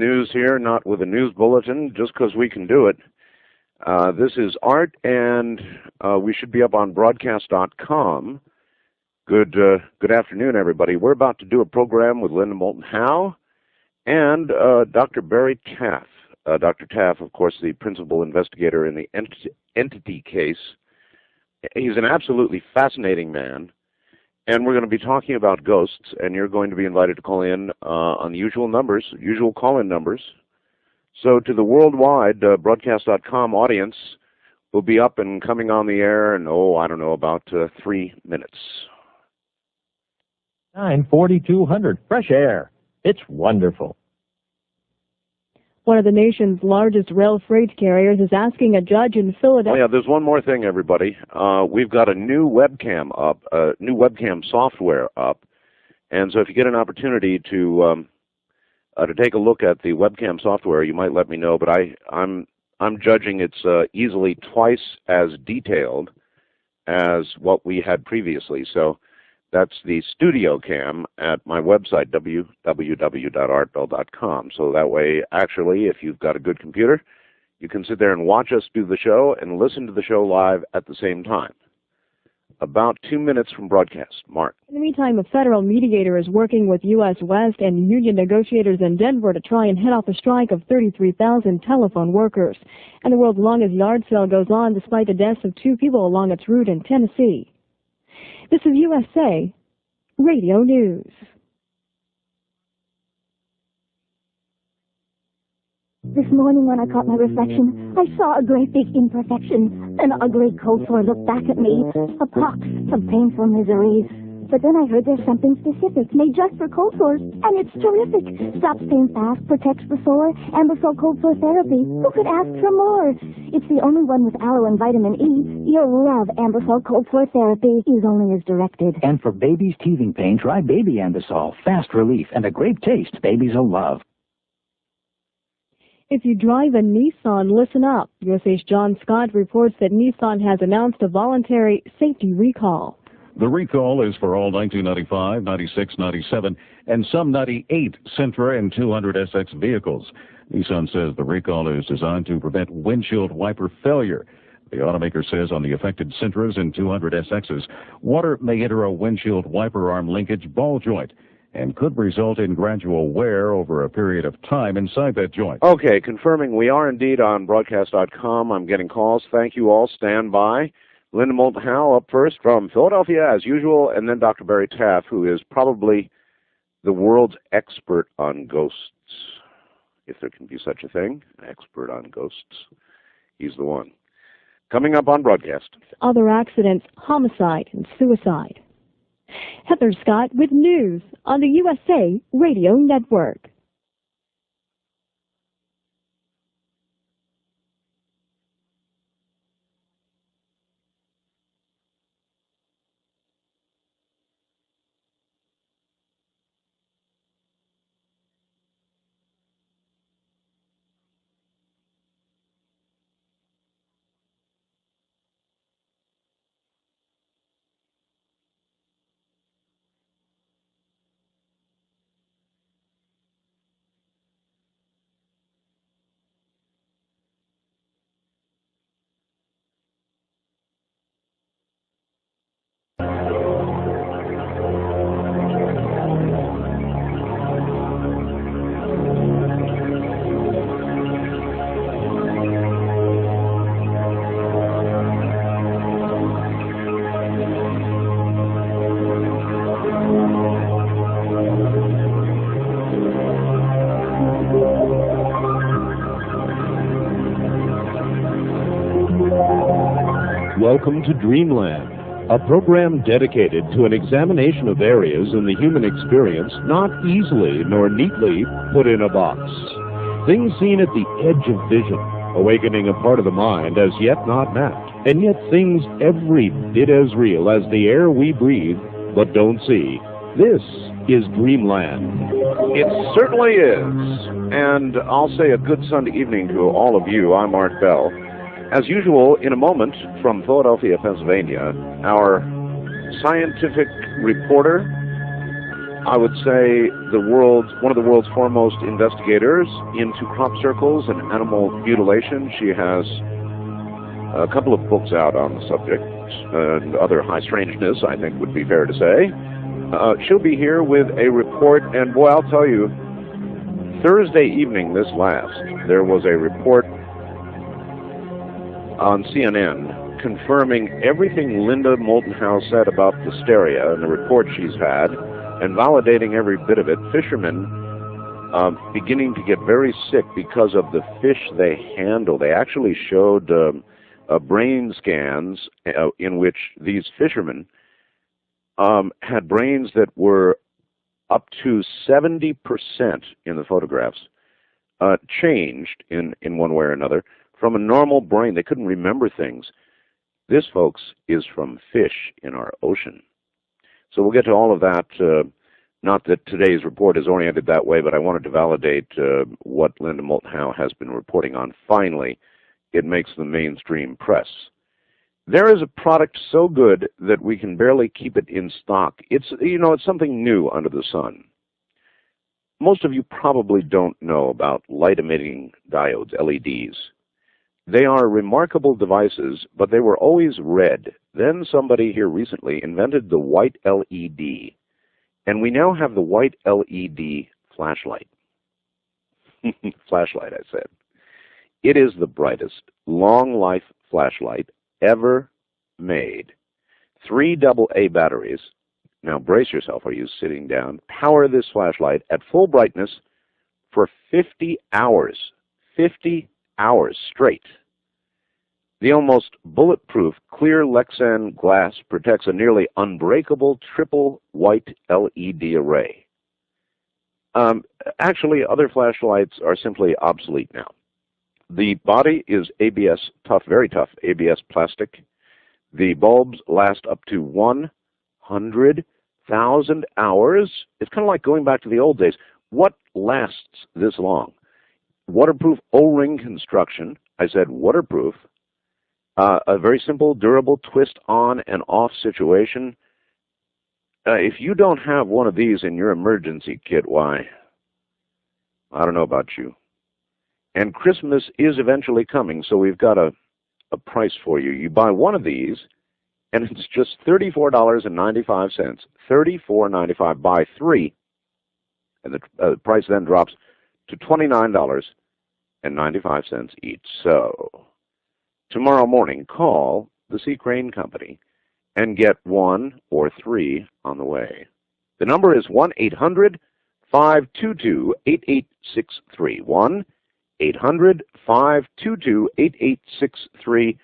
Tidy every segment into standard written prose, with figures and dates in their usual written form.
news here, not with a news bulletin, just because we can do it. This is Art, and we should be up on broadcast.com. Good afternoon, everybody. We're about to do a program with Linda Moulton Howe and Dr. Barry Taff. Dr. Taff, of course, the principal investigator in the entity case. He's an absolutely fascinating man, and we're going to be talking about ghosts, and you're going to be invited to call in on the usual call-in numbers. So to the worldwide broadcast.com audience, we'll be up and coming on the air in, about 3 minutes. 9,4,200, fresh air. It's wonderful. One of the nation's largest rail freight carriers is asking a judge in Philadelphia. Oh, yeah, there's one more thing, everybody. We've got a new webcam up, new webcam software up. And so if you get an opportunity to take a look at the webcam software, you might let me know. But I'm judging it's easily twice as detailed as what we had previously. So that's the studio cam at my website, www.artbell.com. So that way, actually, if you've got a good computer, you can sit there and watch us do the show and listen to the show live at the same time. About 2 minutes from broadcast. Mark. In the meantime, a federal mediator is working with U.S. West and union negotiators in Denver to try and head off a strike of 33,000 telephone workers. And the world's longest yard sale goes on despite the deaths of 2 people along its route in Tennessee. This is USA Radio News. This morning when I caught my reflection, I saw a great big imperfection. An ugly cold sore looked back at me, a pox, some painful miseries. But then I heard there's something specific, made just for cold sores, and it's terrific. Stops pain fast, protects the sore, Ambisol cold sore therapy. Who could ask for more? It's the only one with aloe and vitamin E. You'll love Ambisol cold sore therapy. Use only as directed. And for babies' teething pain, try Baby Ambisol. Fast relief and a great taste babies will love. If you drive a Nissan, listen up. USA's John Scott reports that Nissan has announced a voluntary safety recall. The recall is for all 1995, 96, 97, and some 98 Sentra and 200SX vehicles. Nissan says the recall is designed to prevent windshield wiper failure. The automaker says on the affected Sentras and 200SXs, water may enter a windshield wiper arm linkage ball joint and could result in gradual wear over a period of time inside that joint. Okay, confirming we are indeed on broadcast.com. I'm getting calls. Thank you all. Stand by. Linda Moulton Howe up first from Philadelphia, as usual, and then Dr. Barry Taff, who is probably the world's expert on ghosts, if there can be such a thing, expert on ghosts. He's the one. Coming up on broadcast. Other accidents, homicide, and suicide. Heather Scott with news on the USA Radio Network. Welcome to Dreamland, a program dedicated to an examination of areas in the human experience not easily nor neatly put in a box. Things seen at the edge of vision, awakening a part of the mind as yet not mapped, and yet things every bit as real as the air we breathe but don't see. This is Dreamland. It certainly is. And I'll say a good Sunday evening to all of you. I'm Art Bell. As usual, in a moment, from Philadelphia, Pennsylvania, our scientific reporter, I would say one of the world's foremost investigators into crop circles and animal mutilation. She has a couple of books out on the subject, and other high strangeness, I think would be fair to say. She'll be here with a report, and boy, I'll tell you, Thursday evening this last, there was a report on CNN confirming everything Linda Moulton Howe said about hysteria and the report she's had, and validating every bit of it. Fishermen beginning to get very sick because of the fish they handle. They actually showed brain scans in which these fishermen had brains that were up to 70% in the photographs changed in one way or another from a normal brain. They couldn't remember things. This, folks, is from fish in our ocean. So we'll get to all of that. Not that today's report is oriented that way, but I wanted to validate what Linda Moulton Howe has been reporting on. Finally, it makes the mainstream press. There is a product so good that we can barely keep it in stock. It's something new under the sun. Most of you probably don't know about light-emitting diodes, LEDs. They are remarkable devices, but they were always red. Then somebody here recently invented the white LED, and we now have the white LED flashlight. Flashlight, I said. It is the brightest long-life flashlight ever made. 3 AA batteries. Now brace yourself, are you sitting down? Power this flashlight at full brightness for 50 hours. 50 hours straight. The almost bulletproof clear Lexan glass protects a nearly unbreakable triple white LED array. Actually, other flashlights are simply obsolete now. The body is ABS tough, very tough ABS plastic. The bulbs last up to 100,000 hours. It's kind of like going back to the old days. What lasts this long? Waterproof O-ring construction. I said waterproof. A very simple, durable twist on and off situation. If you don't have one of these in your emergency kit, why, I don't know about you. And Christmas is eventually coming, so we've got a price for you. You buy one of these, and it's just $34.95. $34.95. Buy 3, and the price then drops to $29.95 each. So tomorrow morning, call the Sea Crane Company and get 1 or 3 on the way. The number is 1-800-522-8863. 1-800-522-8863.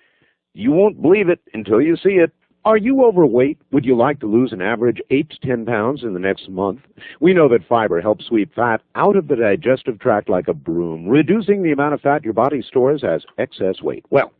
You won't believe it until you see it. Are you overweight? Would you like to lose an average 8 to 10 pounds in the next month? We know that fiber helps sweep fat out of the digestive tract like a broom, reducing the amount of fat your body stores as excess weight. Well,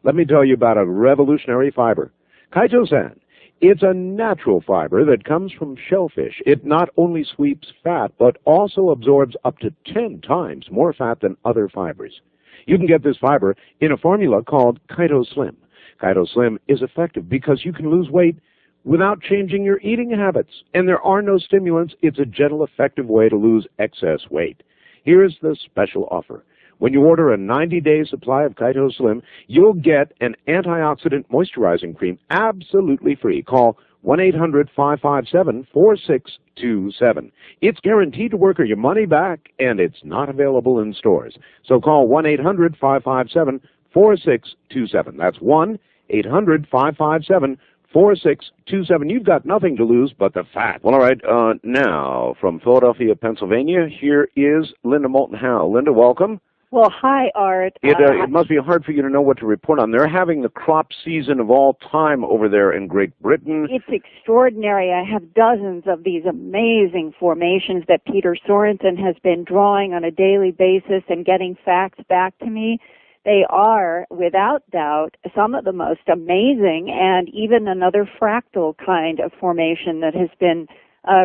let me tell you about a revolutionary fiber, Kaito-san. It's a natural fiber that comes from shellfish. It not only sweeps fat, but also absorbs up to 10 times more fat than other fibers. You can get this fiber in a formula called Kaito Slim. Kaito Slim is effective because you can lose weight without changing your eating habits. And there are no stimulants. It's a gentle, effective way to lose excess weight. Here's the special offer. When you order a 90-day supply of Kaito Slim, you'll get an antioxidant moisturizing cream absolutely free. Call 1-800-557-4627. It's guaranteed to work or your money back, and it's not available in stores. So call 1-800-557-4627. That's 1-800-557-4627. You've got nothing to lose but the fat. Well, all right. Now, from Philadelphia, Pennsylvania, here is Linda Moulton Howe. Linda, welcome. Well, hi, Art. It must be hard for you to know what to report on. They're having the crop season of all time over there in Great Britain. It's extraordinary. I have dozens of these amazing formations that Peter Sorensen has been drawing on a daily basis and getting facts back to me. They are, without doubt, some of the most amazing, and even another fractal kind of formation that has been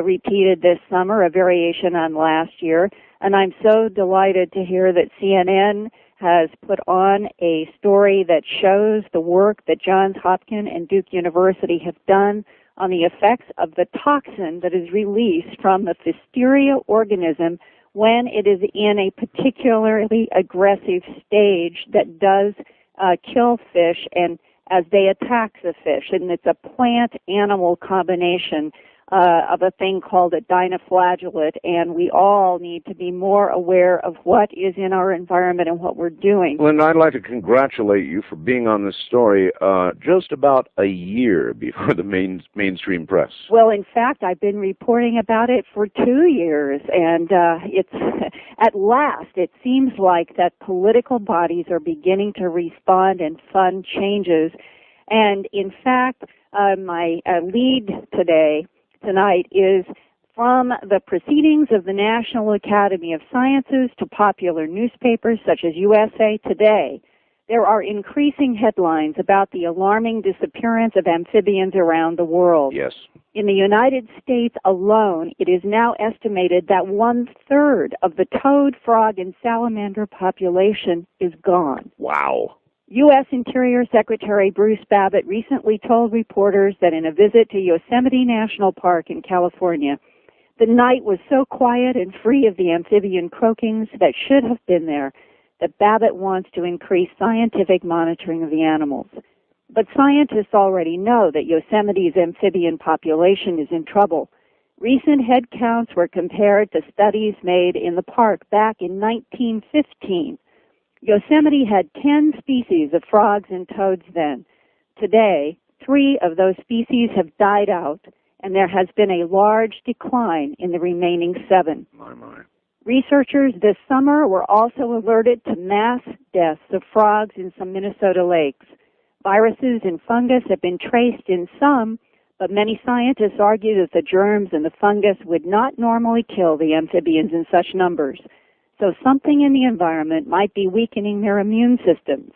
repeated this summer, a variation on last year. And I'm so delighted to hear that CNN has put on a story that shows the work that Johns Hopkins and Duke University have done on the effects of the toxin that is released from the Pfisteria organism when it is in a particularly aggressive stage that does kill fish and as they attack the fish. And it's a plant-animal combination of a thing called a dinoflagellate, and we all need to be more aware of what is in our environment and what we're doing. Linda, I'd like to congratulate you for being on this story just about a year before the mainstream press. Well, in fact, I've been reporting about it for 2 years, and it's at last, it seems like that political bodies are beginning to respond and fund changes. And in fact, my lead tonight is from the proceedings of the National Academy of Sciences to popular newspapers such as USA Today. There are increasing headlines about the alarming disappearance of amphibians around the world. Yes. In the United States alone, it is now estimated that 1/3 of the toad, frog, and salamander population is gone. Wow. U.S. Interior Secretary Bruce Babbitt recently told reporters that in a visit to Yosemite National Park in California, the night was so quiet and free of the amphibian croakings that should have been there that Babbitt wants to increase scientific monitoring of the animals. But scientists already know that Yosemite's amphibian population is in trouble. Recent head counts were compared to studies made in the park back in 1915. Yosemite had 10 species of frogs and toads then. Today, 3 of those species have died out, and there has been a large decline in the remaining 7. My. Researchers this summer were also alerted to mass deaths of frogs in some Minnesota lakes. Viruses and fungus have been traced in some, but many scientists argue that the germs and the fungus would not normally kill the amphibians in such numbers. So something in the environment might be weakening their immune systems.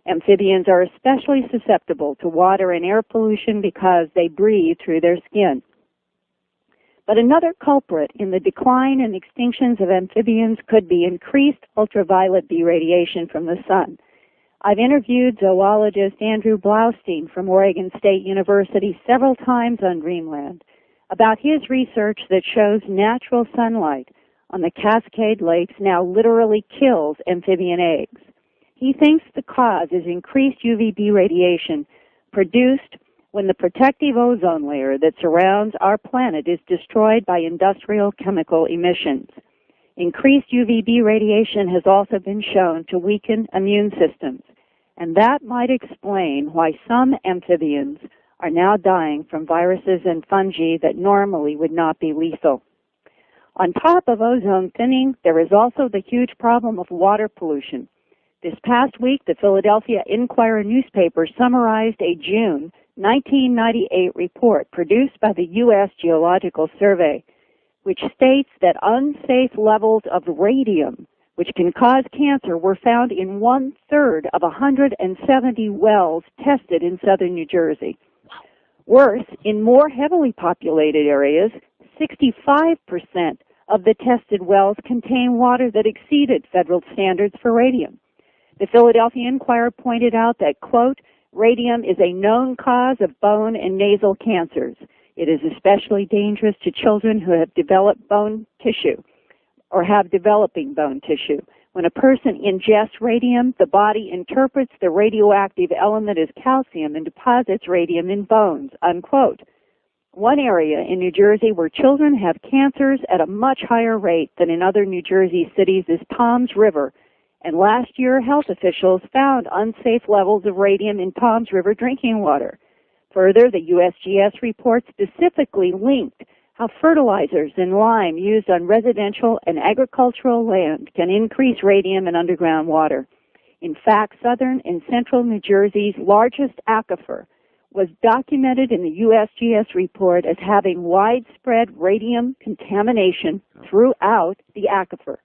Amphibians are especially susceptible to water and air pollution because they breathe through their skin. But another culprit in the decline and extinctions of amphibians could be increased ultraviolet B radiation from the sun. I've interviewed zoologist Andrew Blaustein from Oregon State University several times on Dreamland about his research that shows natural sunlight on the Cascade Lakes now literally kills amphibian eggs. He thinks the cause is increased UVB radiation produced when the protective ozone layer that surrounds our planet is destroyed by industrial chemical emissions. Increased UVB radiation has also been shown to weaken immune systems, and that might explain why some amphibians are now dying from viruses and fungi that normally would not be lethal. On top of ozone thinning, there is also the huge problem of water pollution. This past week, the Philadelphia Inquirer newspaper summarized a June 1998 report produced by the U.S. Geological Survey, which states that unsafe levels of radium, which can cause cancer, were found in 1/3 of 170 wells tested in southern New Jersey. Worse, in more heavily populated areas, 65% of the tested wells contain water that exceeded federal standards for radium. The Philadelphia Inquirer pointed out that, quote, radium is a known cause of bone and nasal cancers. It is especially dangerous to children who have developed bone tissue or have developing bone tissue. When a person ingests radium, the body interprets the radioactive element as calcium and deposits radium in bones, unquote. One area in New Jersey where children have cancers at a much higher rate than in other New Jersey cities is Toms River. And last year, health officials found unsafe levels of radium in Toms River drinking water. Further, the USGS report specifically linked how fertilizers and lime used on residential and agricultural land can increase radium in underground water. In fact, southern and central New Jersey's largest aquifer was documented in the USGS report as having widespread radium contamination throughout the aquifer.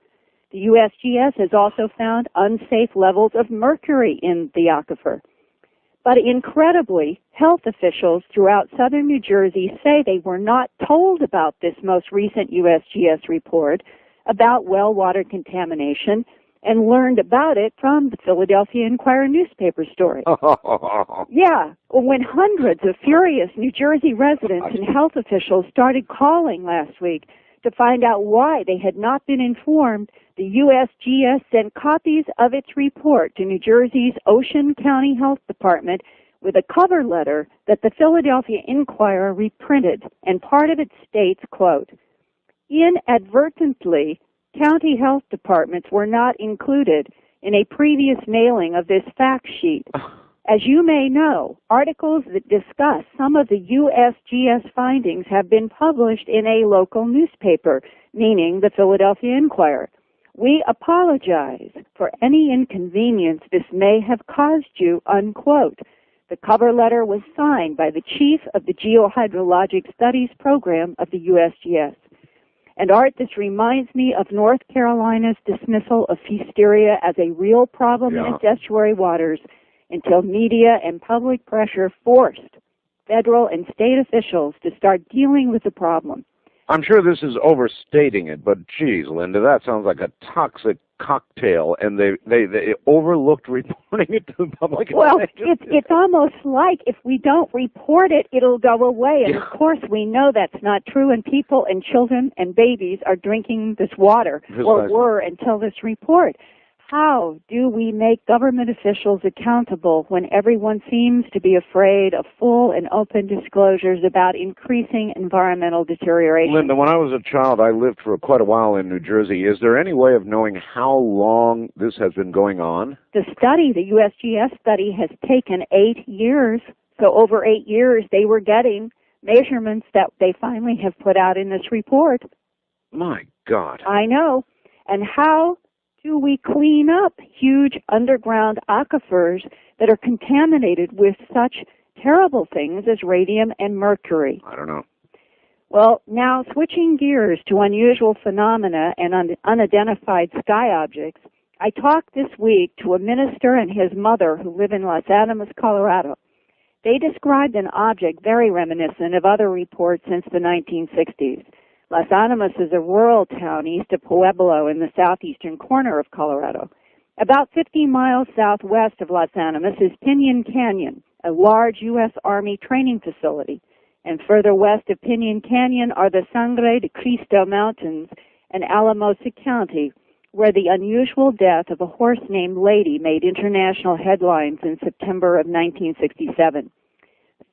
The USGS has also found unsafe levels of mercury in the aquifer. But incredibly, health officials throughout southern New Jersey say they were not told about this most recent USGS report about well water contamination, and learned about it from the Philadelphia Inquirer newspaper story. Yeah, when hundreds of furious New Jersey residents and health officials started calling last week to find out why they had not been informed, the USGS sent copies of its report to New Jersey's Ocean County Health Department with a cover letter that the Philadelphia Inquirer reprinted, and part of it states, quote, "Inadvertently, county health departments were not included in a previous mailing of this fact sheet. As you may know, articles that discuss some of the USGS findings have been published in a local newspaper, meaning the Philadelphia Inquirer. We apologize for any inconvenience this may have caused you," unquote. The cover letter was signed by the chief of the Geohydrologic Studies program of the USGS. And Art, this reminds me of North Carolina's dismissal of Pfiesteria as a real problem in its estuary waters until media and public pressure forced federal and state officials to start dealing with the problem. I'm sure this is overstating it, but geez, Linda, that sounds like a toxic cocktail, and they overlooked reporting it to the public. Well, it's almost like if we don't report it, it'll go away. And of course, we know that's not true, and people and children and babies are drinking this water, or were until this report. How do we make government officials accountable when everyone seems to be afraid of full and open disclosures about increasing environmental deterioration? Linda, when I was a child, I lived for quite a while in New Jersey. Is there any way of knowing how long this has been going on? The study, the USGS study, has taken 8 years. So over 8 years, they were getting measurements that they finally have put out in this report. My God. I know. And how do we clean up huge underground aquifers that are contaminated with such terrible things as radium and mercury? I don't know. Well, now switching gears to unusual phenomena and unidentified sky objects, I talked this week to a minister and his mother who live in Los Alamos, Colorado. They described an object very reminiscent of other reports since the 1960s. Los Alamos is a rural town east of Pueblo in the southeastern corner of Colorado. About 50 miles southwest of Los Alamos is Pinyon Canyon, a large U.S. Army training facility. And further west of Pinyon Canyon are the Sangre de Cristo Mountains in Alamosa County, where the unusual death of a horse named Lady made international headlines in September of 1967.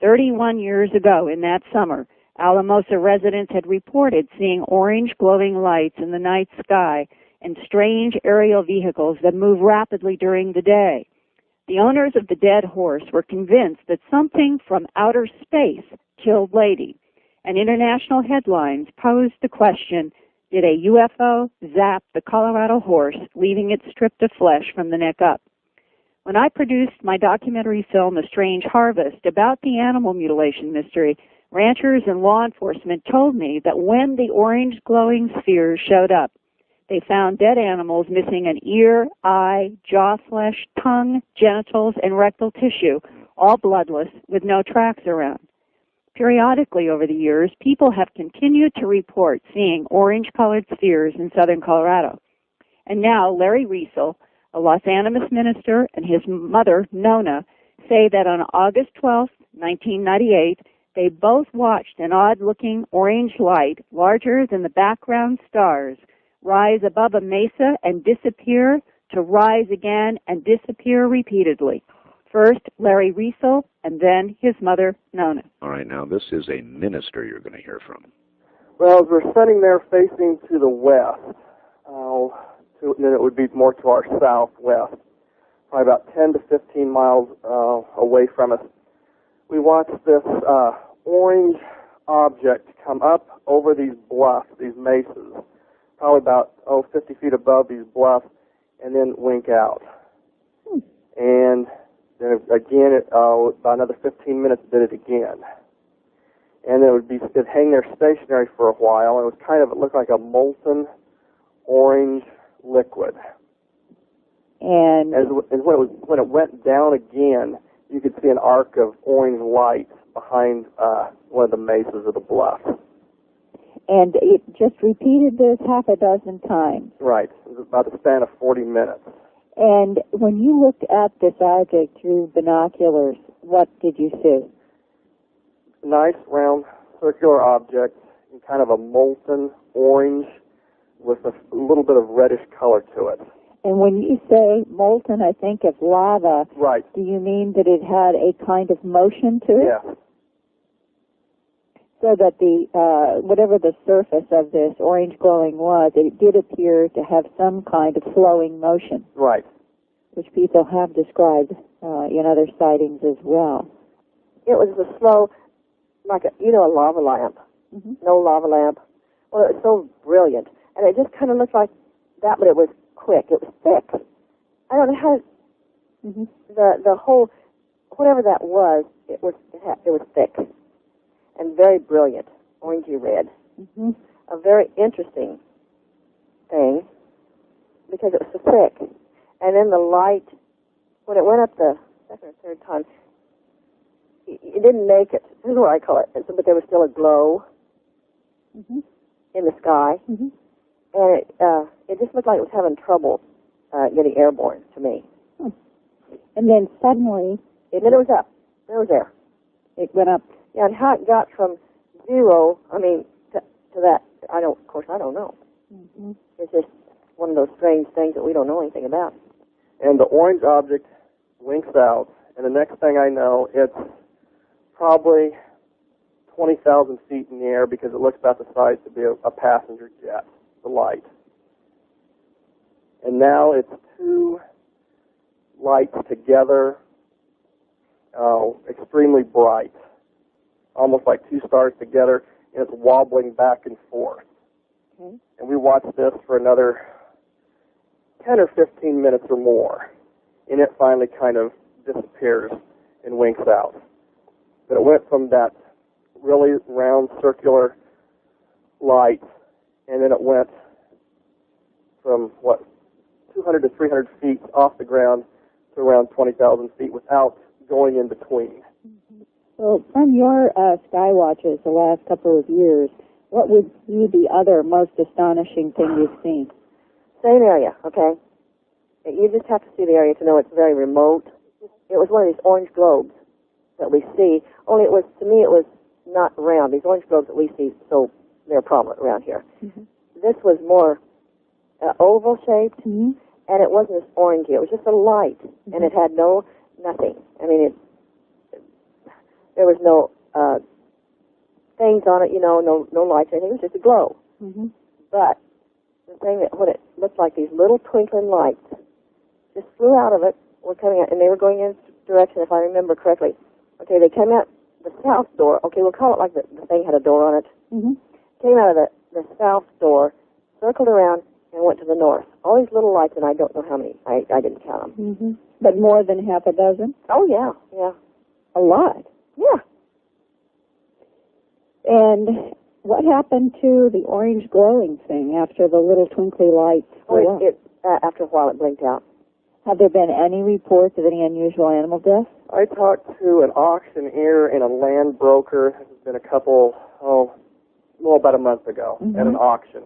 31 years ago in that summer, Alamosa residents had reported seeing orange glowing lights in the night sky and strange aerial vehicles that move rapidly during the day. The owners of the dead horse were convinced that something from outer space killed Lady, and international headlines posed the question, did a UFO zap the Colorado horse, leaving it stripped of flesh from the neck up? When I produced my documentary film, A Strange Harvest, about the animal mutilation mystery, ranchers and law enforcement told me that when the orange glowing spheres showed up, they found dead animals missing an ear, eye, jaw flesh, tongue, genitals, and rectal tissue, all bloodless, with no tracks around. Periodically over the years, people have continued to report seeing orange-colored spheres in southern Colorado. And now Larry Riesel, a Los Alamos minister, and his mother, Nona, say that on August 12, 1998, they both watched an odd-looking orange light, larger than the background stars, rise above a mesa and disappear, to rise again and disappear repeatedly. First, Larry Riesel, and then his mother, Nona. All right, now this is a minister you're going to hear from. Well, as we're sitting there facing to the west, then it would be more to our southwest, probably about 10 to 15 miles away from us. We watched this orange object come up over these bluffs, these mesas, probably about 50 feet above these bluffs, and then wink out. And then again, about another 15 minutes, did it again. And then it'd hang there stationary for a while, and it looked like a molten orange liquid. And when it went down again, you could see an arc of orange light behind one of the mesas of the bluff. And it just repeated this half a dozen times. Right. It was about a span of 40 minutes. And when you looked at this object through binoculars, what did you see? Nice, round, circular object in kind of a molten orange with a little bit of reddish color to it. And when you say molten, I think of lava. Right. Do you mean that it had a kind of motion to it? Yes. So that the whatever the surface of this orange glowing was, it did appear to have some kind of flowing motion. Right. Which people have described in other sightings as well. It was a slow, like a lava lamp. Mm-hmm. No lava lamp. Well, it was so brilliant. And it just kind of looked like that, but it was quick. It was thick. I don't know how the whole, whatever that was, it was thick and very brilliant, orangey red. Mm-hmm. A very interesting thing because it was so thick. And then the light, when it went up the second or third time, it didn't make it. This is what I call it. But there was still a glow in the sky. Mm-hmm. And it just looked like it was having trouble getting airborne to me. And then suddenly, and then it was up. Then it was there. It went up. Yeah, and how it got from zero, to that, I don't know. Mm-hmm. It's just one of those strange things that we don't know anything about. And the orange object winks out, and the next thing I know, it's probably 20,000 feet in the air because it looks about the size to be a passenger jet, the light. And now it's two lights together, extremely bright, almost like two stars together, and it's wobbling back and forth. Okay. And we watched this for another 10 or 15 minutes or more, and it finally kind of disappears and winks out. But it went from that really round circular light, and then it went from, 200 to 300 feet off the ground to around 20,000 feet without going in between. So from your sky watches the last couple of years, what would be the other most astonishing thing you've seen? Same area, okay? You just have to see the area to know it's very remote. It was one of these orange globes that we see, only to me it was not round. These orange globes that we see, so they're prominent around here. Mm-hmm. This was more oval shaped, and it wasn't as orangey. It was just a light, and it had nothing. I mean, there was no things on it, no lights or anything. It was just a glow. Mm-hmm. But the thing that when it looked like these little twinkling lights just flew out of it, were coming out, and they were going in this direction, if I remember correctly. Okay, they came out the south door. Okay, we'll call it like the thing had a door on it. Mm-hmm. Came out of the south door, circled around, and went to the north. All these little lights, and I don't know how many. I didn't count them. Mm-hmm. But more than half a dozen? Oh, yeah. A lot. Yeah. And what happened to the orange glowing thing after the little twinkly lights? After a while, it blinked out. Have there been any reports of any unusual animal deaths? I talked to an auctioneer and a land broker. This has been about a month ago at an auction.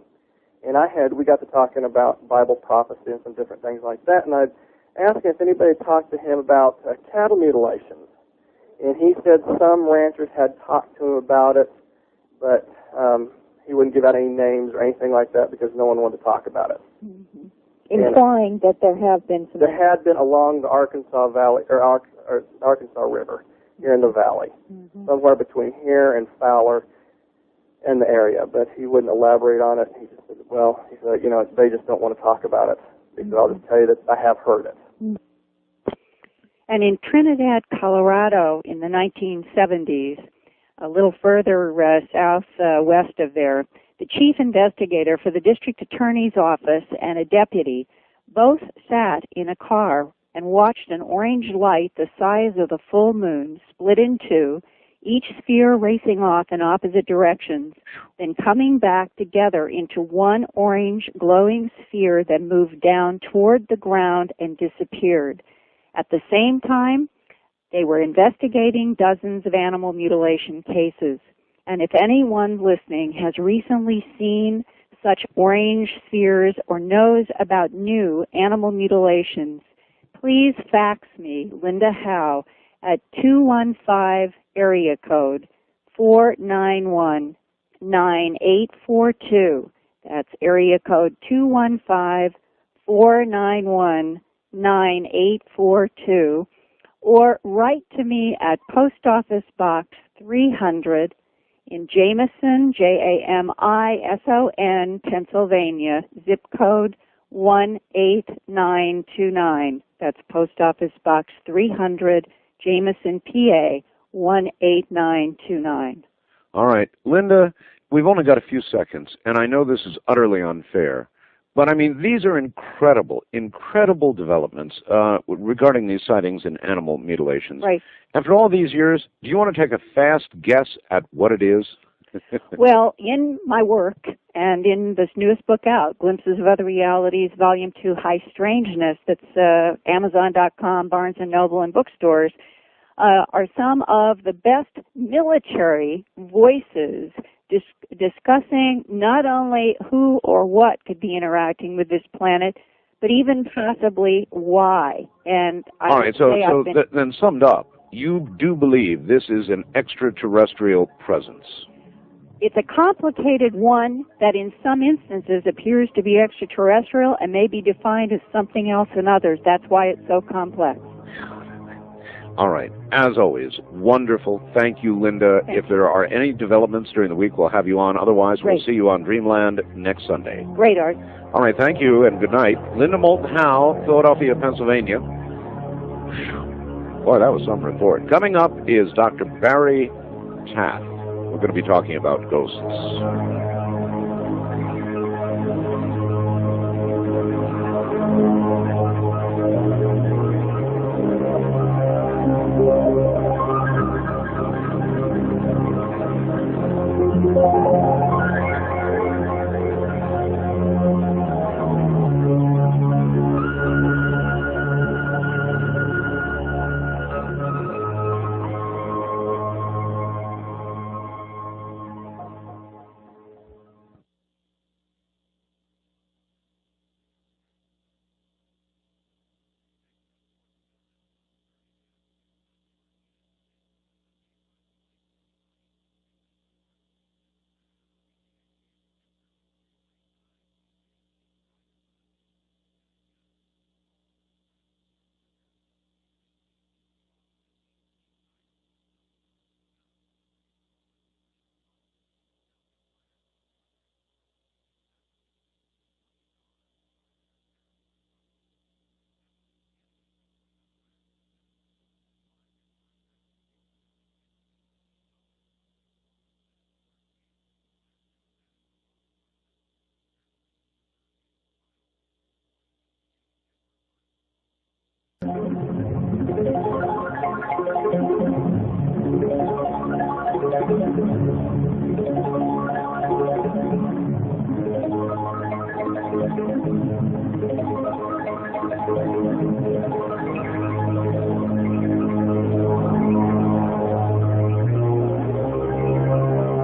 And we got to talking about Bible prophecy and some different things like that. And I asked him if anybody talked to him about cattle mutilations. And he said some ranchers had talked to him about it, but he wouldn't give out any names or anything like that because no one wanted to talk about it. Mm-hmm. Implying that there have been some... There had been along the Arkansas Valley, or Arkansas River, here in the valley, somewhere between here and Fowler and the area, but he wouldn't elaborate on it. He just said, they just don't want to talk about it. He said, I'll just tell you that I have heard it. And in Trinidad, Colorado, in the 1970s, a little further southwest of there, the chief investigator for the district attorney's office and a deputy both sat in a car and watched an orange light the size of the full moon split in two, each sphere racing off in opposite directions, then coming back together into one orange glowing sphere that moved down toward the ground and disappeared. At the same time, they were investigating dozens of animal mutilation cases. And if anyone listening has recently seen such orange spheres or knows about new animal mutilations, please fax me, Linda Howe, at 215 area code 491-9842. That's area code 215-491-9842. Or write to me at Post Office Box 300 in Jamison, Jamison, Pennsylvania, zip code 18929. That's Post Office Box 300, Jamison, PA 18929. All right, Linda, we've only got a few seconds, and I know this is utterly unfair, but I mean, these are incredible, incredible developments regarding these sightings and animal mutilations. Right. After all these years, do you want to take a fast guess at what it is? Well, in my work and in this newest book out, Glimpses of Other Realities, Volume 2, High Strangeness, that's Amazon.com, Barnes & Noble, and bookstores, are some of the best military voices discussing not only who or what could be interacting with this planet, but even possibly why. And all right, so then summed up, you do believe this is an extraterrestrial presence? It's a complicated one that in some instances appears to be extraterrestrial and may be defined as something else in others. That's why it's so complex. All right. As always, wonderful. Thank you, Linda. If there are any developments during the week, we'll have you on. Otherwise, we'll see you on Dreamland next Sunday. Great, Art. All right. Thank you and good night. Linda Moulton Howe, Philadelphia, Pennsylvania. Boy, that was some report. Coming up is Dr. Barry Taff. We're going to be talking about ghosts.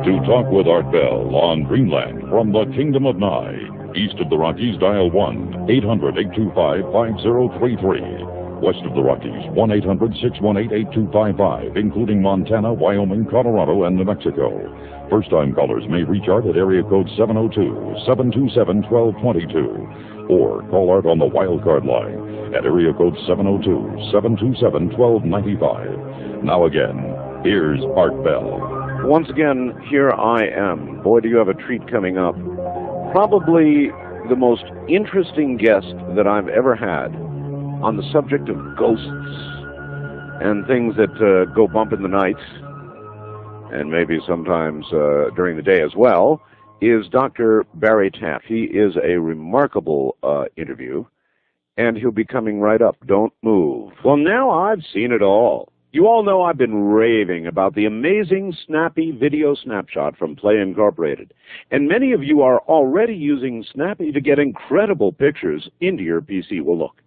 To talk with Art Bell on Dreamland from the Kingdom of Nye. East of the Rockies, dial 1-800-825-5033. West of the Rockies, 1-800-618-8255, including Montana, Wyoming, Colorado, and New Mexico. First-time callers may reach Art at area code 702-727-1222. Or call Art on the wildcard line at area code 702-727-1295. Now again, here's Art Bell. Once again, here I am. Boy, do you have a treat coming up. Probably the most interesting guest that I've ever had on the subject of ghosts and things that go bump in the night, and maybe sometimes during the day as well, is Dr. Barry Taff. He is a remarkable interview, and he'll be coming right up. Don't move. Well, now I've seen it all. You all know I've been raving about the amazing Snappy video snapshot from Play Incorporated. And many of you are already using Snappy to get incredible pictures into your PC. Well, look,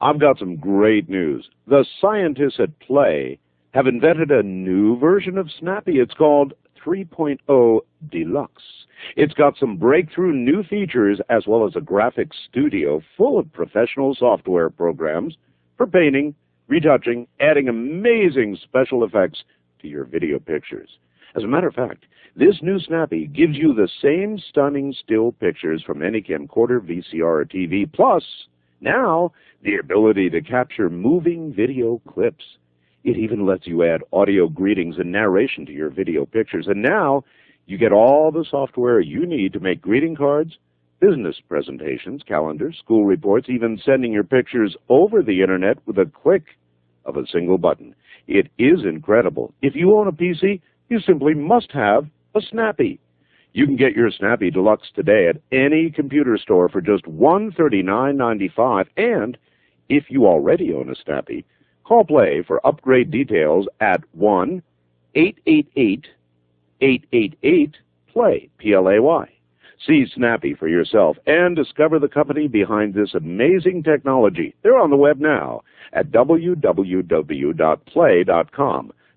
I've got some great news. The scientists at Play have invented a new version of Snappy. It's called 3.0 Deluxe. It's got some breakthrough new features as well as a graphics studio full of professional software programs for painting, retouching, adding amazing special effects to your video pictures. As a matter of fact, this new Snappy gives you the same stunning still pictures from any camcorder, VCR, or TV, plus now the ability to capture moving video clips. It even lets you add audio greetings and narration to your video pictures. And now you get all the software you need to make greeting cards, business presentations, calendars, school reports, even sending your pictures over the internet with a click of a single button. It is incredible. If you own a PC, you simply must have a Snappy. You can get your Snappy Deluxe today at any computer store for just $139.95. And if you already own a Snappy, call Play for upgrade details at 1-888-888-PLAY, P-L-A-Y. See Snappy for yourself and discover the company behind this amazing technology. They're on the web now at www.play.com.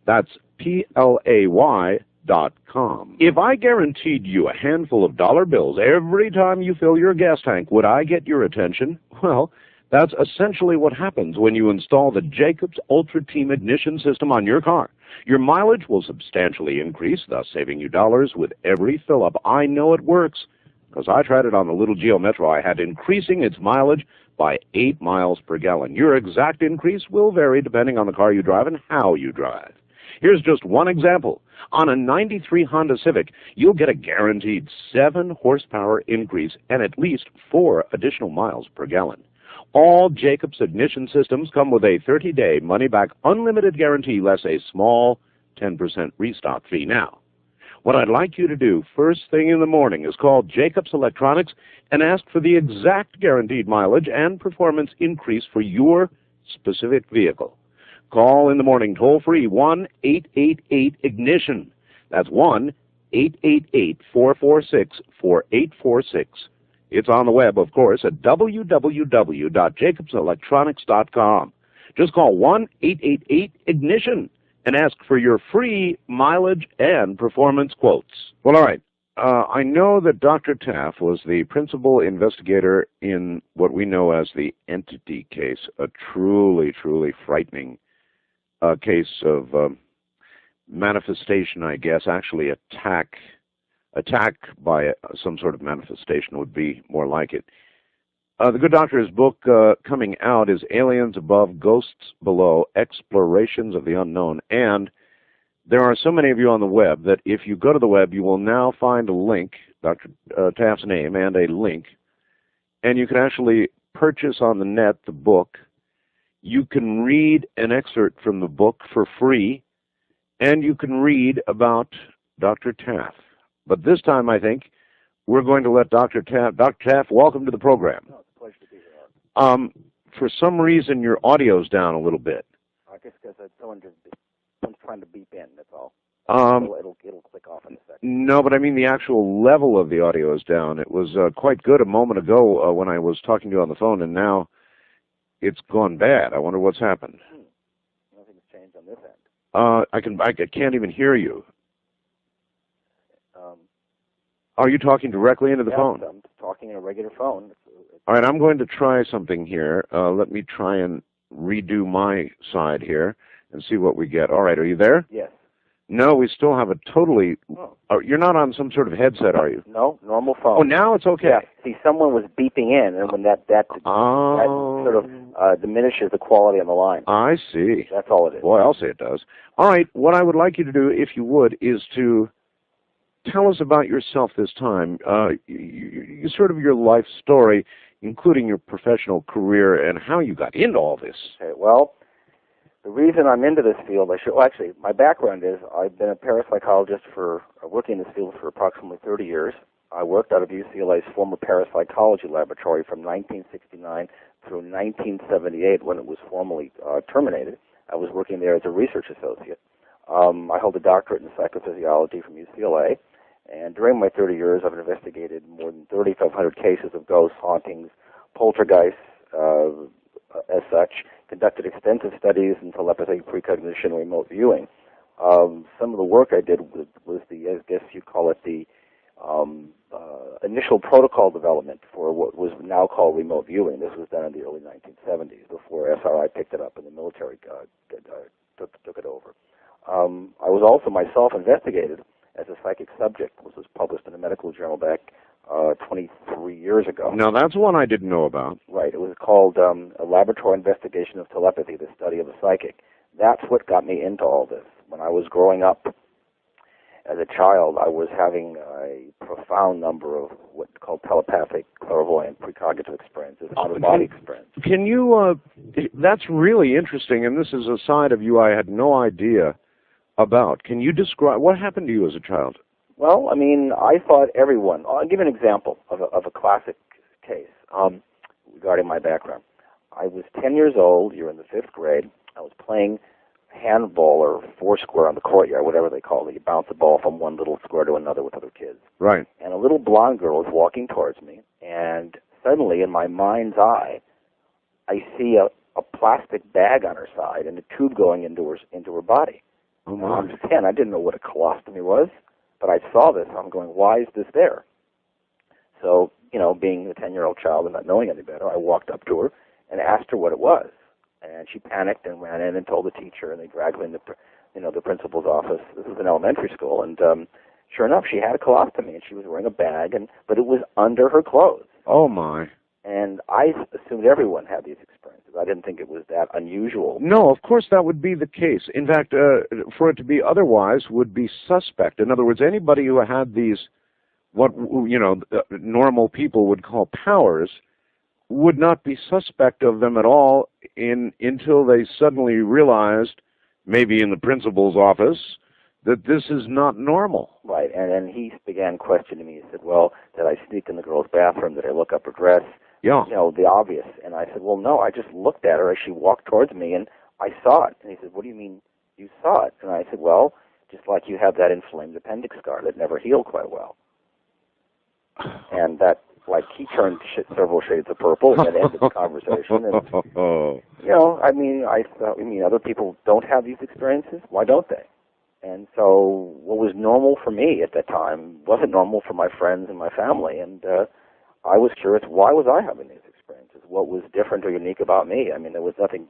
That's Play.com. If I guaranteed you a handful of dollar bills every time you fill your gas tank, would I get your attention? Well, that's essentially what happens when you install the Jacobs Ultra Team ignition system on your car. Your mileage will substantially increase, thus saving you dollars with every fill-up. I know it works, because I tried it on the little Geo Metro I had, increasing its mileage by 8 miles per gallon. Your exact increase will vary depending on the car you drive and how you drive. Here's just one example. On a 93 Honda Civic, you'll get a guaranteed 7 horsepower increase and at least 4 additional miles per gallon. All Jacobs ignition systems come with a 30-day money-back unlimited guarantee, less a small 10% restock fee. Now, what I'd like you to do first thing in the morning is call Jacobs Electronics and ask for the exact guaranteed mileage and performance increase for your specific vehicle. Call in the morning toll-free 1-888-IGNITION. That's 1-888-446-4846. It's on the web, of course, at www.jacobselectronics.com. Just call 1-888-IGNITION and ask for your free mileage and performance quotes. Well, all right. I know that Dr. Taff was the principal investigator in what we know as the Entity case, a truly, truly frightening case of manifestation, I guess, actually attack by some sort of manifestation would be more like it. The good doctor's book coming out is Aliens Above, Ghosts Below, Explorations of the Unknown. And there are so many of you on the web that if you go to the web, you will now find a link, Dr. Taff's name, and a link. And you can actually purchase on the net the book. You can read an excerpt from the book for free, and you can read about Dr. Taff. But this time, I think, we're going to let Dr. Taff. Dr. Taff, welcome to the program. Oh, it's a pleasure to be here. For some reason, your audio's down a little bit. I guess because someone's trying to beep in, that's all. It'll click off in a second. No, but I mean the actual level of the audio is down. It was quite good a moment ago when I was talking to you on the phone, and now it's gone bad. I wonder what's happened. Nothing's changed on this end. I can't even hear you. Are you talking directly into the phone? I'm talking in a regular phone. All right, I'm going to try something here. Let me try and redo my side here and see what we get. All right, are you there? Yes. No, we still have a totally... Oh, you're not on some sort of headset, are you? No, normal phone. Oh, now it's okay. Yeah. See, someone was beeping in, and when that sort of diminishes the quality on the line. I see. That's all it is. Boy, I'll say it does. All right, what I would like you to do, if you would, is to tell us about yourself this time. You sort of your life story, including your professional career and how you got into all this. Okay, well, the reason I'm into this field, actually, my background is I've been a parapsychologist working in this field for approximately 30 years. I worked out of UCLA's former parapsychology laboratory from 1969 through 1978 when it was formally terminated. I was working there as a research associate. I hold a doctorate in psychophysiology from UCLA, and during my 30 years, I've investigated more than 3,500 cases of ghosts, hauntings, poltergeists, as such, conducted extensive studies in telepathy, precognition, remote viewing. Some of the work I did was the, I guess you call it the initial protocol development for what was now called remote viewing. This was done in the early 1970s before SRI picked it up and the military took it over. I was also myself investigated as a psychic subject, which was published in a medical journal back 23 years ago. Now, that's one I didn't know about. Right. It was called A Laboratory Investigation of Telepathy, the Study of the Psychic. That's what got me into all this. When I was growing up as a child, I was having a profound number of what's called telepathic, clairvoyant, precognitive experiences, out-of-body experiences. Can you, that's really interesting, and this is a side of you I had no idea about. Can you describe, what happened to you as a child? Well, I mean, I thought everyone, I'll give an example of a classic case regarding my background. I was 10 years old, you're in the 5th grade, I was playing handball or foursquare on the courtyard, whatever they call it. You bounce the ball from one little square to another with other kids. Right. And a little blonde girl is walking towards me, and suddenly in my mind's eye, I see a plastic bag on her side and a tube going into her body. Oh, my. I'm 10. I didn't know what a colostomy was, but I saw this. I'm going, why is this there? So, you know, being a 10-year-old child and not knowing any better, I walked up to her and asked her what it was. And she panicked and ran in and told the teacher, and they dragged me in the principal's office. This was an elementary school, and sure enough, she had a colostomy, and she was wearing a bag, but it was under her clothes. Oh, my. And I assumed everyone had these experiences. I didn't think it was that unusual. No, of course that would be the case. In fact, for it to be otherwise would be suspect. In other words, anybody who had these, what, you know, normal people would call powers, would not be suspect of them at all until they suddenly realized, maybe in the principal's office, that this is not normal. Right, and then he began questioning me. He said, well, did I sneak in the girl's bathroom? Did I look up her dress? Yeah. You know, the obvious. And I said, well, no, I just looked at her as she walked towards me, and I saw it. And he said, what do you mean you saw it? And I said, well, just like you have that inflamed appendix scar that never healed quite well. And that, like, he turned several shades of purple and ended the conversation. And, you know, I mean, I thought, other people don't have these experiences. Why don't they? And so what was normal for me at that time wasn't normal for my friends and my family. And I was curious, why was I having these experiences? What was different or unique about me? I mean, there was nothing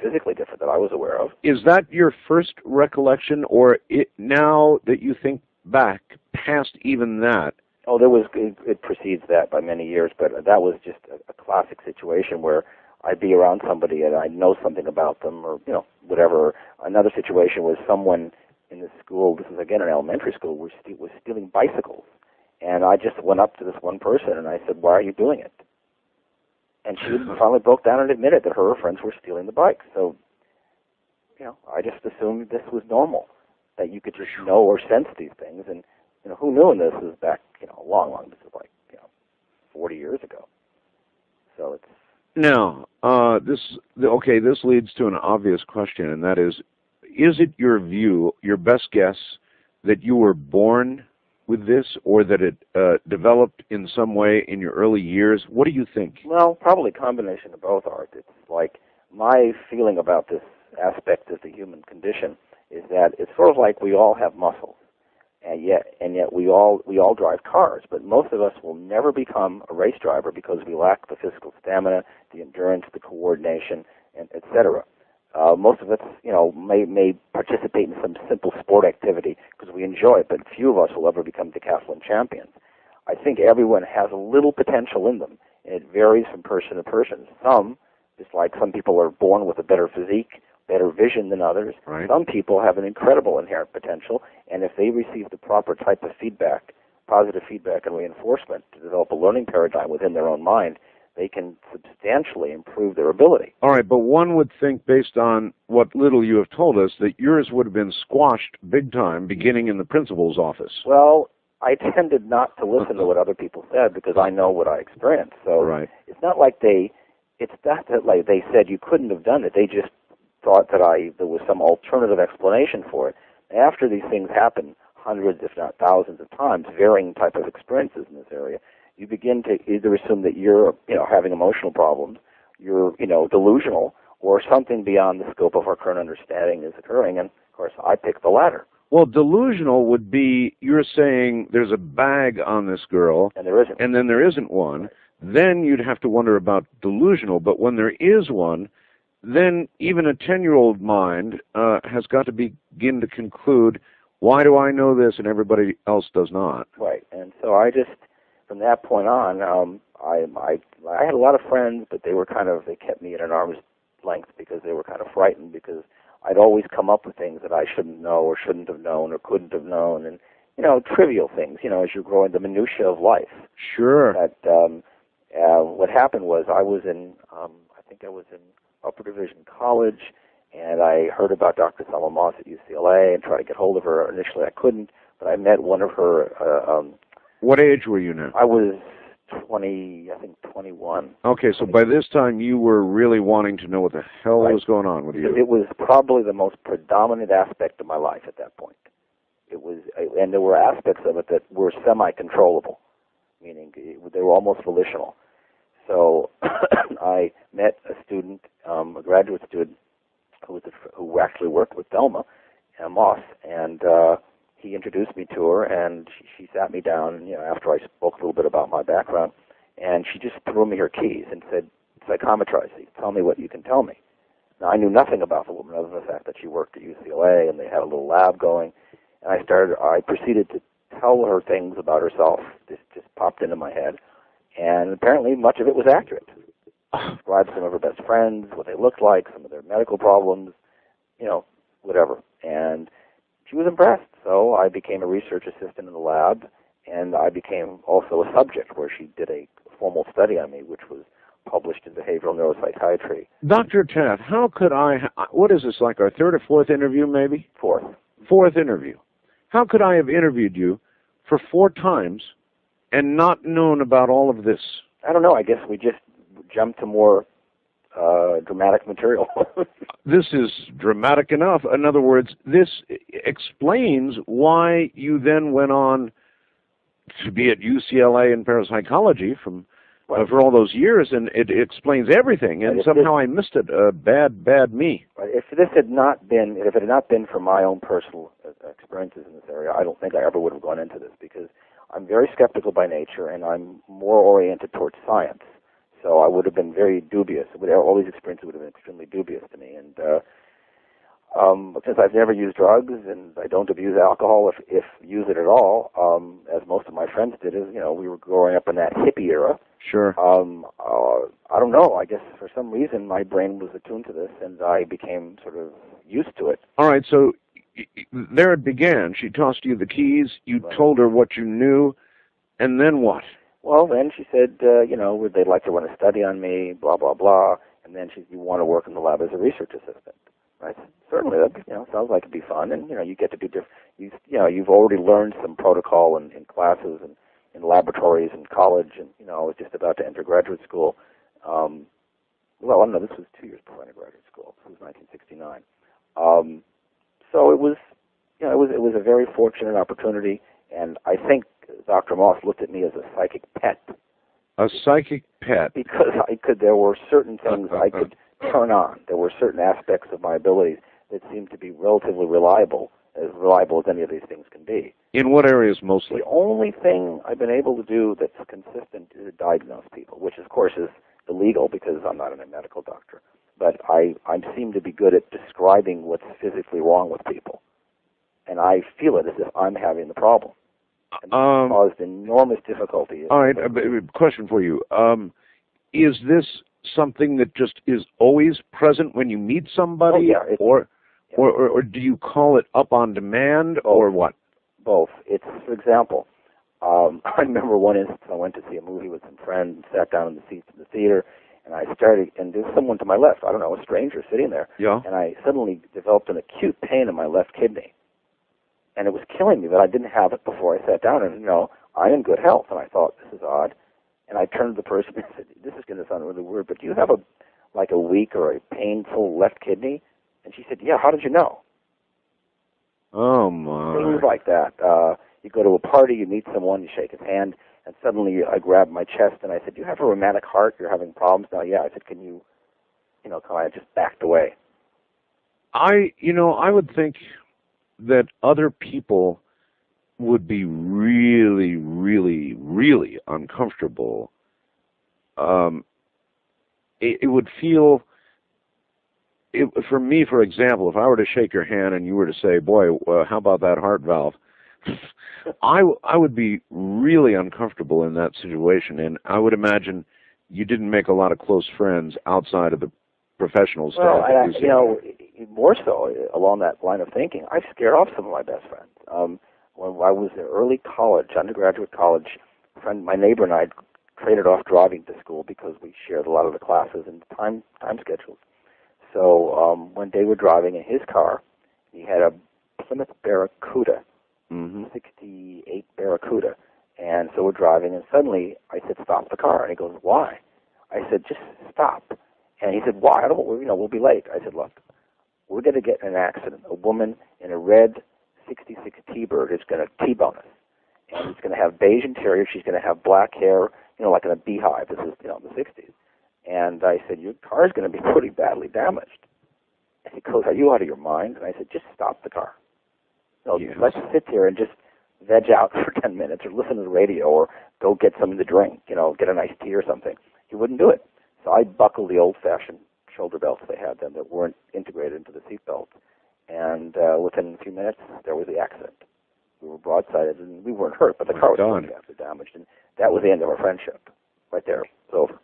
physically different that I was aware of. Is that your first recollection, or now that you think back past even that? Oh, it precedes that by many years, but that was just a classic situation where I'd be around somebody and I'd know something about them, or, you know, whatever. Another situation was someone in the school, this is again an elementary school, was stealing bicycles. And I just went up to this one person and I said, why are you doing it? And she finally broke down and admitted that her friends were stealing the bikes. So, you know, I just assumed this was normal, that you could just know or sense these things. And, you know, who knew? And this was back, you know, this is like, you know, 40 years ago. So it's... Now, this leads to an obvious question, and that is it your view, your best guess, that you were born with this, or that it developed in some way in your early years? What do you think? Well, probably a combination of both, Art. It's like my feeling about this aspect of the human condition is that it's sort of like we all have muscles, and yet we all drive cars, but most of us will never become a race driver because we lack the physical stamina, the endurance, the coordination, and et cetera. Most of us, you know, may participate in some simple sport activity because we enjoy it, but few of us will ever become decathlon champions. I think everyone has a little potential in them, and it varies from person to person. Some, just like some people are born with a better physique, better vision than others. Right. Some people have an incredible inherent potential, and if they receive the proper type of feedback, positive feedback and reinforcement to develop a learning paradigm within their own mind, they can substantially improve their ability. All right, but one would think, based on what little you have told us, that yours would have been squashed big time beginning in the principal's office. Well, I tended not to listen to what other people said because I know what I experienced. So right. It's not like they said you couldn't have done it. They just thought that there was some alternative explanation for it. After these things happen hundreds, if not thousands of times, varying type of experiences in this area, you begin to either assume that you're, you know, having emotional problems, you're, you know, delusional, or something beyond the scope of our current understanding is occurring. And, of course, I picked the latter. Well, delusional would be you're saying there's a bag on this girl, and there isn't, and then there isn't one. Then you'd have to wonder about delusional. But when there is one, then even a 10-year-old mind has got to begin to conclude, why do I know this and everybody else does not? Right. And so I just, from that point on, I had a lot of friends, but they kept me at an arm's length because they were kind of frightened, because I'd always come up with things that I shouldn't know or shouldn't have known or couldn't have known, and, trivial things, as you're growing, the minutiae of life. Sure. That, what happened was I was in upper division college, and I heard about Dr. Thelma Moss at UCLA and tried to get hold of her. Initially I couldn't, but I met one of her... what age were you now? I was 21. Okay, so by this time you were really wanting to know what the hell was going on with you. It was probably the most predominant aspect of my life at that point. And there were aspects of it that were semi-controllable, meaning they were almost volitional. So I met a student, a graduate student, who actually worked with Thelma Moss, and he introduced me to her, and she sat me down, after I spoke a little bit about my background, and she just threw me her keys and said, psychometrize me, tell me what you can tell me. Now, I knew nothing about the woman other than the fact that she worked at UCLA, and they had a little lab going, and I proceeded to tell her things about herself. This just popped into my head, and apparently much of it was accurate. Described some of her best friends, what they looked like, some of their medical problems, whatever. And she was impressed, so I became a research assistant in the lab, and I became also a subject where she did a formal study on me, which was published in Behavioral Neuropsychiatry. Dr. Taff, how could what is this, like our third or fourth interview maybe? Fourth interview. How could I have interviewed you for 4 times and not known about all of this? I don't know. I guess we just jumped to more dramatic material. This is dramatic enough. In other words, this explains why you then went on to be at UCLA in parapsychology for all those years, and it explains everything. And somehow I missed it. Bad me. If it had not been for my own personal experiences in this area, I don't think I ever would have gone into this, because I'm very skeptical by nature, and I'm more oriented towards science. So I would have been very dubious. All these experiences would have been extremely dubious to me. And since I've never used drugs and I don't abuse alcohol, if use it at all, as most of my friends did, we were growing up in that hippie era. Sure. I don't know. I guess for some reason my brain was attuned to this, and I became sort of used to it. All right. So there it began. She tossed you the keys. You told her what you knew, and then what? Well, then she said, would they like to run a study on me, blah, blah, blah. And then she said, you want to work in the lab as a research assistant. I said, certainly, that sounds like it'd be fun. And, you get to do different, you've already learned some protocol in classes and in laboratories in college. And, I was just about to enter graduate school. Well, I don't know, this was 2 years before I entered graduate school. This was 1969. So it was a very fortunate opportunity. And I think Dr. Moss looked at me as a psychic pet. A psychic pet? Because there were certain things I could turn on. There were certain aspects of my abilities that seemed to be relatively reliable as any of these things can be. In what areas mostly? The only thing I've been able to do that's consistent is to diagnose people, which of course is illegal because I'm not a medical doctor. But I seem to be good at describing what's physically wrong with people. And I feel it as if I'm having the problem. And it caused enormous difficulty. All right, question for you. Is this something that just is always present when you meet somebody? Oh, yeah, or do you call it up on demand, or what? Both. It's, for example, I remember one instance I went to see a movie with some friends, sat down in the seats in the theater, and there's someone to my left, I don't know, a stranger sitting there, yeah. And I suddenly developed an acute pain in my left kidney. And it was killing me, but I didn't have it before I sat down. And, I'm in good health. And I thought, this is odd. And I turned to the person and said, this is going to sound really weird, but do you have a weak or a painful left kidney? And she said, yeah, how did you know? Oh, my. Things like that. You go to a party, you meet someone, you shake his hand, and suddenly I grabbed my chest and I said, do you have a rheumatic heart? You're having problems now? Yeah. I said, can you I just backed away. I would think that other people would be really, really, really uncomfortable. It would feel, for me, for example, if I were to shake your hand and you were to say, boy, how about that heart valve? I would be really uncomfortable in that situation, and I would imagine you didn't make a lot of close friends outside of the professional stuff. Well, you know, more so along that line of thinking, I've scared off some of my best friends. When I was in early college, undergraduate college, my neighbor and I traded off driving to school because we shared a lot of the classes and time schedules. So one day we're driving in his car. He had a Plymouth Barracuda, 68 Barracuda. And so we're driving, and suddenly I said, stop the car. And he goes, why? I said, just stop. And he said, why? We'll be late. I said, look, we're going to get in an accident. A woman in a red 66 T-Bird is going to T-bone us. And it's going to have beige interior. She's going to have black hair, like in a beehive. This is, the 60s. And I said, your car is going to be pretty badly damaged. And he goes, are you out of your mind? And I said, just stop the car. Let's sit here and just veg out for 10 minutes or listen to the radio or go get something to drink, get a nice tea or something. He wouldn't do it. So I buckled the old-fashioned shoulder belts they had then that weren't integrated into the seat belt. And within a few minutes, there was the accident. We were broadsided, and we weren't hurt, but the car was pretty badly damaged. And that was the end of our friendship. Right there. It's over.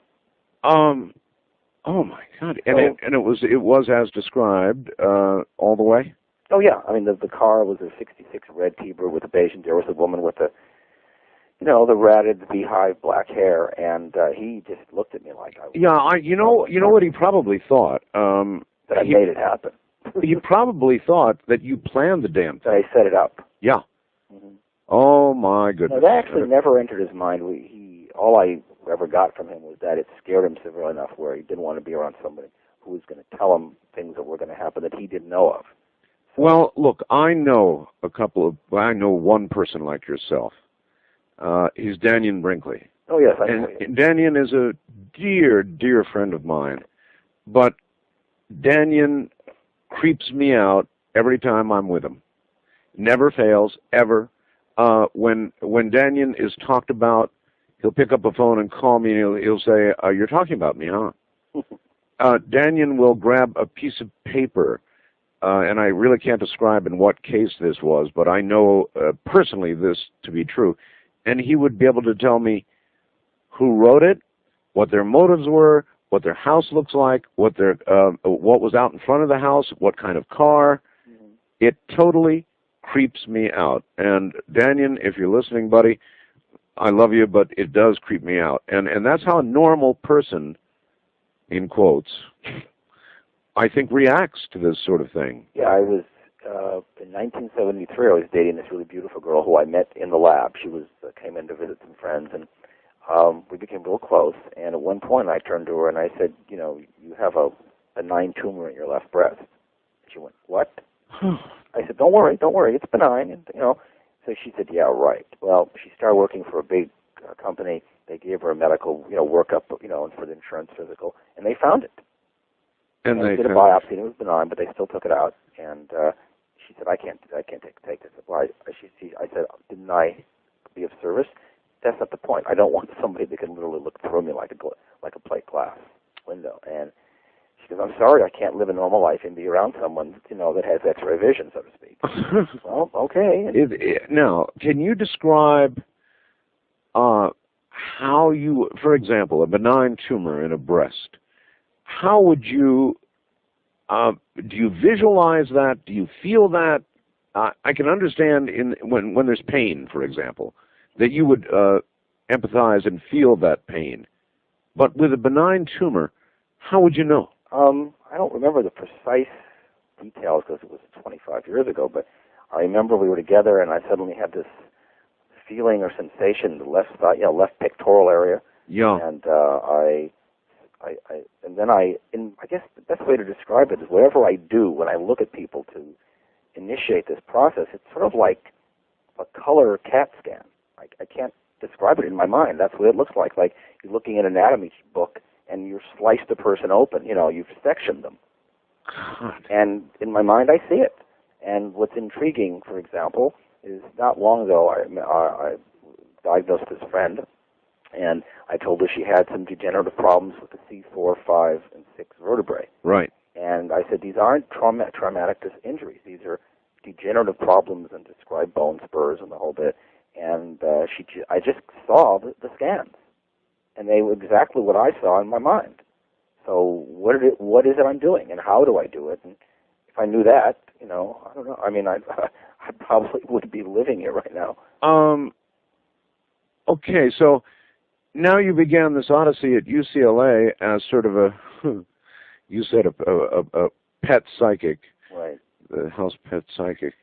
Oh, my God. And it was as described all the way? Oh, yeah. I mean, the car was a 66 red T-Bird with a beige interior. There was a woman with the ratted beehive black hair, and he just looked at me like I was... Yeah, you know what he probably thought? That I made it happen. He probably thought that you planned the damn thing. That I set it up. Yeah. Mm-hmm. Oh, my goodness. No, that actually never entered his mind. All I ever got from him was that it scared him severely enough where he didn't want to be around somebody who was going to tell him things that were going to happen that he didn't know of. Well, look, I know one person like yourself. He's Daniel Brinkley. Oh, yes, I know. And Daniel is a dear, dear friend of mine. But Daniel creeps me out every time I'm with him. Never fails, ever. When Daniel is talked about, he'll pick up a phone and call me, and he'll say, you're talking about me, huh? Daniel will grab a piece of paper, and I really can't describe in what case this was, but I know personally this to be true. And he would be able to tell me who wrote it, what their motives were, what their house looks like, what was out in front of the house, what kind of car. Mm-hmm. It totally creeps me out. And Daniel, if you're listening, buddy, I love you, but it does creep me out. And that's how a normal person, in quotes, I think reacts to this sort of thing. Yeah, I was, in 1973, I was dating this really beautiful girl who I met in the lab. She came in to visit some friends, and we became real close. And at one point, I turned to her and I said, you have a benign tumor in your left breast. She went, what? I said, don't worry, it's benign. And, so she said, yeah, right. Well, she started working for a big company. They gave her a medical, workup, for the insurance physical, and they found it. And they did a biopsy, and it was benign, but they still took it out. And she said, I can't take this. Well, I said, didn't I be of service? That's not the point. I don't want somebody that can literally look through me like a plate glass window. And she goes, I'm sorry, I can't live a normal life and be around someone, that has X-ray vision, so to speak. Well, okay. Now, can you describe how you, for example, a benign tumor in a breast, how would you, do you visualize that? Do you feel that? I can understand when there's pain, for example, that you would empathize and feel that pain. But with a benign tumor, how would you know? I don't remember the precise details because it was 25 years ago, but I remember we were together and I suddenly had this feeling or sensation in the left side, left pectoral area. Yeah. And I guess the best way to describe it is whatever I do when I look at people to initiate this process, it's sort of like a color CAT scan. I can't describe it in my mind. That's what it looks like. Like you're looking at an anatomy book and you slice the person open. You've sectioned them. God. And in my mind, I see it. And what's intriguing, for example, is not long ago I diagnosed this friend, and I told her she had some degenerative problems with the C4, 5, and 6 vertebrae. Right. And I said, these aren't traumatic injuries. These are degenerative problems, and described bone spurs and the whole bit. And I just saw the scans, and they were exactly what I saw in my mind. So what is it I'm doing, and how do I do it? And if I knew that, I don't know. I mean, I probably would be living it right now. Okay, so now you began this odyssey at UCLA as sort of you said a pet psychic. Right. The house pet psychic.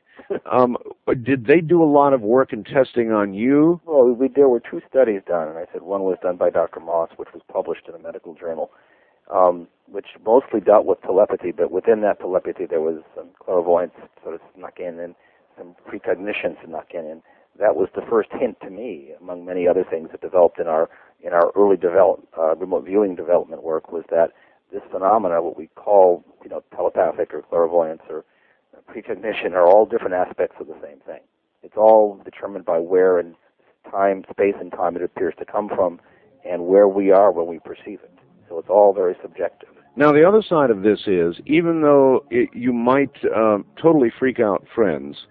Did they do a lot of work and testing on you? Well, there were 2 studies done, and I said one was done by Dr. Moss, which was published in a medical journal, which mostly dealt with telepathy, but within that telepathy there was some clairvoyance sort of snuck in and some precognition snuck in. And that was the first hint to me, among many other things that developed in our early remote viewing development work, was that this phenomena, what we call telepathic or clairvoyance or precognition, are all different aspects of the same thing. It's all determined by where in space and time it appears to come from, and where we are when we perceive it. So it's all very subjective. Now, the other side of this is, even though you might totally freak out friends,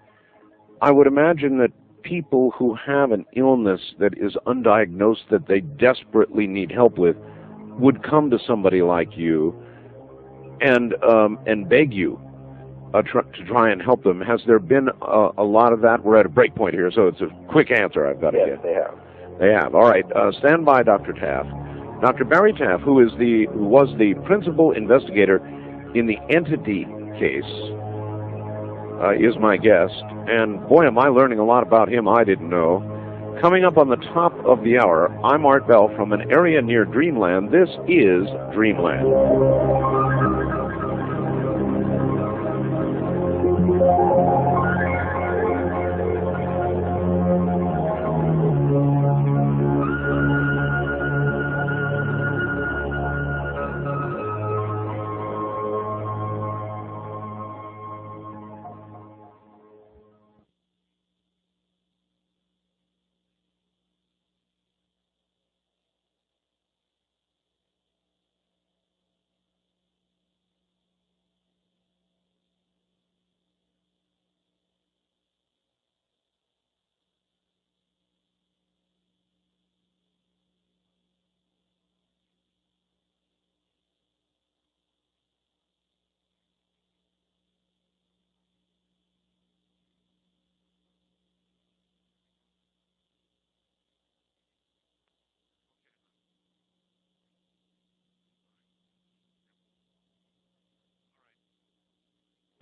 I would imagine that people who have an illness that is undiagnosed, that they desperately need help with, would come to somebody like you and beg you to try and help them. Has there been a lot of that? We're at a break point here, so it's a quick answer I've got to get. Yes, they have. They have. All right. Stand by, Dr. Taff. Dr. Barry Taff, who was the principal investigator in the Entity case, is my guest. And boy, am I learning a lot about him I didn't know. Coming up on the top of the hour, I'm Art Bell from an area near Dreamland. This is Dreamland.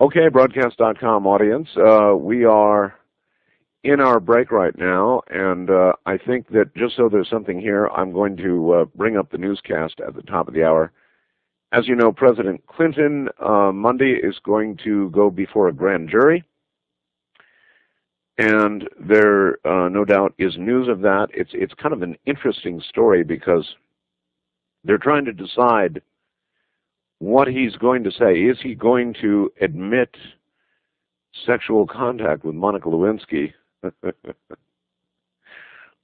Okay, broadcast.com audience, we are in our break right now, and I think that just so there's something here, I'm going to bring up the newscast at the top of the hour. As you know, President Clinton Monday is going to go before a grand jury, and there no doubt is news of that. It's kind of an interesting story because they're trying to decide what he's going to say. Is he going to admit sexual contact with Monica Lewinsky?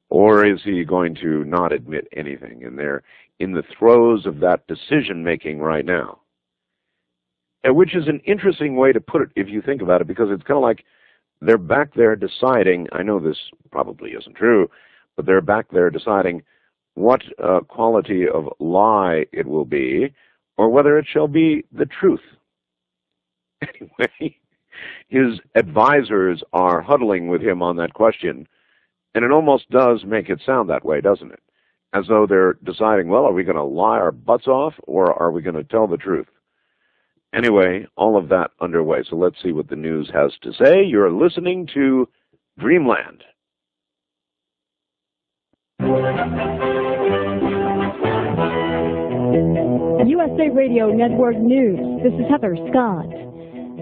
Or is he going to not admit anything? And they're in the throes of that decision-making right now. Which is an interesting way to put it, if you think about it, because it's kind of like they're back there deciding, I know this probably isn't true, but they're back there deciding what quality of lie it will be, or whether it shall be the truth. Anyway, his advisors are huddling with him on that question, and it almost does make it sound that way, doesn't it? As though they're deciding, well, are we going to lie our butts off, or are we going to tell the truth? Anyway, all of that underway, so let's see what the news has to say. You're listening to Dreamland. USA Radio Network News. This is Heather Scott.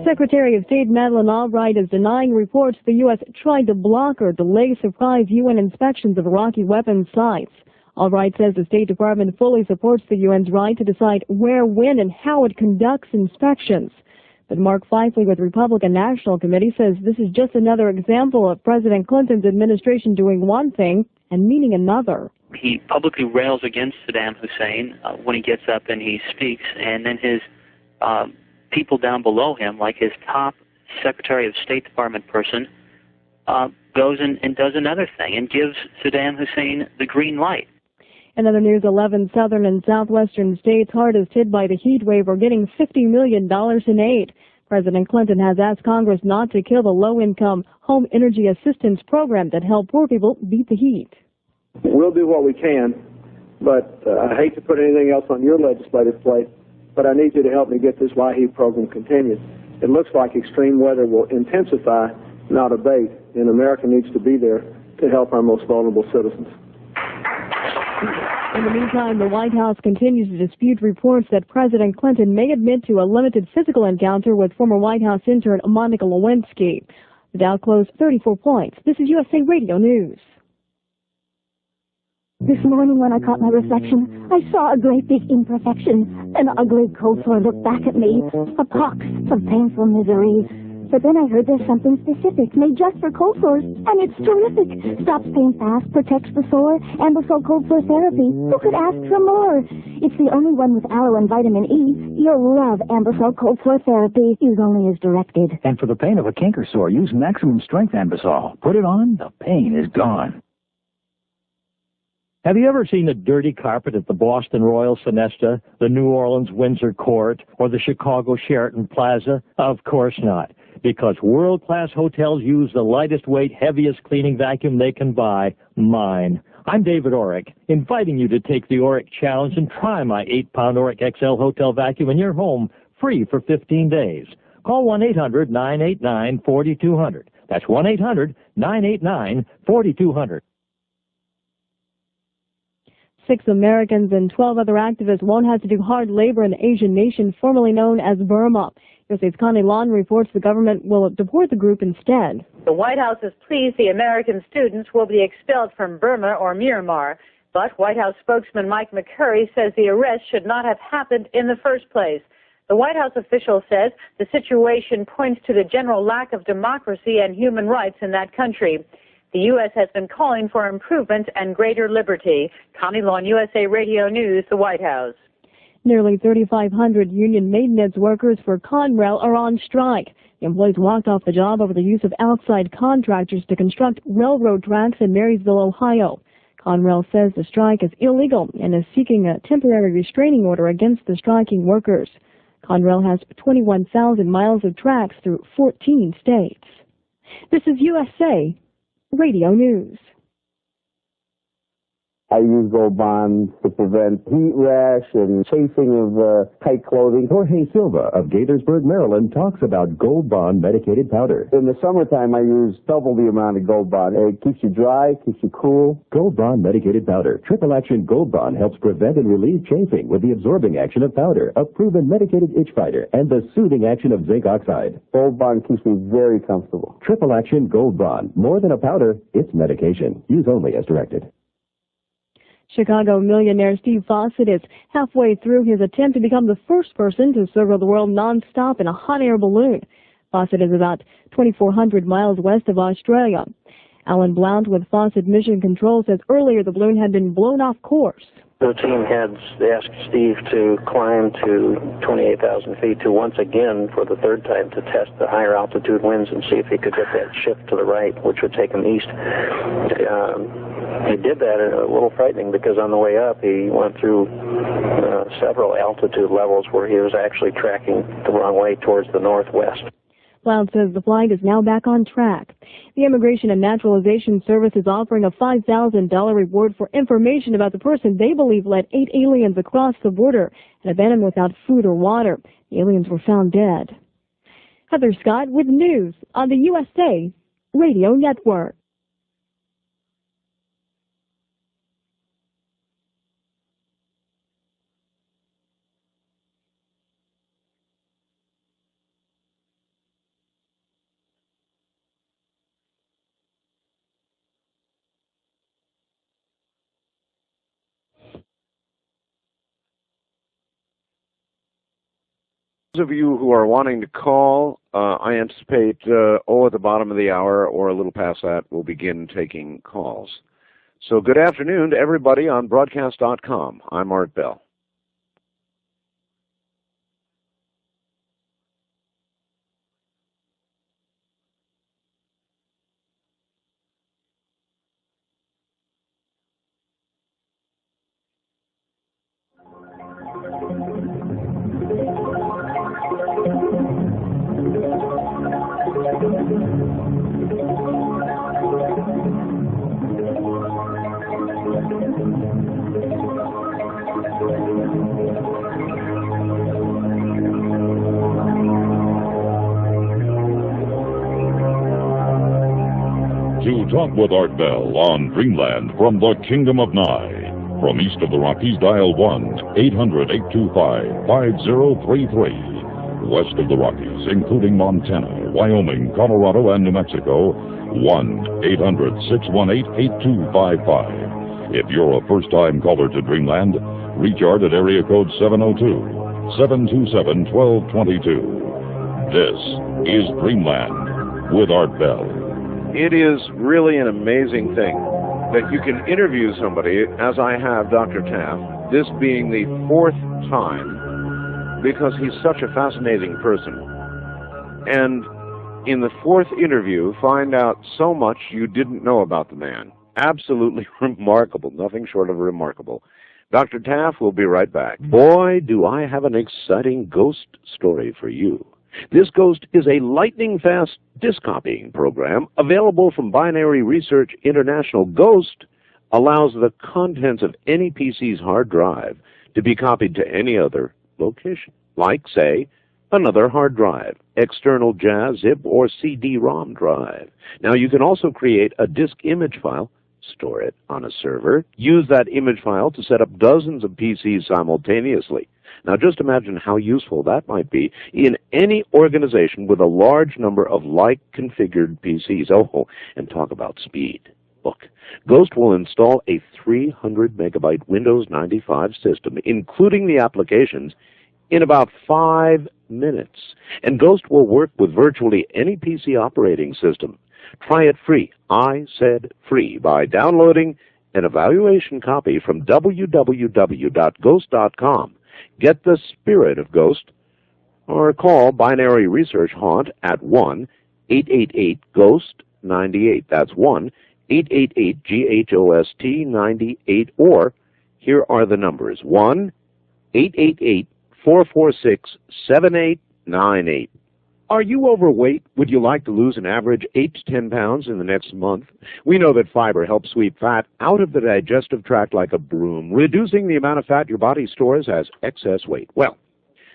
Secretary of State Madeleine Albright is denying reports the U.S. tried to block or delay surprise UN inspections of Iraqi weapons sites. Albright says the State Department fully supports the UN's right to decide where, when, and how it conducts inspections. But Mark Feifley with Republican National Committee says this is just another example of President Clinton's administration doing one thing and meaning another. He publicly rails against Saddam Hussein when he gets up and he speaks, and then his people down below him, like his top Secretary of State Department person, goes and does another thing and gives Saddam Hussein the green light. In other news, 11 southern and southwestern states hardest hit by the heat wave are getting $50 million in aid. President Clinton has asked Congress not to kill the low-income home energy assistance program that helped poor people beat the heat. We'll do what we can, but I hate to put anything else on your legislative plate, but I need you to help me get this LIHEAP program continued. It looks like extreme weather will intensify, not abate, and America needs to be there to help our most vulnerable citizens. In the meantime, the White House continues to dispute reports that President Clinton may admit to a limited physical encounter with former White House intern Monica Lewinsky. The Dow closed 34 points. This is USA Radio News. This morning when I caught my reflection, I saw a great big imperfection. An ugly cold sore looked back at me, a pox of painful misery. But then I heard there's something specific made just for cold sores, and it's terrific. Stops pain fast, protects the sore, Ambisol cold sore therapy. Who could ask for more? It's the only one with aloe and vitamin E. You'll love Ambisol cold sore therapy. Use only as directed. And for the pain of a canker sore, use maximum strength Ambisol. Put it on, the pain is gone. Have you ever seen a dirty carpet at the Boston Royal Sonesta, the New Orleans Windsor Court, or the Chicago Sheraton Plaza? Of course not, because world-class hotels use the lightest weight, heaviest cleaning vacuum they can buy, mine. I'm David Orrick, inviting you to take the Orrick Challenge and try my 8-pound Orrick XL hotel vacuum in your home, free for 15 days. Call 1-800-989-4200. That's 1-800-989-4200. 6 Americans and 12 other activists won't have to do hard labor in the Asian nation formerly known as Burma. USA's Connie Lon reports the government will deport the group instead. The White House is pleased the American students will be expelled from Burma or Myanmar. But White House spokesman Mike McCurry says the arrest should not have happened in the first place. The White House official says the situation points to the general lack of democracy and human rights in that country. The U.S. has been calling for improvement and greater liberty. Connie Lon, USA Radio News, the White House. Nearly 3,500 union maintenance workers for Conrail are on strike. The employees walked off the job over the use of outside contractors to construct railroad tracks in Marysville, Ohio. Conrail says the strike is illegal and is seeking a temporary restraining order against the striking workers. Conrail has 21,000 miles of tracks through 14 states. This is USA Radio News. I use Gold Bond to prevent heat rash and chafing of tight clothing. Jorge Silva of Gaithersburg, Maryland, talks about Gold Bond medicated powder. In the summertime, I use double the amount of Gold Bond. It keeps you dry, keeps you cool. Gold Bond medicated powder. Triple action Gold Bond helps prevent and relieve chafing with the absorbing action of powder, a proven medicated itch fighter, and the soothing action of zinc oxide. Gold Bond keeps me very comfortable. Triple action Gold Bond. More than a powder, it's medication. Use only as directed. Chicago millionaire Steve Fawcett is halfway through his attempt to become the first person to circle the world non-stop in a hot air balloon. Fawcett is about 2,400 miles west of Australia. Alan Blount with Fawcett Mission Control says earlier the balloon had been blown off course. The team heads asked Steve to climb to 28,000 feet to once again, for the third time, to test the higher altitude winds and see if he could get that shift to the right, which would take him east. He did that, a little frightening, because on the way up he went through several altitude levels where he was actually tracking the wrong way towards the northwest. Blount says the flight is now back on track. The Immigration and Naturalization Service is offering a $5,000 reward for information about the person they believe led 8 aliens across the border and abandoned without food or water. The aliens were found dead. Heather Scott with news on the USA Radio Network. Those of you who are wanting to call, I anticipate, at the bottom of the hour or a little past that, we'll begin taking calls. So good afternoon to everybody on broadcast.com. I'm Art Bell. To talk with Art Bell on Dreamland from the Kingdom of Nye. From east of the Rockies, dial 1-800-825-5033. West of the Rockies, including Montana, Wyoming, Colorado, and New Mexico, 1-800-618-8255. If you're a first-time caller to Dreamland, reach Art at area code 702-727-1222. This is Dreamland with Art Bell. It is really an amazing thing that you can interview somebody, as I have Dr. Taff, this being the fourth time, because he's such a fascinating person. And in the fourth interview, find out so much you didn't know about the man. Absolutely remarkable, nothing short of remarkable. Dr. Taff will be right back. Boy, do I have an exciting ghost story for you. This ghost is a lightning-fast disk copying program available from Binary Research International. Ghost allows the contents of any PC's hard drive to be copied to any other location, like, say, another hard drive, external JAS, zip, or CD-ROM drive. Now, you can also create a disk image file, store it on a server, use that image file to set up dozens of PCs simultaneously. Now, just imagine how useful that might be in any organization with a large number of like-configured PCs. Oh, and talk about speed. Look, Ghost will install a 300-megabyte Windows 95 system, including the applications, in about 5 minutes. And Ghost will work with virtually any PC operating system. Try it free. I said free, by downloading an evaluation copy from www.ghost.com. Get the spirit of Ghost, or call Binary Research Haunt at 1-888-GHOST-98. That's 1-888-GHOST-98. Or, here are the numbers, 1-888-446-7898. Are you overweight? Would you like to lose an average 8 to 10 pounds in the next month? We know that fiber helps sweep fat out of the digestive tract like a broom, reducing the amount of fat your body stores as excess weight. Well,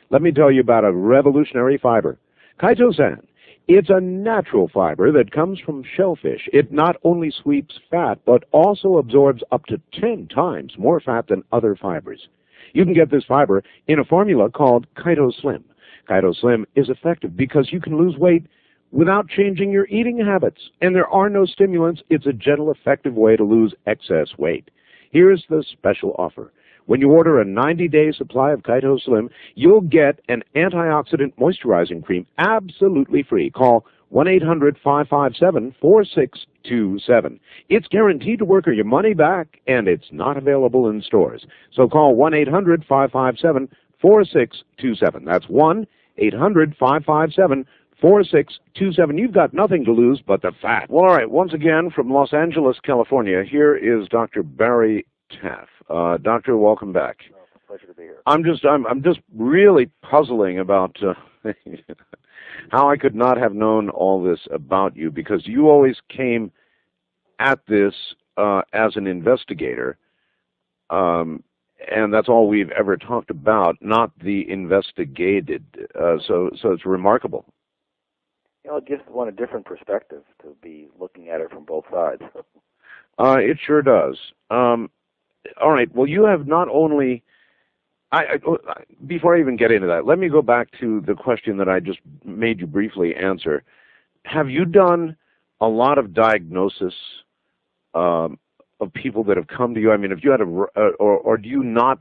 let me tell you about a revolutionary fiber, chitosan. It's a natural fiber that comes from shellfish. It not only sweeps fat, but also absorbs up to 10 times more fat than other fibers. You can get this fiber in a formula called ChitoSlim. ChitoSlim is effective because you can lose weight without changing your eating habits. And there are no stimulants. It's a gentle, effective way to lose excess weight. Here's the special offer. When you order a 90-day supply of ChitoSlim, you'll get an antioxidant moisturizing cream absolutely free. Call 1-800-557-4627. It's guaranteed to work or your money back, and it's not available in stores. So call 1-800-557-4627. That's 1-800-557-4627. You've got nothing to lose but the fat. Well, all right, once again, from Los Angeles, California, here is Dr. Barry Taff. Doctor, welcome back. Oh, it's a pleasure to be here. I'm just really puzzling about how I could not have known all this about you, because you always came at this as an investigator, and that's all we've ever talked about, not the investigated. So it's remarkable. You know, it gives one a different perspective to be looking at it from both sides. It sure does. All right. Well, you have not only... before I even get into that, let me go back to the question that I just made you briefly answer. Have you done a lot of diagnosis of people that have come to you? I mean, if you had or do you not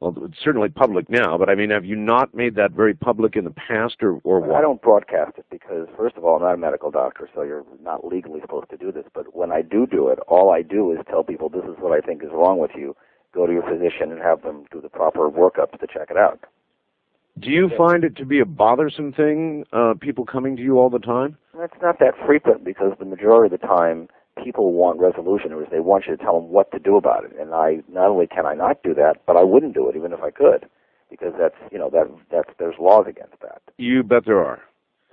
Well, it's certainly public now, but I mean, have you not made that very public in the past, or what? I don't broadcast it because, first of all, I'm not a medical doctor, so you're not legally supposed to do this. But when I do it, all I do is tell people this is what I think is wrong with you. Go to your physician and have them do the proper workups to check it out. Do you find it to be a bothersome thing, people coming to you all the time? It's not that frequent because the majority of the time people want resolution, or they want you to tell them what to do about it. And not only can I not do that, but I wouldn't do it even if I could, because there's laws against that. You bet there are.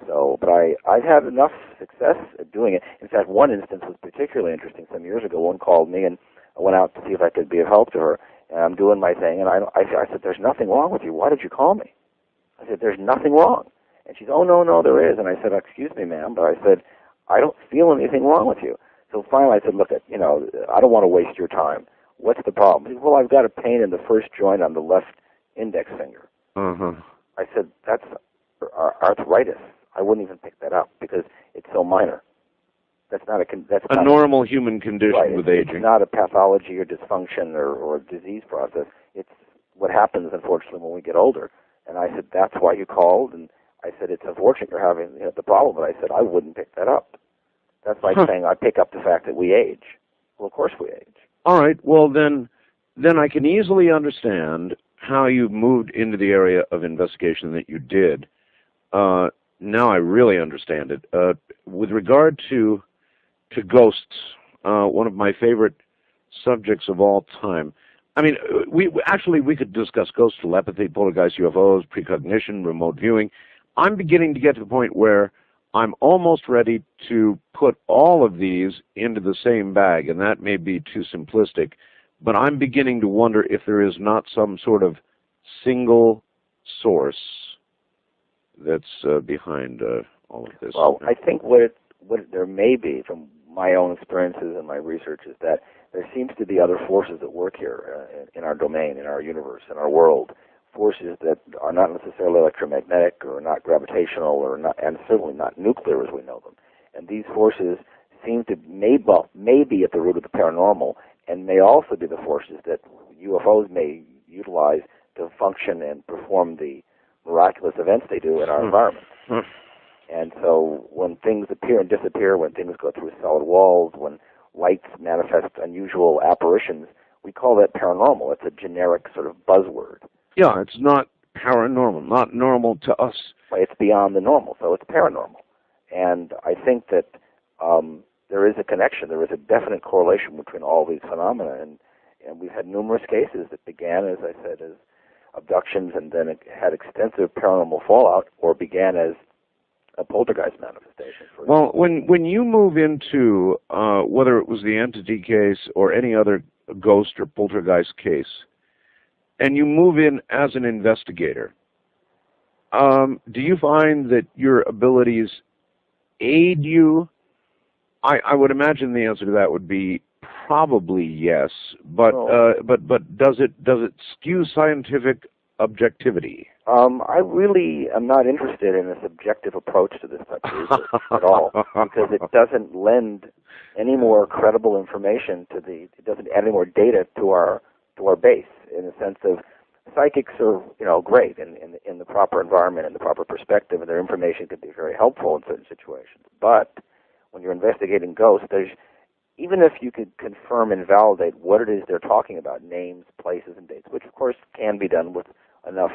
So, but I've had enough success at doing it. In fact, one instance was particularly interesting. Some years ago, one called me, and I went out to see if I could be of help to her. And I'm doing my thing, and I said, "There's nothing wrong with you. Why did you call me?" I said, "There's nothing wrong." And she said, "Oh, no, there is." And I said, "Excuse me, ma'am," but I said, "I don't feel anything wrong with you." So finally I said, "Look, I don't want to waste your time. What's the problem?" He said, "Well, I've got a pain in the first joint on the left index finger." I said, "That's arthritis. I wouldn't even pick that up because it's so minor. That's not a normal human condition with aging. It's not a pathology or dysfunction or disease process. It's what happens, unfortunately, when we get older." And I said, "That's why you called." And I said, "It's unfortunate you're having the problem." But I said, "I wouldn't pick that up." That's like saying I pick up the fact that we age. Well, of course we age. All right. Well, then I can easily understand how you moved into the area of investigation that you did. Now I really understand it. With regard to ghosts, one of my favorite subjects of all time. I mean, we could discuss ghost telepathy, poltergeist, UFOs, precognition, remote viewing. I'm beginning to get to the point where I'm almost ready to put all of these into the same bag, and that may be too simplistic, but I'm beginning to wonder if there is not some sort of single source that's behind all of this. Well, I think what there may be, from my own experiences and my research, is that there seems to be other forces at work here in our domain, in our universe, in our world. Forces that are not necessarily electromagnetic or not gravitational or not, and certainly not nuclear as we know them. And these forces seem to may be at the root of the paranormal, and may also be the forces that UFOs may utilize to function and perform the miraculous events they do in our environment. And so when things appear and disappear, when things go through solid walls, when lights manifest unusual apparitions, we call that paranormal. It's a generic sort of buzzword. Yeah, it's not paranormal, not normal to us. It's beyond the normal, so it's paranormal. And I think that there is a connection, there is a definite correlation between all these phenomena, and we've had numerous cases that began, as I said, as abductions and then it had extensive paranormal fallout, or began as a poltergeist manifestation. Well, when you move into, whether it was the entity case or any other ghost or poltergeist case, and you move in as an investigator, do you find that your abilities aid you? I would imagine the answer to that would be probably yes, but does it skew scientific objectivity? I really am not interested in a subjective approach to this type of research at all, because it doesn't lend any more credible information it doesn't add any more data to our base, in the sense of psychics are, great in the proper environment and the proper perspective, and their information can be very helpful in certain situations. But when you're investigating ghosts, even if you could confirm and validate what it is they're talking about, names, places, and dates, which of course can be done with enough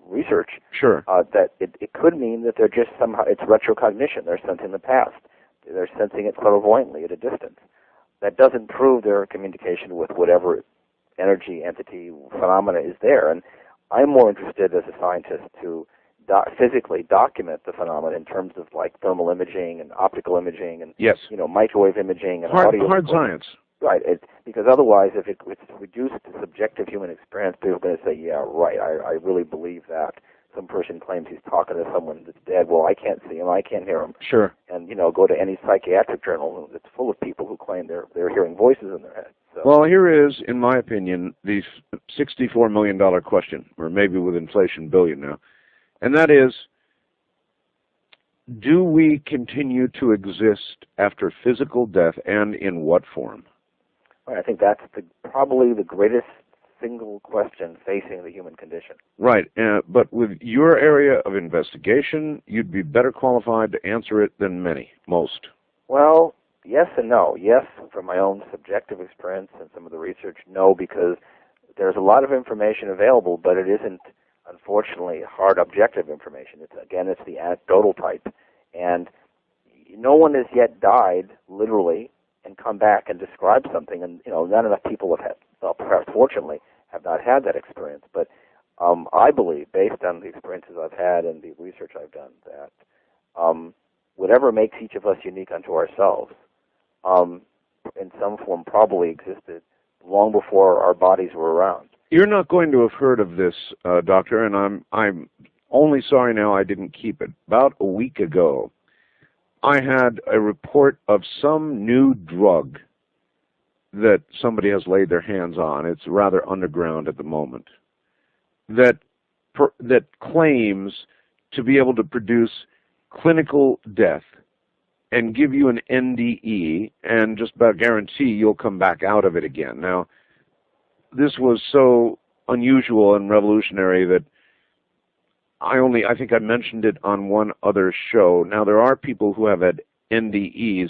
research, sure, that it could mean that they're just somehow, it's retrocognition, they're sensing the past, they're sensing it clairvoyantly at a distance. That doesn't prove their communication with whatever energy, entity, phenomena is there. And I'm more interested as a scientist to physically document the phenomena in terms of like thermal imaging and optical imaging and microwave imaging and audio. Hard science. Right, because otherwise, if it's reduced to subjective human experience, people are going to say, yeah, right, I really believe that. Some person claims he's talking to someone that's dead. Well, I can't see him, I can't hear him. Sure. And, go to any psychiatric journal that's full of people who claim they're hearing voices in their head. So. Well, here is, in my opinion, the $64 million question, or maybe with inflation, billion now. And that is, do we continue to exist after physical death, and in what form? I think that's probably the greatest single question facing the human condition. Right, but with your area of investigation, you'd be better qualified to answer it than most. Well, yes and no. Yes, from my own subjective experience and some of the research, no, because there's a lot of information available, but it isn't, unfortunately, hard objective information. It's the anecdotal type. And no one has yet died, literally, and come back and describe something. And, not enough people have had, perhaps fortunately, have not had that experience. But I believe, based on the experiences I've had and the research I've done, that whatever makes each of us unique unto ourselves, in some form probably existed long before our bodies were around. You're not going to have heard of this, Doctor, and I'm only sorry now I didn't keep it. About a week ago, I had a report of some new drug that somebody has laid their hands on. It's rather underground at the moment. That claims to be able to produce clinical death and give you an NDE and just about guarantee you'll come back out of it again. Now, this was so unusual and revolutionary that I think I mentioned it on one other show. Now, there are people who have had NDEs,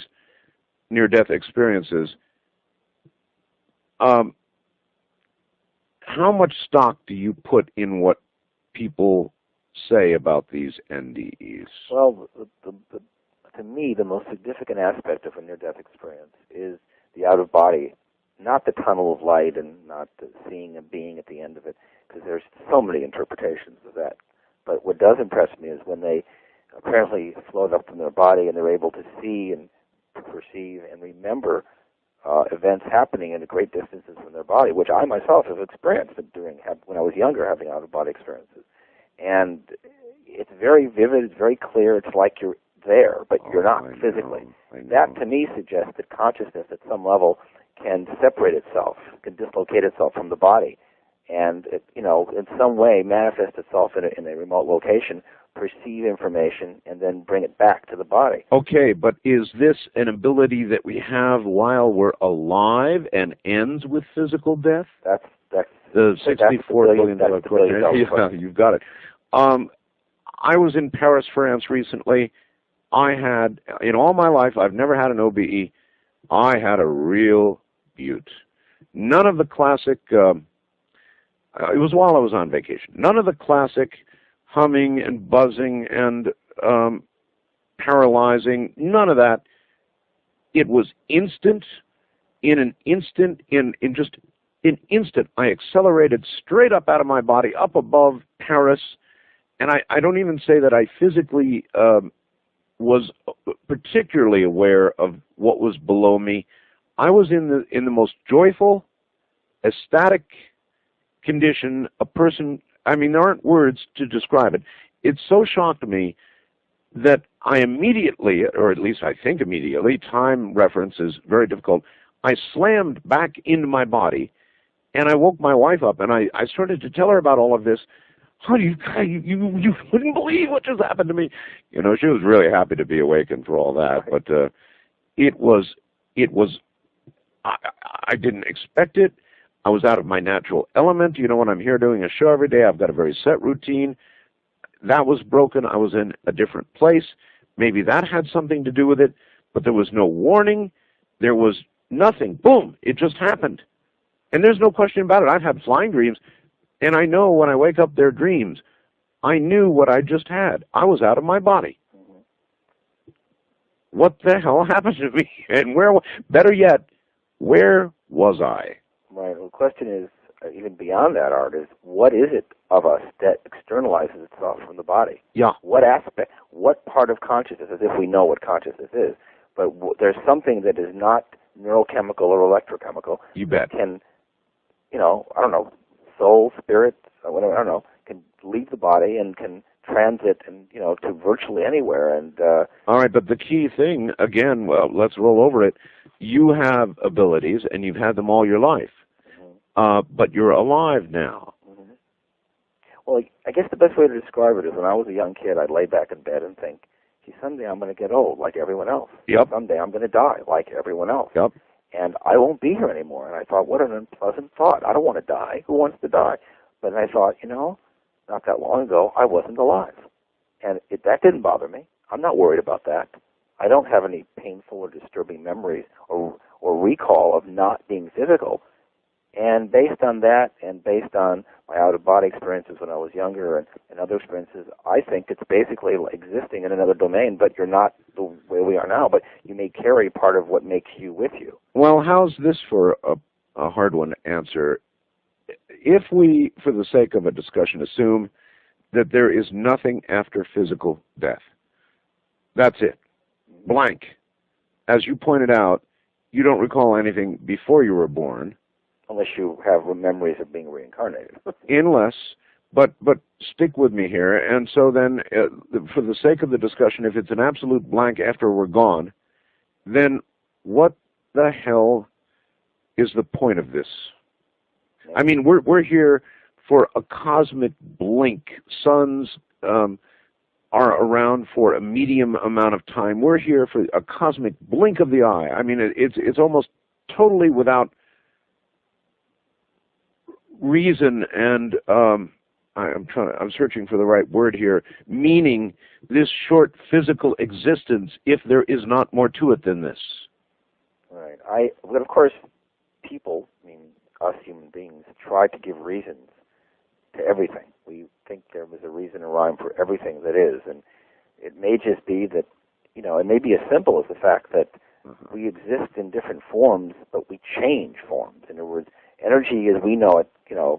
near-death experiences. How much stock do you put in what people say about these NDEs? Well, to me, the most significant aspect of a near-death experience is the out-of-body, not the tunnel of light and not the seeing a being at the end of it, because there's so many interpretations of that. But what does impress me is when they apparently float up from their body and they're able to see and perceive and remember events happening at great distances from their body, which I myself have experienced when I was younger, having out-of-body experiences. And it's very vivid, it's very clear, it's like you're there, but you're not physically. That, to me, suggests that consciousness at some level can separate itself, can dislocate itself from the body, and, in some way manifest itself in a remote location, perceive information, and then bring it back to the body. Okay, but is this an ability that we have while we're alive and ends with physical death? That's the $64 billion question. Yeah, you've got it. I was in Paris, France recently. I had, in all my life, I've never had an OBE. I had a real beaut. None of the classic, it was while I was on vacation, none of the classic humming and buzzing and paralyzing, none of that. It was instant. In an instant, in just an instant, I accelerated straight up out of my body, up above Paris, and I don't even say that I physically was particularly aware of what was below me. I was in the most joyful, ecstatic condition a person, there aren't words to describe it. It so shocked me that I immediately, or at least I think immediately, time reference is very difficult, I slammed back into my body, and I woke my wife up, and I started to tell her about all of this. How do you wouldn't believe what just happened to me. She was really happy to be awake and for all that, but it was, I didn't expect it. I was out of my natural element. When I'm here doing a show every day, I've got a very set routine. That was broken. I was in a different place. Maybe that had something to do with it, but there was no warning. There was nothing. Boom, it just happened. And there's no question about it. I've had flying dreams, and I know when I wake up, they're dreams. I knew what I just had. I was out of my body. What the hell happened to me? And better yet, where was I? Right. Well, the question is, even beyond that, Art, is what is it of us that externalizes itself from the body? Yeah. What aspect, what part of consciousness, as if we know what consciousness is, but there's something that is not neurochemical or electrochemical. You bet. Can, I don't know, soul, spirit, whatever, I don't know, can leave the body and can transit and, to virtually anywhere. And all right, but the key thing, again, well, let's roll over it. You have abilities, and you've had them all your life. But you're alive now. Well, I guess the best way to describe it is when I was a young kid, I'd lay back in bed and think, gee, someday I'm going to get old like everyone else. Yep. Someday I'm going to die like everyone else. Yep. and I won't be here anymore. And I thought, what an unpleasant thought. I don't want to die. Who wants to die? But then I thought, not that long ago, I wasn't alive. And that didn't bother me. I'm not worried about that. I don't have any painful or disturbing memories or recall of not being physical. And based on that, and based on my out-of-body experiences when I was younger and other experiences, I think it's basically existing in another domain, but you're not the way we are now, but you may carry part of what makes you with you. Well, how's this for a hard one to answer? If we, for the sake of a discussion, assume that there is nothing after physical death, that's it, blank. As you pointed out, you don't recall anything before you were born. Unless you have memories of being reincarnated. But stick with me here. And so then, for the sake of the discussion, if it's an absolute blank after we're gone, then what the hell is the point of this? I mean, we're here for a cosmic blink. Suns are around for a medium amount of time. We're here for a cosmic blink of the eye. I mean, it's almost totally without reason, and I'm searching for the right word here, meaning this short physical existence, if there is not more to it than this. Right. But of course, people, us human beings, try to give reasons to everything. We think there was a reason and rhyme for everything that is, and it may just be that, it may be as simple as the fact that we exist in different forms, but we change forms. In other words, energy as we know it,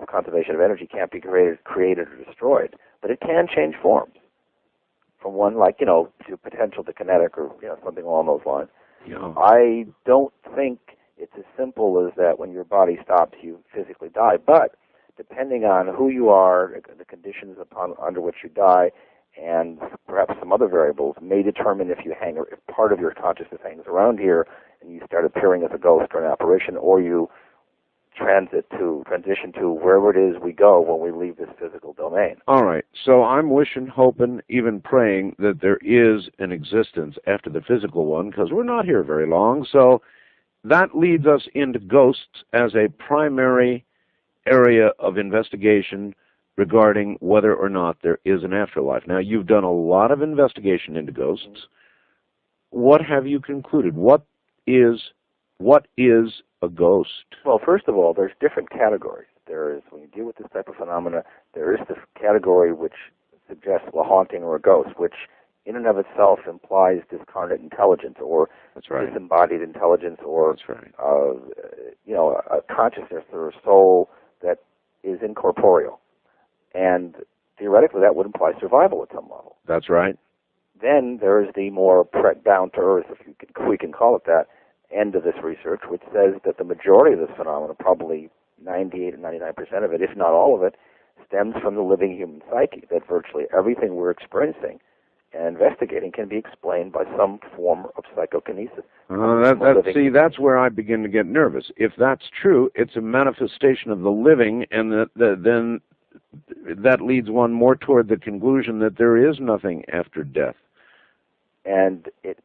conservation of energy can't be created or destroyed, but it can change forms from one, to potential to kinetic or, something along those lines. Yeah. I don't think it's as simple as that when your body stops, you physically die, but depending on who you are, the conditions under which you die, and perhaps some other variables may determine if part of your consciousness hangs around here and you start appearing as a ghost or an apparition, or you transition to wherever it is we go when we leave this physical domain. All right. So I'm wishing, hoping, even praying that there is an existence after the physical one, because we're not here very long. So that leads us into ghosts as a primary area of investigation regarding whether or not there is an afterlife. Now, you've done a lot of investigation into ghosts. What have you concluded? What is a ghost? Well, first of all, there's different categories. There is, when you deal with this type of phenomena, there is this category which suggests a haunting or a ghost, which in and of itself implies discarnate intelligence or disembodied intelligence or a consciousness or a soul that is incorporeal. And theoretically, that would imply survival at some level. That's right. Then there is the more down-to-earth, if we can call it that, end of this research, which says that the majority of this phenomenon, probably 98 or 99% of it, if not all of it, stems from the living human psyche, that virtually everything we're experiencing and investigating can be explained by some form of psychokinesis. That's where I begin to get nervous. If that's true, it's a manifestation of the living, and then that leads one more toward the conclusion that there is nothing after death.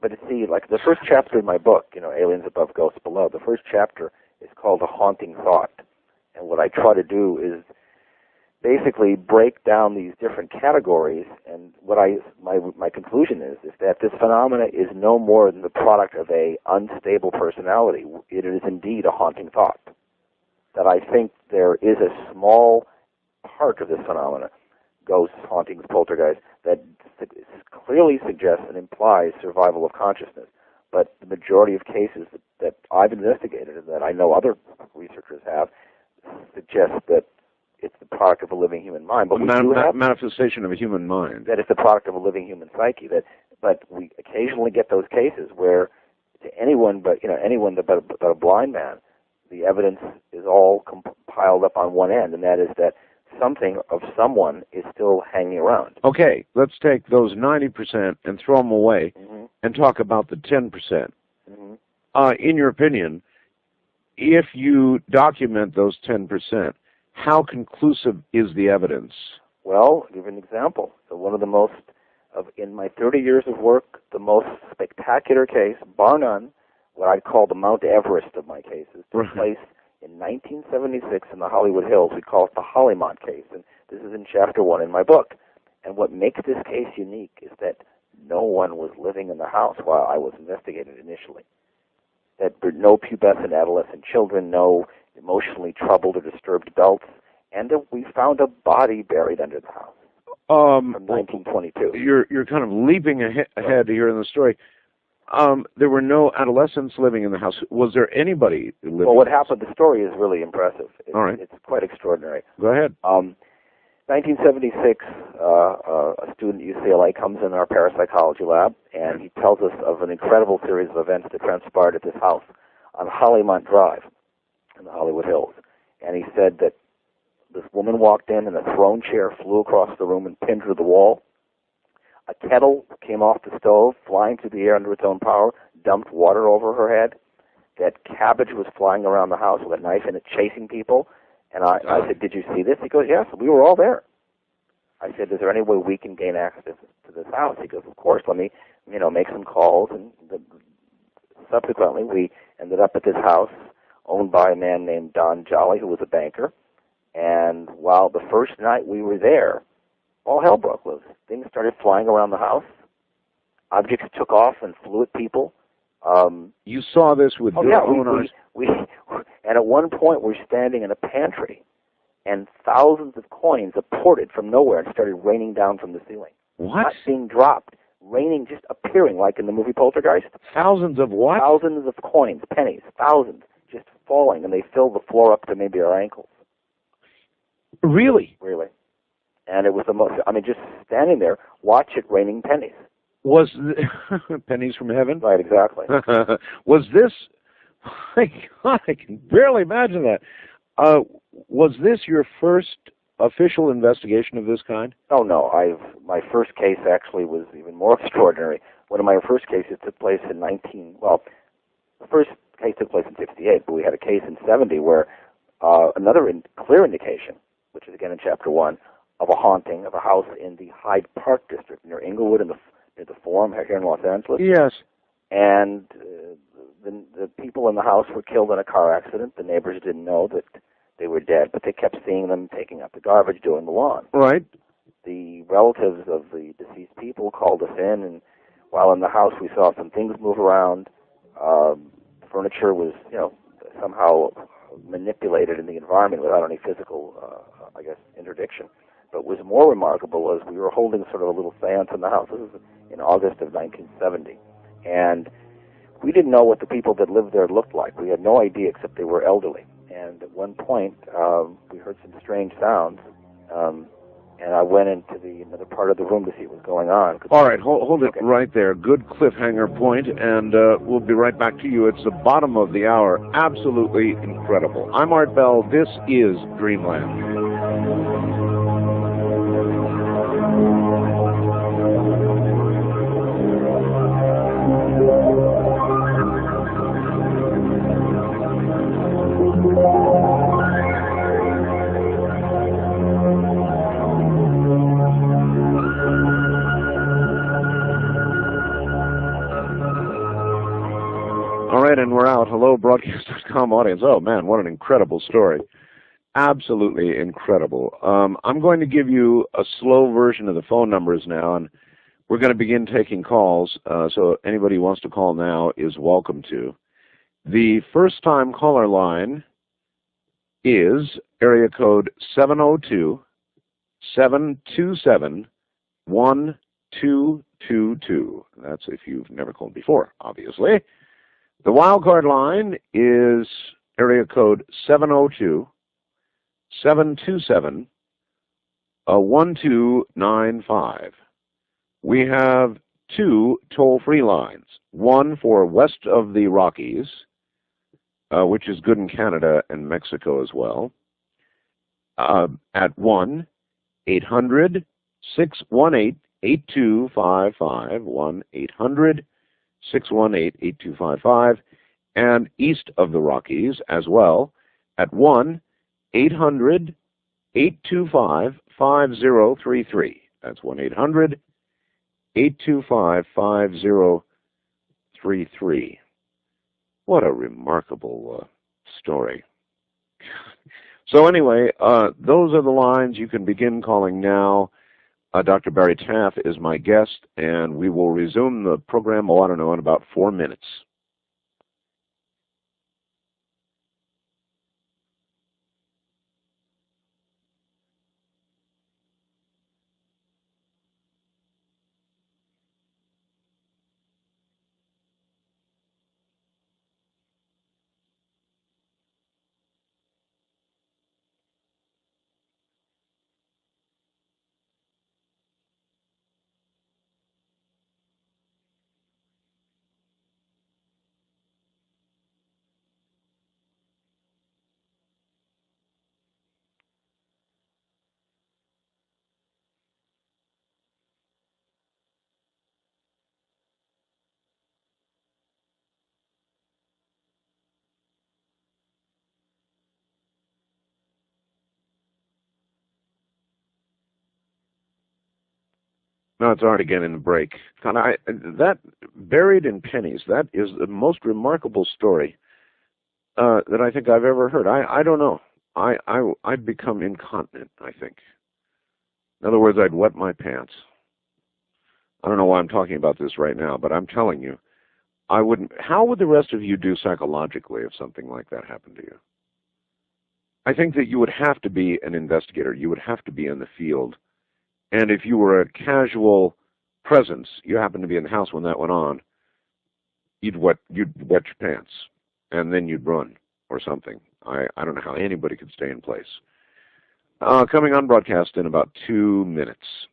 But like the first chapter in my book, Aliens Above, Ghosts Below, the first chapter is called A Haunting Thought. And what I try to do is basically break down these different categories, and my conclusion is that this phenomena is no more than the product of a unstable personality. It is indeed a haunting thought. That I think there is a small part of this phenomena, ghosts, hauntings, poltergeists, that clearly suggests and implies survival of consciousness. But the majority of cases that I've investigated and that I know other researchers have suggest that it's the product of a living human mind. But manifestation of a human mind. That it's the product of a living human psyche. But we occasionally get those cases where to anyone but a blind man, the evidence is all piled up on one end, and that is that something of someone is still hanging around. Okay, let's take those 90% and throw them away and talk about the 10%. In your opinion, if you document those 10%, how conclusive is the evidence? Well, I'll give you an example. So one of the in my 30 years of work, the most spectacular case, bar none, what I'd call the Mount Everest of my cases, took place in 1976 in the Hollywood Hills. We call it the Hollymont case, and this is in Chapter 1 in my book. And what makes this case unique is that no one was living in the house while I was investigating initially. That there were no pubescent adolescent children, no emotionally troubled or disturbed adults, and we found a body buried under the house from 1922. You're kind of leaping ahead here in the story. There were no adolescents living in the house. Was there anybody living? Well, what happened, the story is really impressive. All right. It's quite extraordinary. Go ahead. 1976, a student at UCLA comes in our parapsychology lab, and he tells us of an incredible series of events that transpired at this house on Hollymont Drive in the Hollywood Hills. And he said that this woman walked in, and a throne chair flew across the room and pinned her to the wall. A kettle came off the stove, flying through the air under its own power, dumped water over her head. That cabbage was flying around the house with a knife in it, chasing people. And I said, did you see this? He goes, yes, we were all there. I said, is there any way we can gain access to this house? He goes, of course, let me, make some calls. And subsequently, we ended up at this house owned by a man named Don Jolly, who was a banker. And while the first night we were there, all hell broke loose. Things started flying around the house. Objects took off and flew at people. You saw this with your own eyes? And at one point, we're standing in a pantry, and thousands of coins apported from nowhere and started raining down from the ceiling. What? Not being dropped, raining, just appearing like in the movie Poltergeist. Thousands of what? Thousands of coins, pennies, thousands, just falling, and they filled the floor up to maybe our ankles. Really? Really. And it was the most, just standing there, watch it raining pennies. Was pennies from heaven? Right, exactly. Was this, my God, I can barely imagine that. Was this your first official investigation of this kind? Oh, no. My first case actually was even more extraordinary. One of my first cases took place in the first case took place in 68, but we had a case in 70 where another clear indication, which is again in Chapter 1, of a haunting of a house in the Hyde Park district near Inglewood near the Forum here in Los Angeles. Yes. And the people in the house were killed in a car accident. The neighbors didn't know that they were dead, but they kept seeing them taking up the garbage, doing the lawn. Right. The relatives of the deceased people called us in, and while in the house we saw some things move around. Furniture was, somehow manipulated in the environment without any physical, interdiction. But what was more remarkable was we were holding sort of a little seance in the house. This was in August of 1970. And we didn't know what the people that lived there looked like. We had no idea except they were elderly. And at one point, we heard some strange sounds. And I went into another part of the room to see what was going on. All right, hold it right there. Good cliffhanger point, and we'll be right back to you. It's the bottom of the hour. Absolutely incredible. I'm Art Bell. This is Dreamland. And we're out. Hello, Broadcast.com audience. Oh, man, what an incredible story. Absolutely incredible. I'm going to give you a slow version of the phone numbers now, and we're going to begin taking calls, so anybody who wants to call now is welcome to. The first-time caller line is area code 702-727-1222. That's if you've never called before, obviously. The wildcard line is area code 702-727-1295. We have two toll-free lines, one for west of the Rockies, which is good in Canada and Mexico as well, at 1-800-618-8255, 1-800-618-8255, and east of the Rockies as well at 1-800-825-5033. That's 1-800-825-5033. What a remarkable story. So anyway, those are the lines. You can begin calling now. Dr. Barry Taff is my guest, and we will resume the program, I don't know, in about 4 minutes. No, it's already getting the break. That Buried in Pennies, that is the most remarkable story that I think I've ever heard. I don't know. I'd become incontinent, I think. In other words, I'd wet my pants. I don't know why I'm talking about this right now, but I'm telling you, I wouldn't. How would the rest of you do psychologically if something like that happened to you? I think that you would have to be an investigator. You would have to be in the field. And if you were a casual presence, you happened to be in the house when that went on, you'd wet your pants, and then you'd run or something. I don't know how anybody could stay in place. Coming on broadcast in about 2 minutes.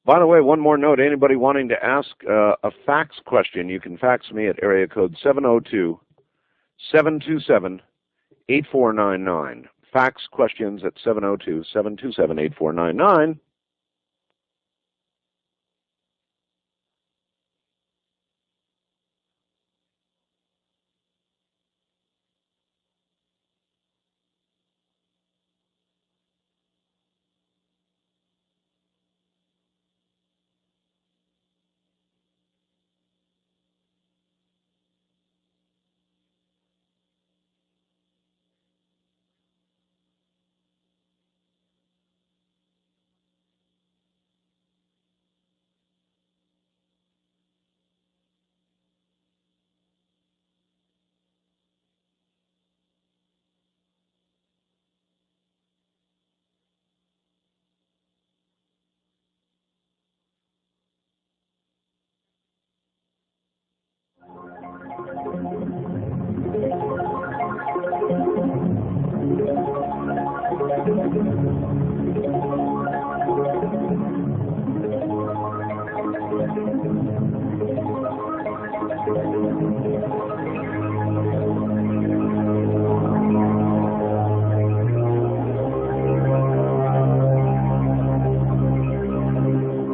By the way, one more note. Anybody wanting to ask a fax question, you can fax me at area code 702-727-8499. Fax questions at 702-727-8499.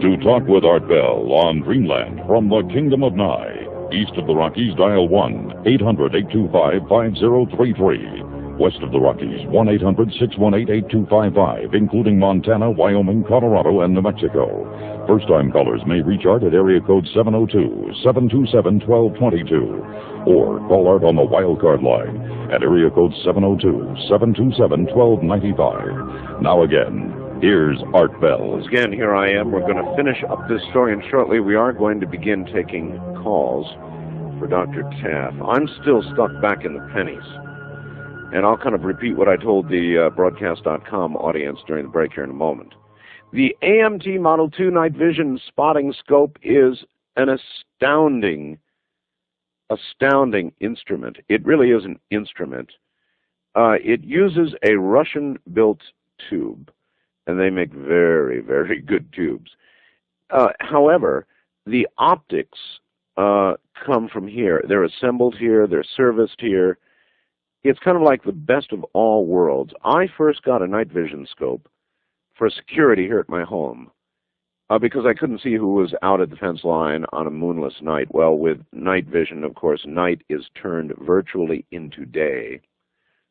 To talk with Art Bell on Dreamland from the Kingdom of Nye. East of the Rockies, dial 1-800-825-5033. West of the Rockies, 1-800-618-8255, including Montana, Wyoming, Colorado, and New Mexico. First-time callers may reach Art at area code 702-727-1222. Or call Art on the wildcard line at area code 702-727-1295. Now again, here's Art Bell. Again, here I am. We're going to finish up this story, and shortly we are going to begin taking calls for Dr. Taff. I'm still stuck back in the pennies, and I'll kind of repeat what I told the broadcast.com audience during the break here in a moment. The AMT Model 2 night vision spotting scope is an astounding instrument. It really is an instrument. It uses a Russian-built tube. and they make very, very good tubes. However, the optics come from here. They're assembled here. They're serviced here. It's kind of like the best of all worlds. I first got a night vision scope for security here at my home because I couldn't see who was out at the fence line on a moonless night. Well, with night vision, of course, night is turned virtually into day.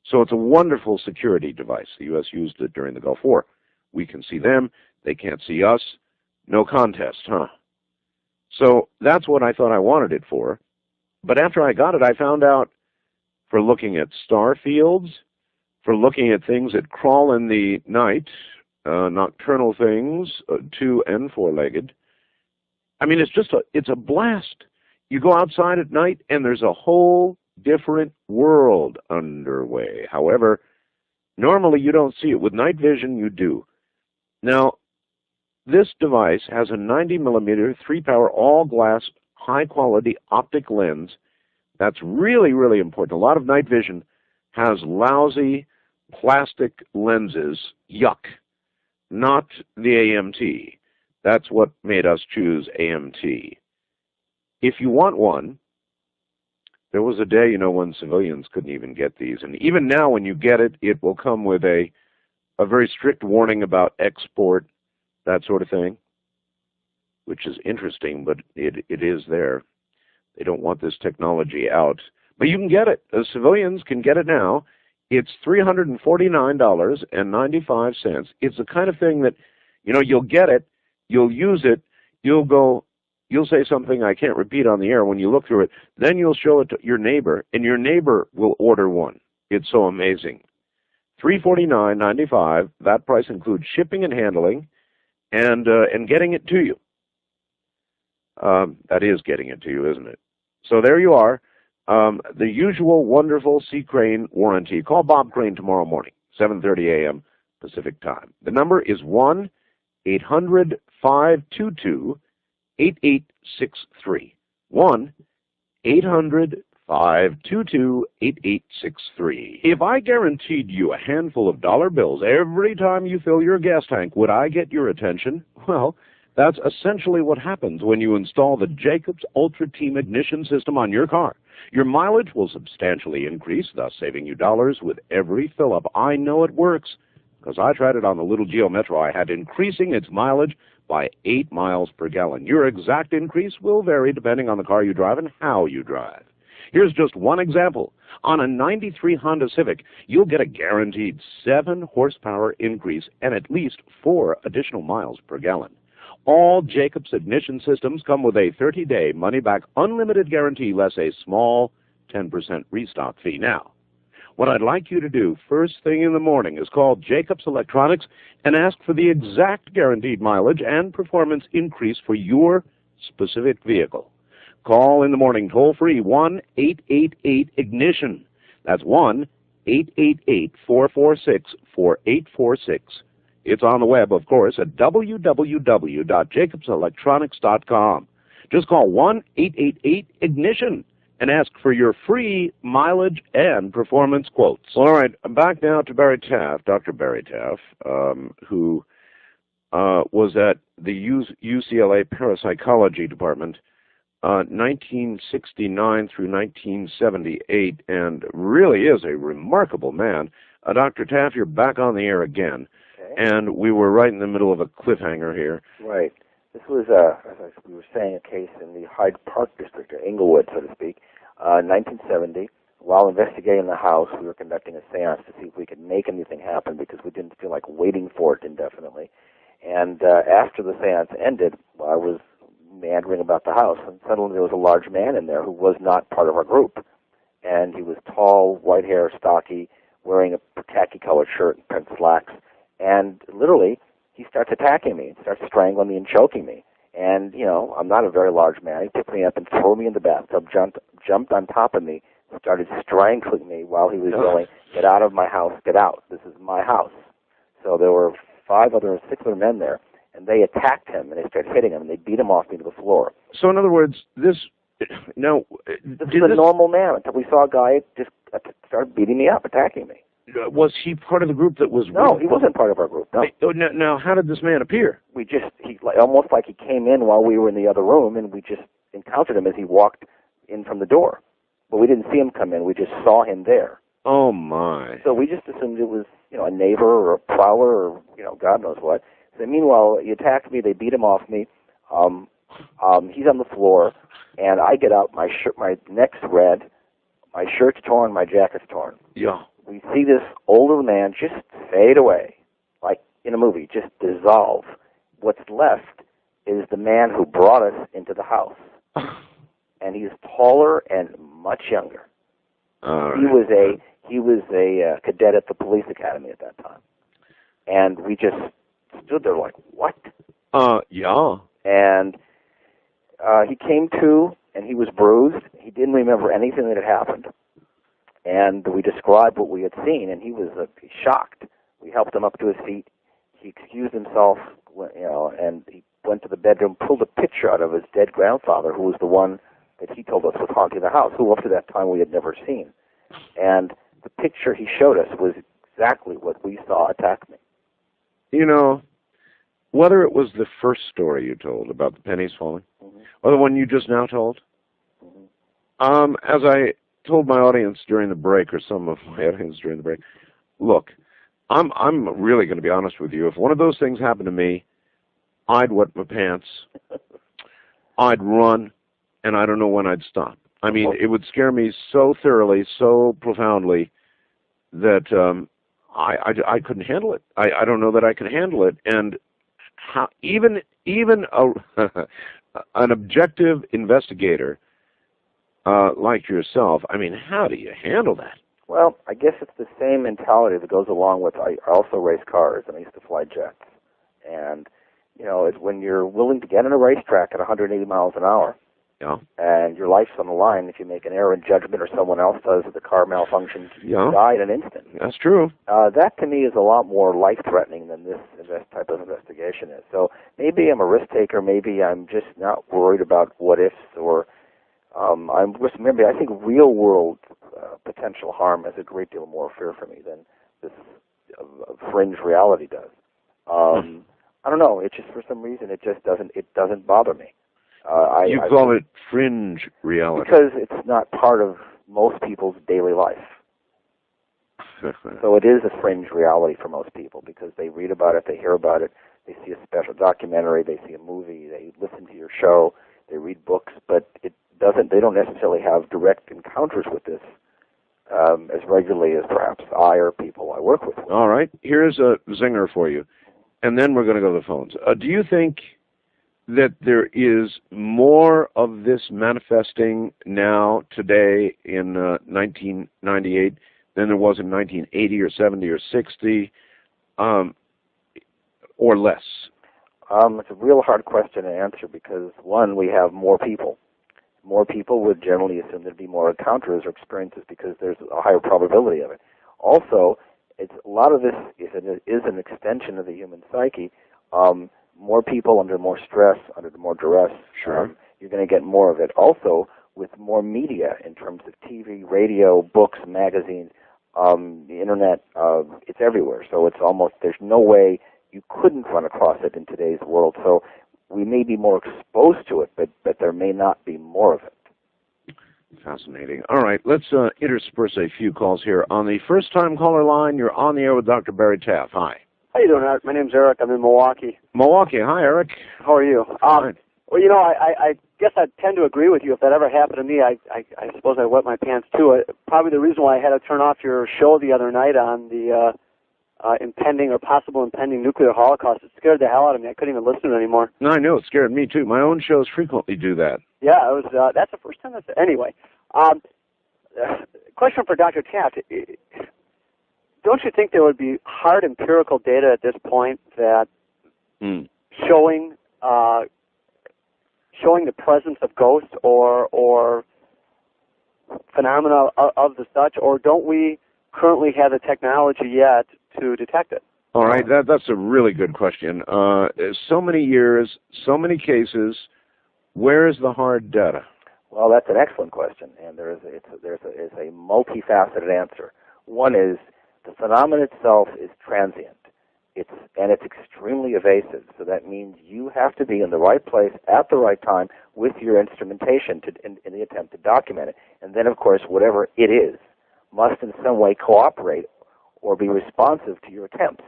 So it's a wonderful security device. The U.S. used it during the Gulf War. We can see them. They can't see us. No contest, huh? So that's what I thought I wanted it for. But after I got it, I found out for looking at star fields, for looking at things that crawl in the night, nocturnal things, 2- and 4-legged. I mean, it's a blast. You go outside at night, and there's a whole different world underway. However, normally you don't see it. With night vision, you do. Now, this device has a 90mm 3-power all-glass high-quality optic lens. That's really, really important. A lot of night vision has lousy plastic lenses. Yuck. Not the AMT. That's what made us choose AMT. If you want one, there was a day, when civilians couldn't even get these. And even now, when you get it, it will come with a very strict warning about export, that sort of thing, which is interesting, but it is there. They don't want this technology out. But you can get it. The civilians can get it now. It's $349.95. It's the kind of thing that, you'll get it, you'll use it, you'll say something I can't repeat on the air when you look through it, then you'll show it to your neighbor, and your neighbor will order one. It's so amazing. $349.95. That price includes shipping and handling, and getting it to you. That is getting it to you, isn't it? So there you are. The usual wonderful Sea Crane warranty. Call Bob Crane tomorrow morning, 7:30 a.m. Pacific time. The number is 1-800-522-8863. 1-800-522-8863. If I guaranteed you a handful of dollar bills every time you fill your gas tank, would I get your attention? Well, that's essentially what happens when you install the Jacobs Ultra Team ignition system on your car. Your mileage will substantially increase, thus saving you dollars with every fill-up. I know it works, because I tried it on the little Geo Metro I had, increasing its mileage by 8 miles per gallon. Your exact increase will vary depending on the car you drive and how you drive. Here's just one example. On a 93 Honda Civic, you'll get a guaranteed 7 horsepower increase and at least 4 additional miles per gallon. All Jacobs ignition systems come with a 30-day money-back unlimited guarantee, less a small 10% restock fee. Now, what I'd like you to do first thing in the morning is call Jacobs Electronics and ask for the exact guaranteed mileage and performance increase for your specific vehicle. Call in the morning toll-free 1-888-IGNITION. That's 1-888-446-4846. It's on the web, of course, at www.jacobselectronics.com. Just call 1-888-IGNITION and ask for your free mileage and performance quotes. All right, I'm back now to Barry Taff, Dr. Barry Taff, who was at the UCLA Parapsychology Department 1969 through 1978, and really is a remarkable man. Dr. Taff, you're back on the air again. And we were right in the middle of a cliffhanger here. Right. This was, as we were saying, a case in the Hyde Park district, or Inglewood, so to speak, 1970. While investigating the house, we were conducting a seance to see if we could make anything happen because we didn't feel like waiting for it indefinitely. And after the seance ended, I was meandering about the house, and suddenly there was a large man in there who was not part of our group. And he was tall, white hair, stocky, wearing a khaki-colored shirt and pant slacks. And literally, he starts attacking me, starts strangling me and choking me. And, I'm not a very large man. He picked me up and threw me in the bathtub, jumped on top of me, started strangling me while he was yelling, "Get out of my house, get out. This is my house." So there were 6 other men there, and they attacked him, and they started hitting him, and they beat him off me to the floor. So in other words, this is a normal man until we saw a guy just start beating me up, attacking me. was he part of the group that was? No, he wasn't part of our group. No. Now, how did this man appear? Almost like he came in while we were in the other room, and we just encountered him as he walked in from the door. But we didn't see him come in. We just saw him there. Oh my! So we just assumed it was, a neighbor or a prowler or, God knows what. So meanwhile, he attacked me. They beat him off me. He's on the floor, and I get out. My neck's red, my shirt's torn, my jacket's torn. Yeah. We see this older man just fade away, like in a movie, just dissolve. What's left is the man who brought us into the house, and he's taller and much younger. Right. He was a cadet at the police academy at that time, and we just stood there like, what? Yeah. And he came to, and he was bruised. He didn't remember anything that had happened. And we described what we had seen, and he was shocked. We helped him up to his feet. He excused himself, and he went to the bedroom, pulled a picture out of his dead grandfather, who was the one that he told us was haunting the house, who up to that time we had never seen. And the picture he showed us was exactly what we saw attack me. Whether it was the first story you told about the pennies falling, or the one you just now told, as I told my audience during the break, or some of my audience during the break, look, I'm really going to be honest with you. If one of those things happened to me, I'd wet my pants, I'd run, and I don't know when I'd stop. I mean, it would scare me so thoroughly, so profoundly, that I couldn't handle it. I don't know that I can handle it. And how, even an objective investigator like yourself, I mean, how do you handle that? Well, I guess it's the same mentality that goes along with, I also race cars, and I used to fly jets. And, it's when you're willing to get on a racetrack at 180 miles an hour, and your life's on the line, if you make an error in judgment or someone else does, the car malfunctions, you die in an instant. That's true. That, to me, is a lot more life-threatening than this type of investigation is. So maybe I'm a risk-taker, maybe I'm just not worried about what-ifs, or maybe I think real-world potential harm has a great deal more fear for me than this fringe reality does. I don't know. It's just, for some reason, it doesn't bother me. You call it fringe reality. Because it's not part of most people's daily life. So it is a fringe reality for most people, because they read about it, they hear about it, they see a special documentary, they see a movie, they listen to your show, they read books, but they don't necessarily have direct encounters with this as regularly as perhaps I or people I work with. All right. Here's a zinger for you, and then we're going to go to the phones. Do you think that there is more of this manifesting now, today, in 1998 than there was in 1980 or 70 or 60, or less? It's a real hard question to answer, because, one, we have more people. More people would generally assume there'd be more encounters or experiences, because there's a higher probability of it. Also, a lot of this is an extension of the human psyche. More people under more stress, under more duress, you're going to get more of it. Also, with more media in terms of TV, radio, books, magazines, the internet, it's everywhere. So it's almost, there's no way you couldn't run across it in today's world. So we may be more exposed to it, but there may not be more of it. Fascinating. All right, let's intersperse a few calls here. On the first-time caller line, you're on the air with Dr. Barry Taff. Hi. How you doing, Art? My name's Eric. I'm in Milwaukee. Milwaukee. Hi, Eric. How are you? Fine. Well, I guess I tend to agree with you. If that ever happened to me, I suppose I wet my pants too. Probably the reason why I had to turn off your show the other night on the impending or possible impending nuclear holocaust, it scared the hell out of me. I couldn't even listen to it anymore. No, I know. It scared me too. My own shows frequently do that. Yeah, it was. That's the first time that's... Anyway, question for Dr. Taft. Don't you think there would be hard empirical data at this point that showing the presence of ghosts or phenomena of the such, or don't we currently have the technology yet to detect it? All right, that's a really good question. So many years, so many cases. Where is the hard data? Well, that's an excellent question, and there's a multifaceted answer. One is The phenomenon itself is transient. It's extremely evasive. So that means you have to be in the right place at the right time with your instrumentation in the attempt to document it. And then, of course, whatever it is must in some way cooperate or be responsive to your attempts.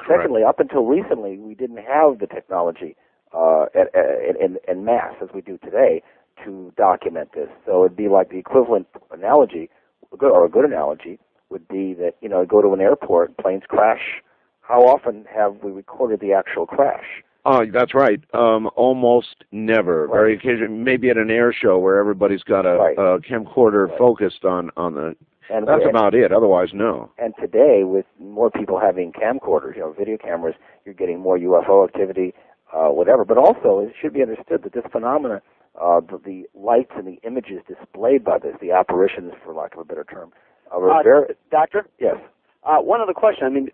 Secondly, up until recently, we didn't have the technology in mass as we do today to document this. So it'd be like the equivalent analogy, or a good analogy, would be that, go to an airport, planes crash. How often have we recorded the actual crash? Oh, that's right. Almost never. Right. Very occasionally, maybe at an air show where everybody's got a camcorder focused on the. And that's about it. Otherwise, no. And today, with more people having camcorders, video cameras, you're getting more UFO activity, whatever. But also, it should be understood that this phenomena, the lights and the images displayed by this, the apparitions, for lack of a better term, Doctor? Yes. One other question.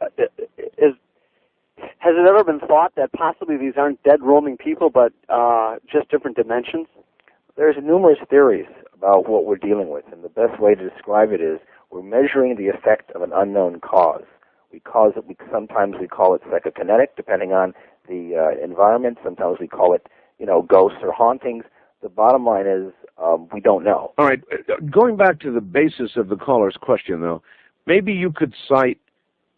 Has it ever been thought that possibly these aren't dead roaming people, but just different dimensions? There's numerous theories about what we're dealing with, and the best way to describe it is we're measuring the effect of an unknown cause. Sometimes we call it psychokinetic, depending on the environment. Sometimes we call it, ghosts or hauntings. The bottom line is we don't know. All right. Going back to the basis of the caller's question, though, maybe you could cite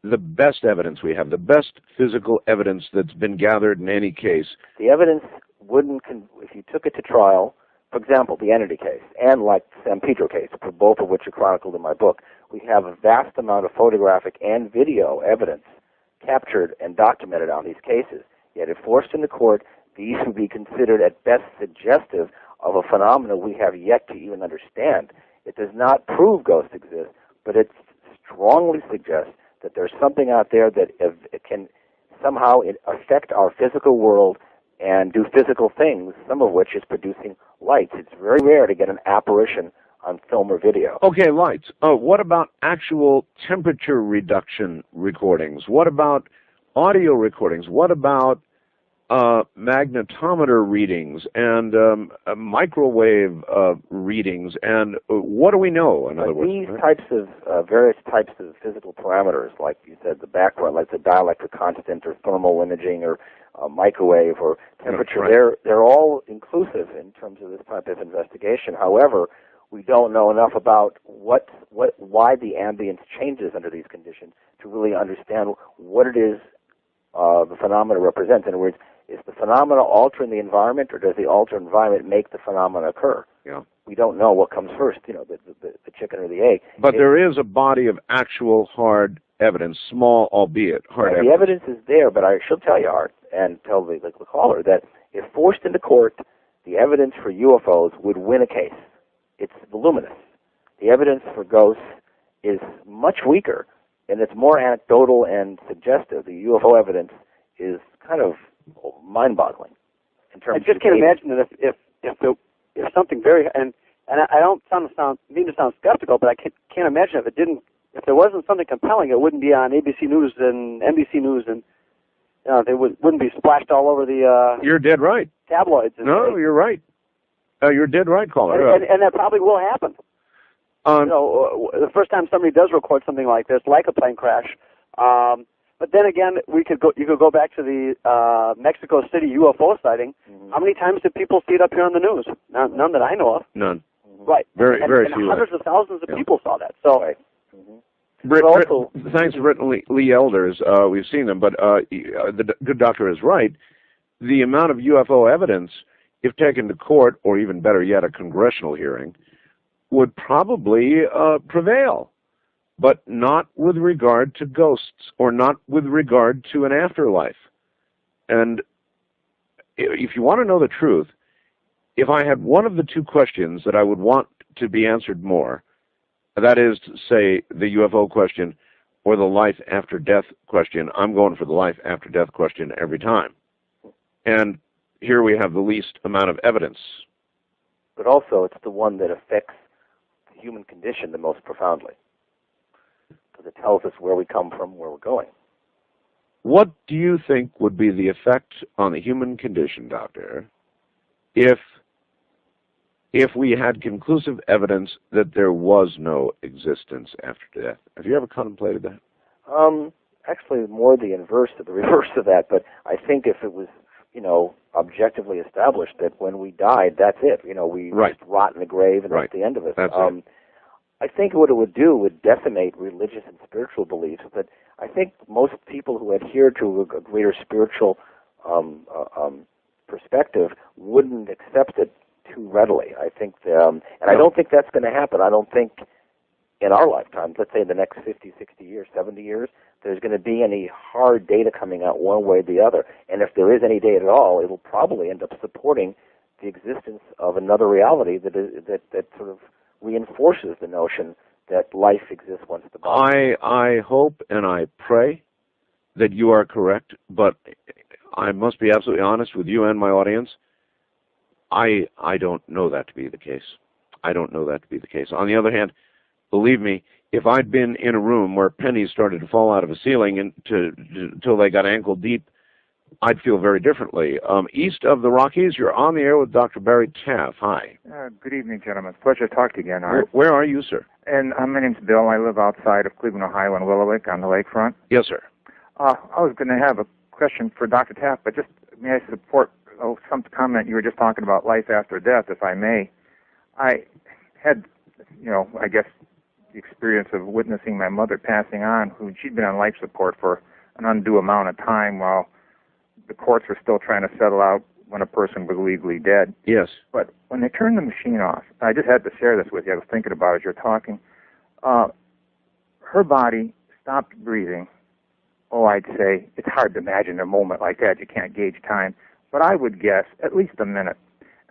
the best evidence we have, the best physical evidence that's been gathered in any case. The evidence if you took it to trial, for example, the Entity case, and like San Pedro case, both of which are chronicled in my book, we have a vast amount of photographic and video evidence captured and documented on these cases. Yet if forced into court, these would be considered at best suggestive of a phenomenon we have yet to even understand. It does not prove ghosts exist, but it strongly suggests that there's something out there that it can somehow affect our physical world and do physical things, some of which is producing lights. It's very rare to get an apparition on film or video. Okay, lights. What about actual temperature reduction recordings? What about audio recordings? What about magnetometer readings and microwave readings? And what do we know, in other words? These types of, various types of physical parameters, like you said, the background, like the dielectric constant or thermal imaging or microwave or temperature, they're all inclusive in terms of this type of investigation. However, we don't know enough about why the ambience changes under these conditions to really understand what it is the phenomena represents. In other words, is the phenomena altering the environment, or does the altered environment make the phenomena occur? Yeah. We don't know what comes first, the chicken or the egg. But there is a body of actual hard evidence, small albeit hard evidence. The evidence is there, but I shall tell you, Art, and tell the caller, that if forced into court, the evidence for UFOs would win a case. It's voluminous. The evidence for ghosts is much weaker, and it's more anecdotal and suggestive. The UFO evidence is kind of mind-boggling in terms. I just can't imagine that if something very and I don't mean to sound skeptical, but I can't imagine if there wasn't something compelling, it wouldn't be on ABC News and NBC News, and they wouldn't be splashed all over the. You're dead right. Tabloids. No, you're right. You're dead right, caller. And that probably will happen. The first time somebody does record something like this, like a plane crash. But then again, you could go back to the Mexico City UFO sighting. Mm-hmm. How many times did people see it up here on the news? None that I know of. None. Right. Very few. Hundreds of thousands of people saw that. So. Right. Mm-hmm. Thanks to Britt Lee Elders, we've seen them, but the good doctor is right. The amount of UFO evidence, if taken to court, or even better yet, a congressional hearing, would probably prevail, but not with regard to ghosts or not with regard to an afterlife. And if you want to know the truth, if I had one of the two questions that I would want to be answered more, that is to say the UFO question or the life after death question, I'm going for the life after death question every time. And here we have the least amount of evidence. But also it's the one that affects the human condition the most profoundly, because it tells us where we come from, where we're going. What do you think would be the effect on the human condition, Doctor, if if we had conclusive evidence that there was no existence after death? Have you ever contemplated that? Actually, more the reverse of that. But I think if it was, objectively established that when we died, that's it. We just rot in the grave and that's the end of it. That's it. I think what it would do would decimate religious and spiritual beliefs. But I think most people who adhere to a greater spiritual perspective wouldn't accept it too readily. I think, and I don't think that's going to happen. I don't think in our lifetime, let's say in the next 50, 60 years, 70 years, there's going to be any hard data coming out one way or the other. And if there is any data at all, it'll probably end up supporting the existence of another reality that sort of reinforces the notion that life exists once the body. I hope and I pray that you are correct, but I must be absolutely honest with you and my audience. I don't know that to be the case. I don't know that to be the case. On the other hand, believe me, if I'd been in a room where pennies started to fall out of a ceiling until they got ankle deep, I'd feel very differently. East of the Rockies, you're on the air with Dr. Barry Taff. Hi. Good evening, gentlemen. It's a pleasure to talk to you again, Art. Where are you, sir? And my name's Bill. I live outside of Cleveland, Ohio, in Willowick on the lakefront. Yes, sir. I was going to have a question for Dr. Taff, but just may I support some comment you were just talking about life after death, if I may. I had, I guess, the experience of witnessing my mother passing on, she'd been on life support for an undue amount of time while the courts were still trying to settle out when a person was legally dead. Yes. But when they turned the machine off, I just had to share this with you. I was thinking about it as you're talking. Her body stopped breathing. I'd say it's hard to imagine a moment like that. You can't gauge time. But I would guess at least a minute.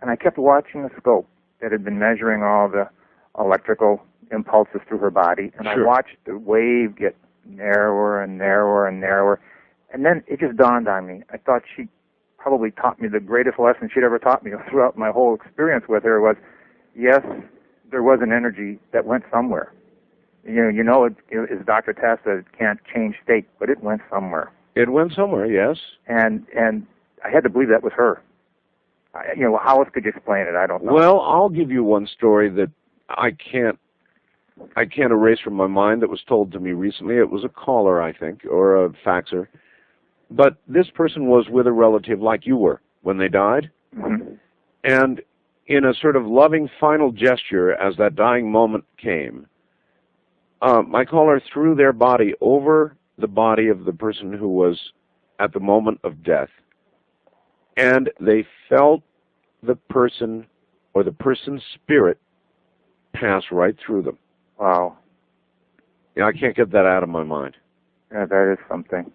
And I kept watching the scope that had been measuring all the electrical impulses through her body, and Sure. I watched the wave get narrower and narrower and narrower, and then it just dawned on me. I thought she probably taught me the greatest lesson she'd ever taught me throughout my whole experience with her was, yes, there was an energy that went somewhere. As Dr. Taff said, it can't change state, but it went somewhere. It went somewhere, yes. And I had to believe that was her. How else could you explain it? I don't know. Well, I'll give you one story that I can't erase from my mind that was told to me recently. It was a caller, I think, or a faxer. But this person was with a relative like you were when they died. Mm-hmm. And in a sort of loving final gesture as that dying moment came, my caller threw their body over the body of the person who was at the moment of death. And they felt the person or the person's spirit pass right through them. Wow. Yeah, I can't get that out of my mind. Yeah, that is something.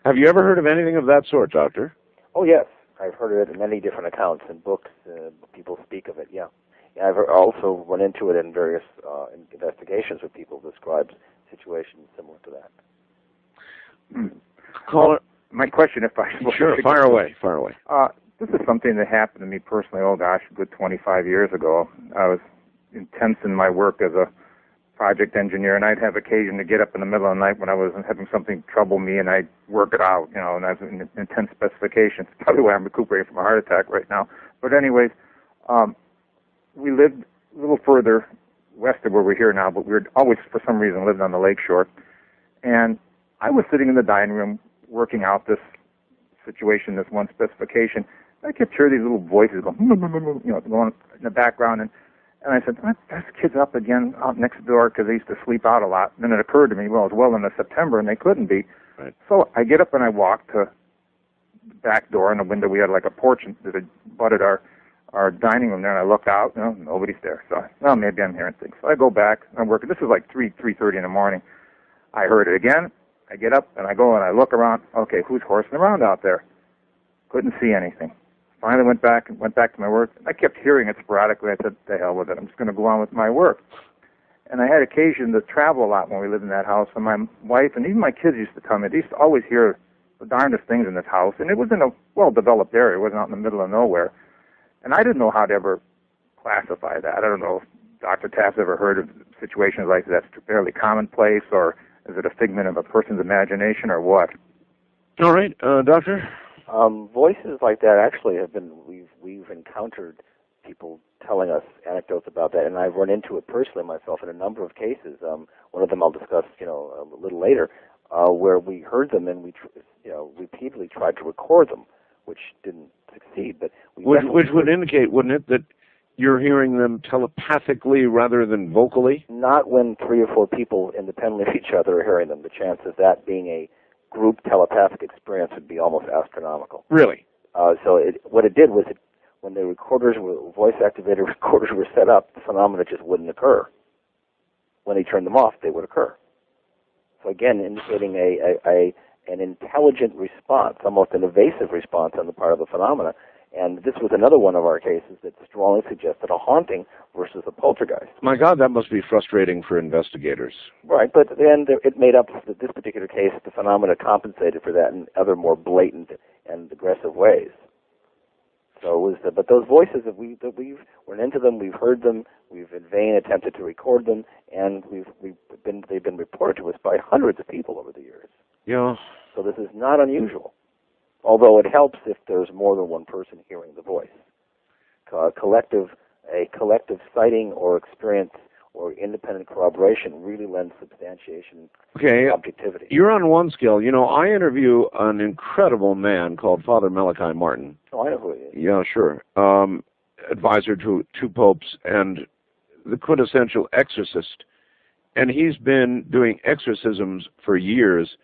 Have you ever heard of anything of that sort, Doctor? Oh, yes. I've heard of it in many different accounts and books. People speak of it, yeah. I've also run into it in various investigations where people describe situations similar to that. Caller, my question, if I... Sure, fire away. This is something that happened to me personally, a good 25 years ago. I was intense in my work as a project engineer, and I'd have occasion to get up in the middle of the night when I was having something trouble me, and I'd work it out, and I was in intense specifications. Probably why I'm recuperating from a heart attack right now. But anyways, we lived a little further west of where we're here now, but we were always, for some reason, lived on the lakeshore. And I was sitting in the dining room working out this situation, this one specification. I kept hearing these little voices going, going in the background, and I said, this kid's up again out next door because they used to sleep out a lot. And then it occurred to me, well, it's well into September, and they couldn't be. Right. So I get up and I walk to the back door, and the window, we had like a porch that had butted our dining room there, and I look out, nobody's there. So, well, maybe I'm hearing things. So I go back, I'm working. This was like 3:30 in the morning. I heard it again. I get up, and I go, and I look around. Okay, who's horsing around out there? Couldn't see anything. Finally went back to my work. I kept hearing it sporadically. I said, the hell with it. I'm just going to go on with my work. And I had occasion to travel a lot when we lived in that house, and my wife and even my kids used to tell me, they used to always hear the darndest things in this house, and it was in a well-developed area. It wasn't out in the middle of nowhere. And I didn't know how to ever classify that. I don't know if Dr. Taff's ever heard of situations like that. That's fairly commonplace, or is it a figment of a person's imagination, or what? All right, Doctor? Voices like that actually have been, we've encountered people telling us anecdotes about that, and I've run into it personally myself in a number of cases. One of them I'll discuss, a little later, where we heard them and we repeatedly tried to record them, which didn't succeed. But which would indicate, wouldn't it, that you're hearing them telepathically rather than vocally? Not when 3 or 4 people independently of each other are hearing them. The chance of that being a group telepathic experience would be almost astronomical. Really? What it did was, when the voice-activated recorders were set up, the phenomena just wouldn't occur. When he turned them off, they would occur. So again, indicating an intelligent response, almost an evasive response on the part of the phenomena. And this was another one of our cases that strongly suggested a haunting versus a poltergeist. My God, that must be frustrating for investigators. Right, but then it made up, this particular case, the phenomena compensated for that in other more blatant and aggressive ways. So it was, but those voices that we've run into them, we've heard them, we've in vain attempted to record them, and they've been reported to us by hundreds of people over the years. Yeah. So this is not unusual, although it helps if there's more than one person hearing the voice. A collective sighting or experience or independent corroboration really lends substantiation to objectivity. You're on one scale. I interview an incredible man called Father Malachi Martin. Oh, I know who he is. Yeah, sure. Advisor to 2 popes and the quintessential exorcist. And he's been doing exorcisms for years,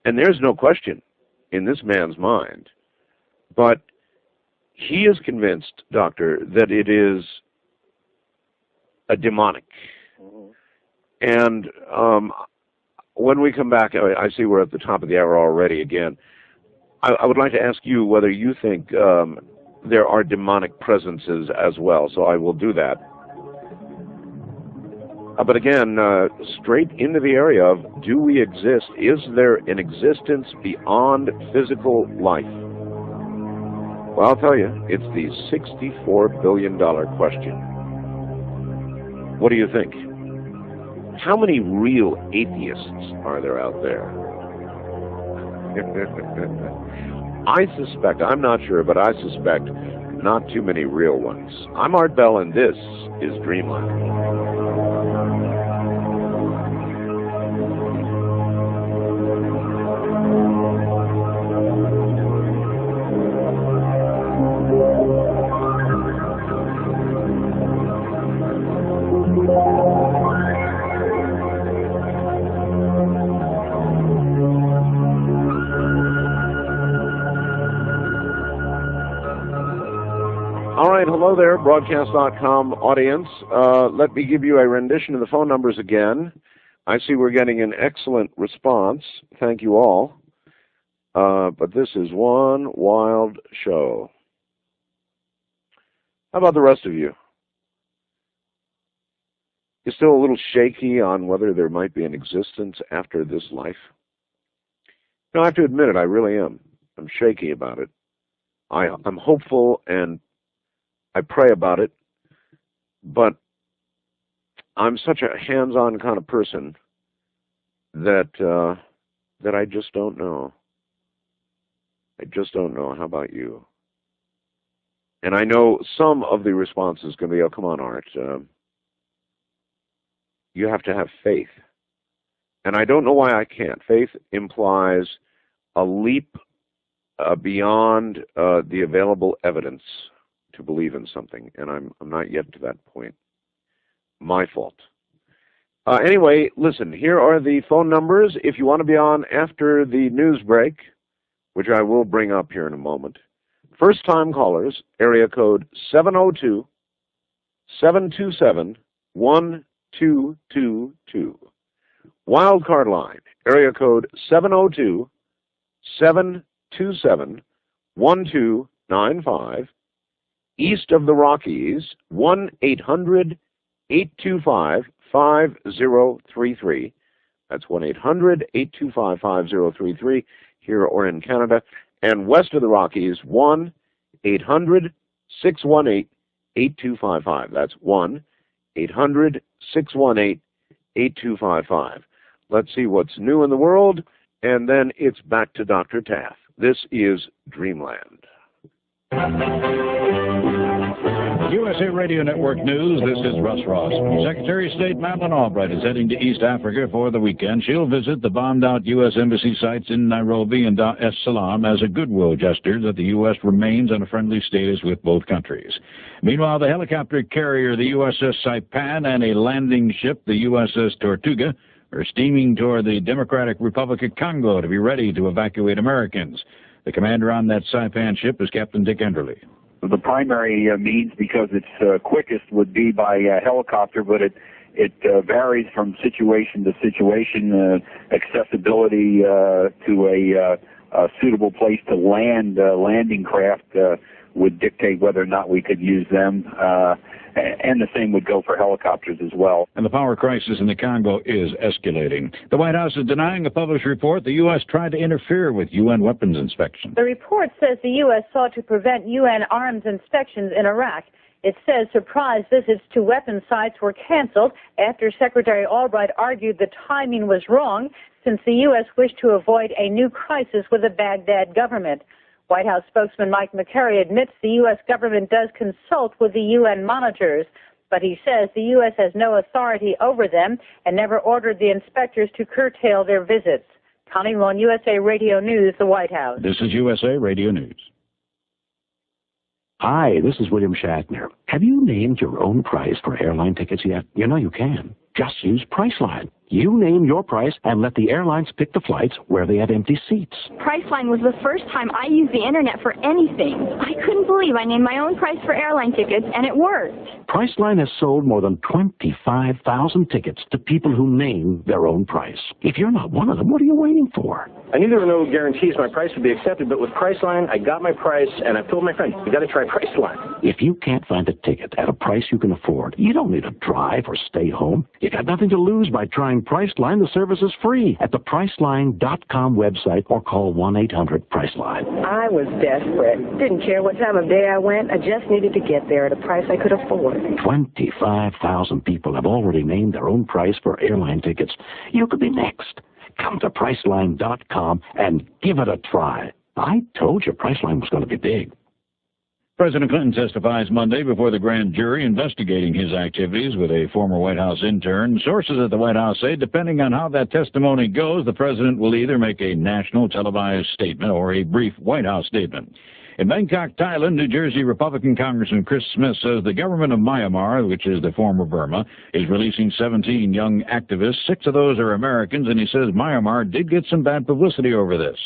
and there's no question in this man's mind. But he is convinced, Doctor, that it is a demonic. And when we come back, I see we're at the top of the hour already again. I would like to ask you whether you think there are demonic presences as well, so I will do that. But again, straight into the area of, do we exist? Is there an existence beyond physical life? Well, I'll tell you, it's the $64 billion question. What do you think? How many real atheists are there out there? I suspect, I'm not sure, but I suspect not too many real ones. I'm Art Bell, and this is Dreamland. All right, hello there, broadcast.com audience. Let me give you a rendition of the phone numbers again. I see we're getting an excellent response. Thank you all. But this is one wild show. How about the rest of you? You're still a little shaky on whether there might be an existence after this life? I have to admit it, I really am. I'm shaky about it. I'm hopeful and I pray about it, but I'm such a hands-on kind of person that I just don't know. I just don't know. How about you? And I know some of the response is going to be, oh, come on, Art. You have to have faith. And I don't know why I can't. Faith implies a leap beyond the available evidence to believe in something, and I'm not yet to that point. My fault. Anyway, listen, here are the phone numbers. If you want to be on after the news break, which I will bring up here in a moment. First-time callers, area code 702-727-1222. Wildcard line, area code 702-727-1295. East of the Rockies, 1-800-825-5033. That's 1-800-825-5033 here or in Canada. And west of the Rockies, 1-800-618-8255. That's 1-800-618-8255. Let's see what's new in the world, and then it's back to Dr. Taff. This is Dreamland. U.S. USA Radio Network News, this is Russ Ross. Secretary of State Madeleine Albright is heading to East Africa for the weekend. She'll visit the bombed-out U.S. Embassy sites in Nairobi and Dar es Salaam as a goodwill gesture that the U.S. remains on a friendly status with both countries. Meanwhile, the helicopter carrier, the USS Saipan, and a landing ship, the USS Tortuga, are steaming toward the Democratic Republic of Congo to be ready to evacuate Americans. The commander on that Saipan ship is Captain Dick Enderle. The primary means, because it's quickest, would be by helicopter, but it varies from situation to situation. Accessibility to a suitable place to land landing craft would dictate whether or not we could use them. And the same would go for helicopters as well. And the power crisis in the Congo is escalating. The White House is denying a published report the U.S. tried to interfere with UN weapons inspections. The report says the U.S. sought to prevent UN arms inspections in Iraq. It says surprise visits to weapons sites were canceled after Secretary Albright argued the timing was wrong since the U.S. wished to avoid a new crisis with the Baghdad government. White House spokesman Mike McCurry admits the U.S. government does consult with the UN monitors, but he says the U.S. has no authority over them and never ordered the inspectors to curtail their visits. Connie Lone, USA Radio News, the White House. This is USA Radio News. Hi, this is William Shatner. Have you named your own price for airline tickets yet? You know you can. Just use Priceline. You name your price and let the airlines pick the flights where they have empty seats. Priceline was the first time I used the internet for anything. I couldn't believe I named my own price for airline tickets, and it worked. Priceline has sold more than 25,000 tickets to people who name their own price. If you're not one of them, what are you waiting for? I knew there were no guarantees my price would be accepted, but with Priceline, I got my price, and I told my friend, you got to try Priceline. If you can't find a ticket at a price you can afford, you don't need to drive or stay home. You got nothing to lose by trying Priceline. The service is free at the Priceline.com website or call 1-800-PRICELINE. I was desperate. Didn't care what time of day I went. I just needed to get there at a price I could afford. 25,000 people have already named their own price for airline tickets. You could be next. Come to Priceline.com and give it a try. I told you Priceline was going to be big. President Clinton testifies Monday before the grand jury investigating his activities with a former White House intern. Sources at the White House say, depending on how that testimony goes, the president will either make a national televised statement or a brief White House statement. In Bangkok, Thailand, New Jersey Republican Congressman Chris Smith says the government of Myanmar, which is the former Burma, is releasing 17 young activists. 6 of those are Americans, and he says Myanmar did get some bad publicity over this.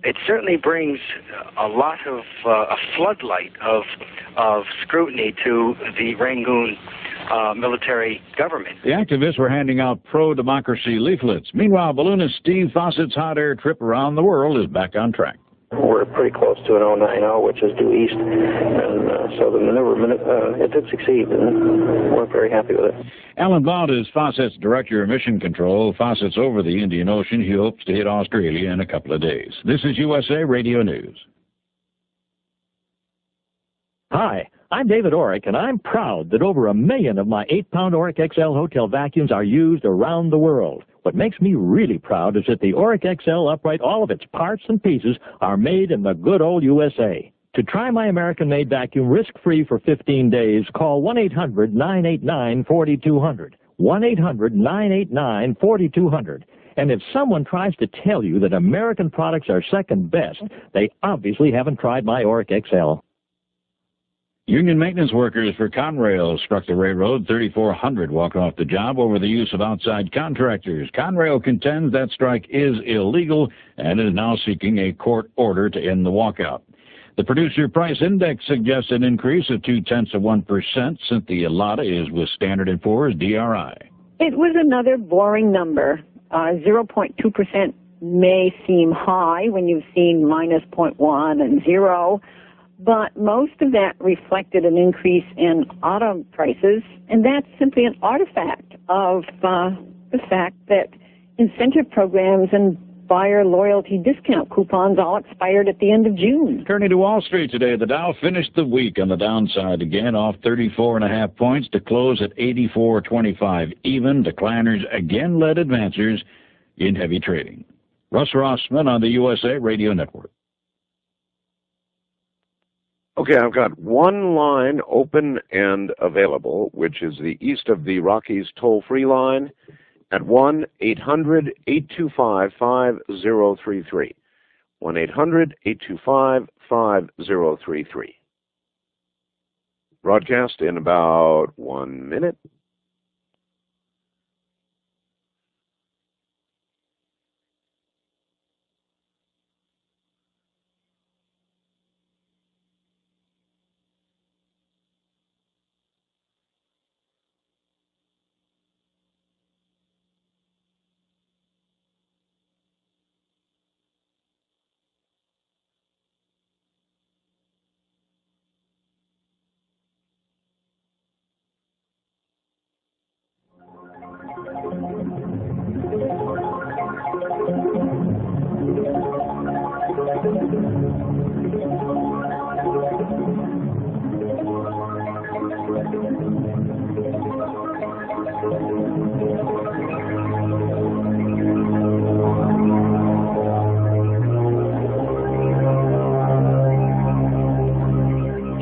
It certainly brings a lot of a floodlight of scrutiny to the Rangoon military government. The activists were handing out pro-democracy leaflets. Meanwhile, balloonist Steve Fawcett's hot air trip around the world is back on track. We're pretty close to an 090, which is due east, and so the maneuver, it did succeed, and we're very happy with it. Alan Blount is Fawcett's Director of Mission Control. Fawcett's over the Indian Ocean. He hopes to hit Australia in a couple of days. This is USA Radio News. Hi, I'm David Orrick, and I'm proud that over 1 million of my 8-pound Orrick XL hotel vacuums are used around the world. What makes me really proud is that the Orrick XL upright, all of its parts and pieces, are made in the good old USA. To try my American-made vacuum risk-free for 15 days, call 1-800-989-4200. 1-800-989-4200. And if someone tries to tell you that American products are second best, they obviously haven't tried my Orrick XL. Union maintenance workers for Conrail struck the railroad. 3,400 walked off the job over the use of outside contractors. Conrail contends that strike is illegal and is now seeking a court order to end the walkout. The Producer Price Index suggests an increase of 0.2% since the ILATA is with Standard & Poor's DRI. It was another boring number. 0.2% may seem high when you've seen minus 0.1 and 0. But most of that reflected an increase in auto prices, and that's simply an artifact of the fact that incentive programs and buyer loyalty discount coupons all expired at the end of June. Turning to Wall Street today, the Dow finished the week on the downside again, off 34.5 points to close at 84.25 even. Decliners again led advancers in heavy trading. Russ Rossman on the USA Radio Network. Okay, I've got one line open and available, which is the East of the Rockies toll-free line at 1-800-825-5033. 1-800-825-5033. Broadcast in about 1 minute.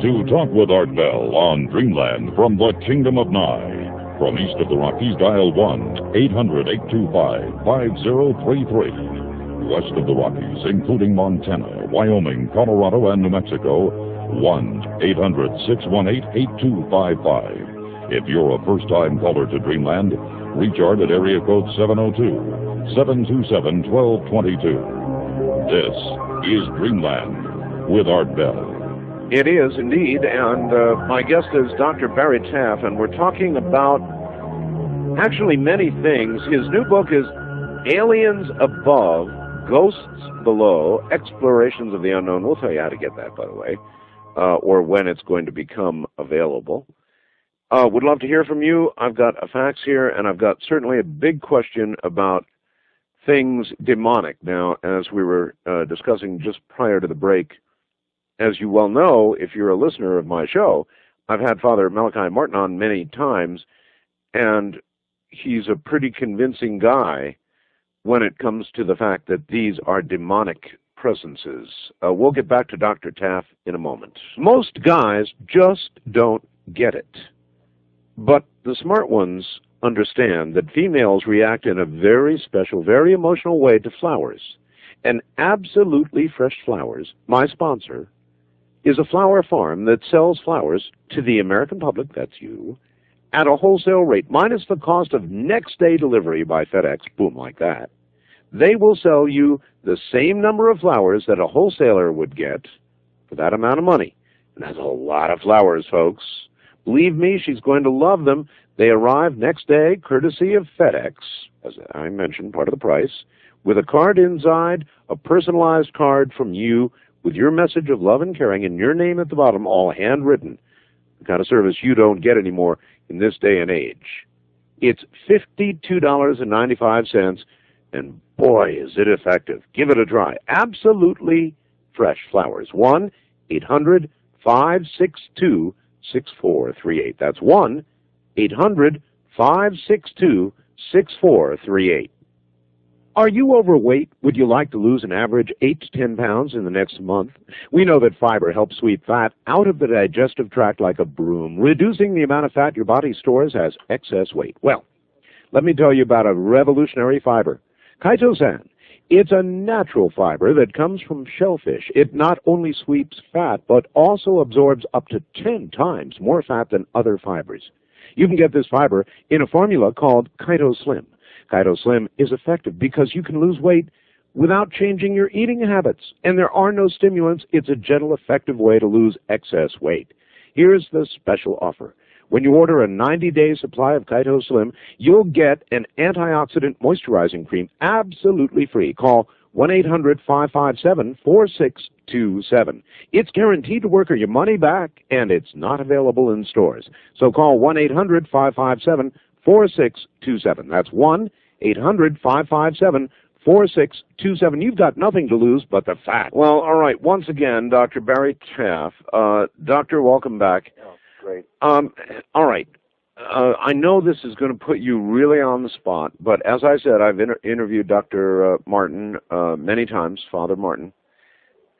To talk with Art Bell on Dreamland from the Kingdom of Nye. From east of the Rockies, dial 1-800-825-5033. West of the Rockies, including Montana, Wyoming, Colorado, and New Mexico, 1-800-618-8255. If you're a first-time caller to Dreamland, reach Art at area code 702-727-1222. This is Dreamland with Art Bell. It is indeed, and my guest is Dr. Barry Taff, and we're talking about actually many things. His new book is Aliens Above, Ghosts Below, Explorations of the Unknown. We'll tell you how to get that, by the way, or when it's going to become available. Would love to hear from you. I've got a fax here, and I've got certainly a big question about things demonic. Now, as we were discussing just prior to the break, as you well know, if you're a listener of my show, I've had Father Malachi Martin on many times, and he's a pretty convincing guy when it comes to the fact that these are demonic presences. We'll get back to Dr. Taff in a moment. Most guys just don't get it. But the smart ones understand that females react in a very special, very emotional way to flowers. And Absolutely Fresh Flowers, my sponsor, is a flower farm that sells flowers to the American public, that's you, at a wholesale rate, minus the cost of next-day delivery by FedEx, boom, like that. They will sell you the same number of flowers that a wholesaler would get for that amount of money. And that's a lot of flowers, folks. Believe me, she's going to love them. They arrive next day, courtesy of FedEx, as I mentioned, part of the price, with a card inside, a personalized card from you, with your message of love and caring and your name at the bottom, all handwritten. The kind of service you don't get anymore in this day and age. It's $52.95, and boy, is it effective. Give it a try. Absolutely Fresh Flowers. 1-800-562-6438. That's 1-800-562-6438. Are you overweight? Would you like to lose an average 8 to 10 pounds in the next month? We know that fiber helps sweep fat out of the digestive tract like a broom, reducing the amount of fat your body stores as excess weight. Well, let me tell you about a revolutionary fiber, chitosan. It's a natural fiber that comes from shellfish. It not only sweeps fat, but also absorbs up to 10 times more fat than other fibers. You can get this fiber in a formula called Chito Slim. Chito Slim is effective because you can lose weight without changing your eating habits. And there are no stimulants. It's a gentle, effective way to lose excess weight. Here's the special offer. When you order a 90-day supply of Chito Slim, you'll get an antioxidant moisturizing cream absolutely free. Call 1-800-557-4627. It's guaranteed to work or your money back, and it's not available in stores. So call 1-800-557-4627. That's 1-800-557-4627. You've got nothing to lose but the fat. Well, all right. Once again, Dr. Barry Taff. Doctor, welcome back. Oh, great. All right. I know this is going to put you really on the spot, but as I said, I've interviewed Dr. Martin many times, Father Martin,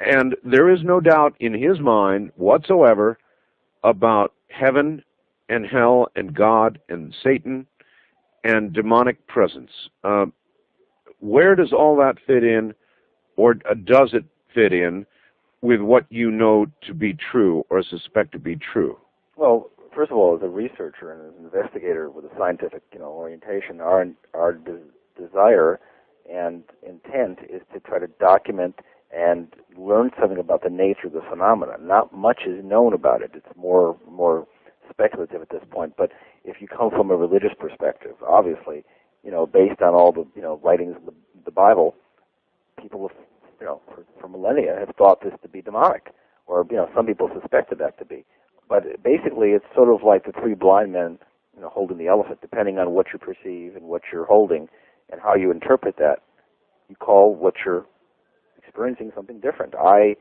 And there is no doubt in his mind whatsoever about heaven and hell and God and Satan and demonic presence. Where does all that fit in, or does it fit in with what you know to be true or suspect to be true? Well, first of all, as a researcher and as an investigator with a scientific, orientation, our desire and intent is to try to document and learn something about the nature of the phenomena. Not much is known about it. It's more speculative at this point. But if you come from a religious perspective, obviously, based on all the writings of the Bible, people have, for millennia have thought this to be demonic, or some people suspected that to be. But basically, it's sort of like the three blind men, holding the elephant. Depending on what you perceive and what you're holding and how you interpret that, you call what you're experiencing something different. I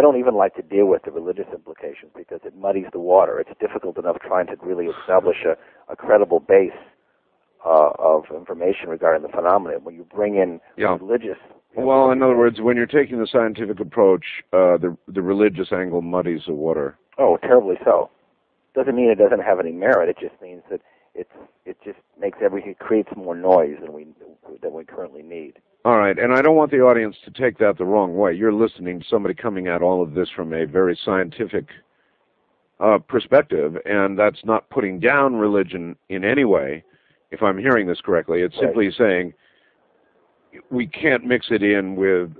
don't even like to deal with the religious implications because it muddies the water. It's difficult enough trying to really establish a credible base of information regarding the phenomenon. When you bring in religious... Well, in other words, when you're taking the scientific approach, the religious angle muddies the water. Oh, terribly so. Doesn't mean it doesn't have any merit. It just means that it just makes everything, it creates more noise than we currently need. All right, and I don't want the audience to take that the wrong way. You're listening to somebody coming at all of this from a very scientific perspective, and that's not putting down religion in any way, if I'm hearing this correctly. It's simply saying we can't mix it in with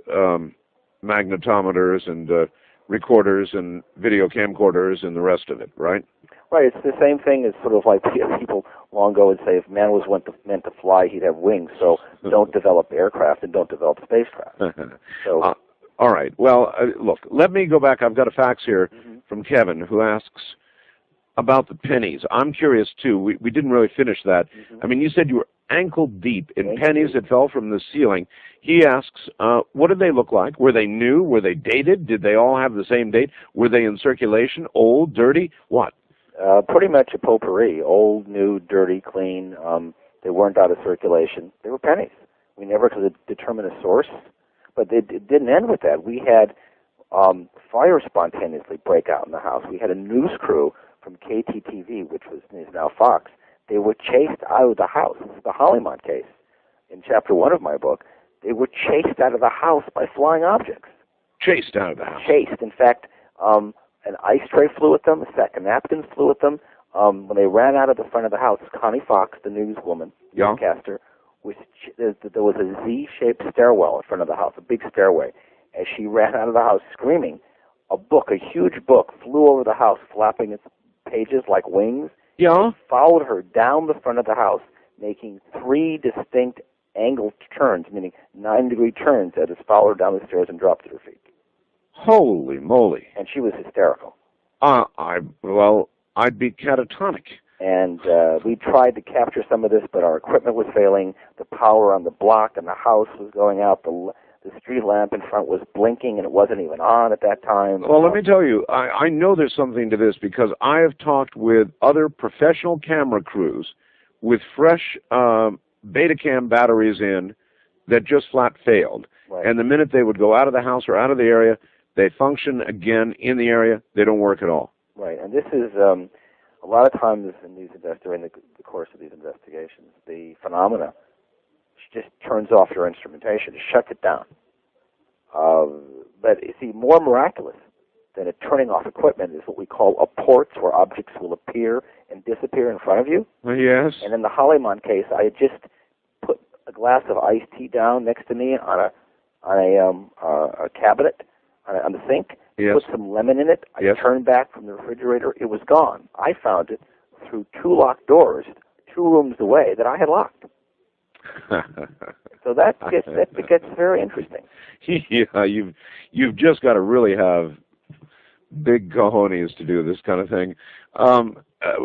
magnetometers and recorders and video camcorders and the rest of it, right? Right, it's the same thing as sort of like people long ago would say if man was meant to fly, he'd have wings, so don't develop aircraft and don't develop spacecraft. So, all right, well, look, let me go back. I've got a fax here from Kevin who asks about the pennies. I'm curious, too. We didn't really finish that. I mean, you said you were ankle deep in pennies that fell from the ceiling. He asks, what did they look like? Were they new? Were they dated? Did they all have the same date? Were they in circulation? Old? Dirty? What? Pretty much a potpourri. Old, new, dirty, clean. They weren't out of circulation. They were pennies. We never could determine a source, but it didn't end with that. We had fire spontaneously break out in the house. We had a news crew from KTTV, which is now Fox. They were chased out of the house. This is the Hollyman case in Chapter 1 of my book. They were chased out of the house by flying objects. Chased out of the house? Chased. In fact, an ice tray flew at them, a sack of napkins flew at them. When they ran out of the front of the house, Connie Fox, the newswoman, newscaster, there was a Z-shaped stairwell in front of the house, a big stairway. As she ran out of the house screaming, a huge book, flew over the house, flapping its pages like wings. Yeah. Followed her down the front of the house, making 3 distinct angled turns, meaning 9-degree turns, as it followed her down the stairs and dropped at her feet. Holy moly. And she was hysterical. I'd be catatonic. And we tried to capture some of this, but our equipment was failing. The power on the block and the house was going out. The street lamp in front was blinking, and it wasn't even on at that time. Well, let me tell you, I know there's something to this because I have talked with other professional camera crews with fresh Betacam batteries in that just flat failed. Right. And the minute they would go out of the house or out of the area, they function again in the area. They don't work at all. Right, and this is a lot of times during the course of these investigations, the phenomena just turns off your instrumentation, just shuts it down. But you see, more miraculous than it turning off equipment is what we call apports, where objects will appear and disappear in front of you. Yes. And in the Hollyman case, I had just put a glass of iced tea down next to me on a cabinet on the sink. Yes. Put some lemon in it. I turned back from the refrigerator. It was gone. I found it through 2 locked doors, 2 rooms away that I had locked. So that gets very interesting. Yeah, you've just got to really have big cojones to do this kind of thing.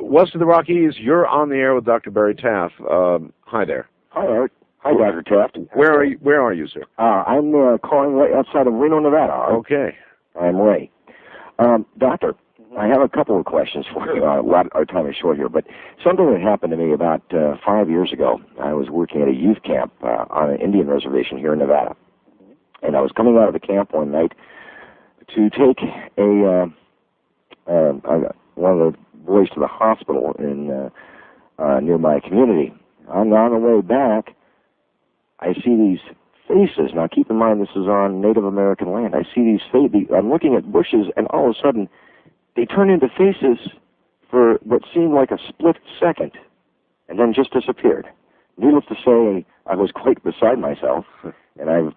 West of the Rockies, you're on the air with Dr. Barry Taff. Hi there. Hi, Art. Hi, Dr. Taft. Where are you, sir? I'm calling right outside of Reno, Nevada. Art. Okay. I'm Ray. Doctor, I have a couple of questions for you. Our time is short here, but something that happened to me about 5 years ago. I was working at a youth camp on an Indian reservation here in Nevada, and I was coming out of the camp one night to take one of the boys to the hospital in near my community. On the way back, I see these faces. Now, keep in mind, this is on Native American land. I see these faces. I'm looking at bushes, and all of a sudden, they turn into faces for what seemed like a split second, and then just disappeared. Needless to say, I was quite beside myself, and I've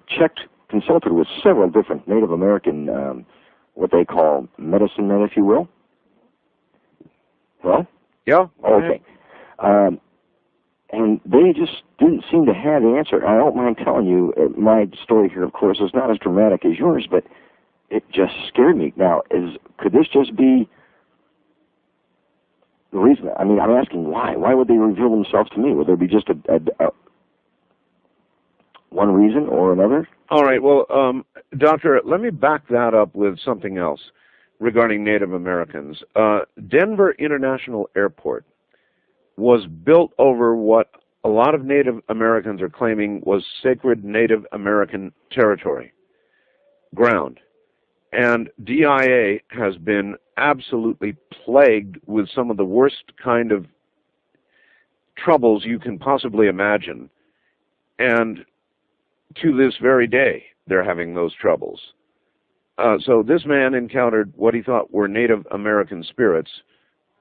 consulted with several different Native American, what they call medicine men, if you will. Well? Yeah. Okay. And they just didn't seem to have the answer. I don't mind telling you, my story here, of course, is not as dramatic as yours, but it just scared me. Now, could this just be the reason? I mean, I'm asking why. Why would they reveal themselves to me? Would there be just one reason or another? All right. Well, Doctor, let me back that up with something else regarding Native Americans. Denver International Airport was built over what a lot of Native Americans are claiming was sacred Native American territory, ground. And DIA has been absolutely plagued with some of the worst kind of troubles you can possibly imagine. And to this very day, they're having those troubles. So this man encountered what he thought were Native American spirits,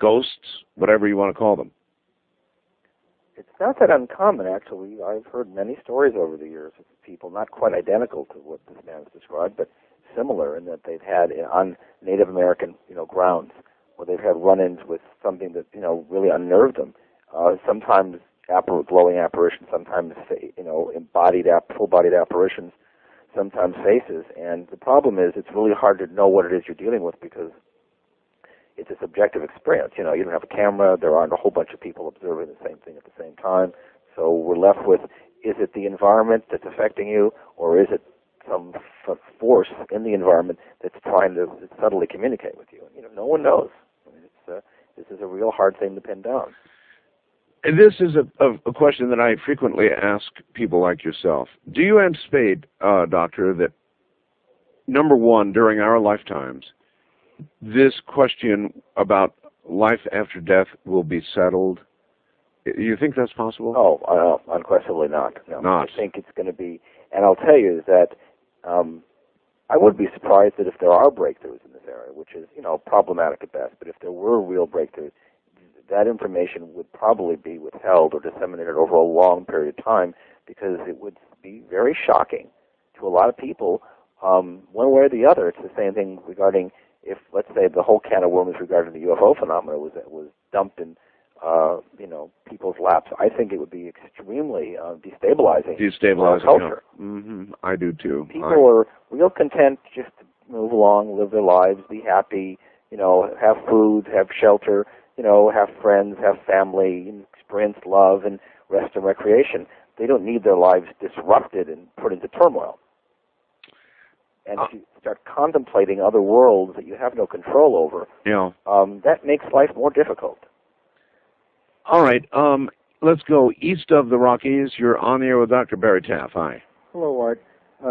ghosts, whatever you want to call them. It's not that uncommon, actually. I've heard many stories over the years of people, not quite identical to what this man has described, but similar in that they've had on Native American, grounds, where they've had run-ins with something that, really unnerved them. Sometimes glowing apparitions, sometimes, full-bodied apparitions, sometimes faces. And the problem is it's really hard to know what it is you're dealing with because it's a subjective experience. You don't have a camera. There aren't a whole bunch of people observing the same thing at the same time. So we're left with, is it the environment that's affecting you, or is it some force in the environment that's trying to subtly communicate with you? No one knows. This is a real hard thing to pin down. And this is a question that I frequently ask people like yourself. Do you anticipate, Doctor, that, number one, during our lifetimes, this question about life after death will be settled? You think that's possible? Oh, unquestionably not. No. Not. I think it's going to be, and I'll tell you that I would be surprised that if there are breakthroughs in this area, which is, problematic at best, but if there were real breakthroughs, that information would probably be withheld or disseminated over a long period of time because it would be very shocking to a lot of people, one way or the other. It's the same thing regarding if, let's say, the whole can of worms regarding the UFO phenomena was dumped in, people's laps. I think it would be extremely destabilizing for our culture. Yeah. Mm-hmm. I do too. People are real content just to move along, live their lives, be happy, have food, have shelter, have friends, have family, experience love and rest and recreation. They don't need their lives disrupted and put into turmoil. And if you start contemplating other worlds that you have no control over, that makes life more difficult. All right. Let's go east of the Rockies. You're on the air with Dr. Barry Taff. Hi. Hello, Art.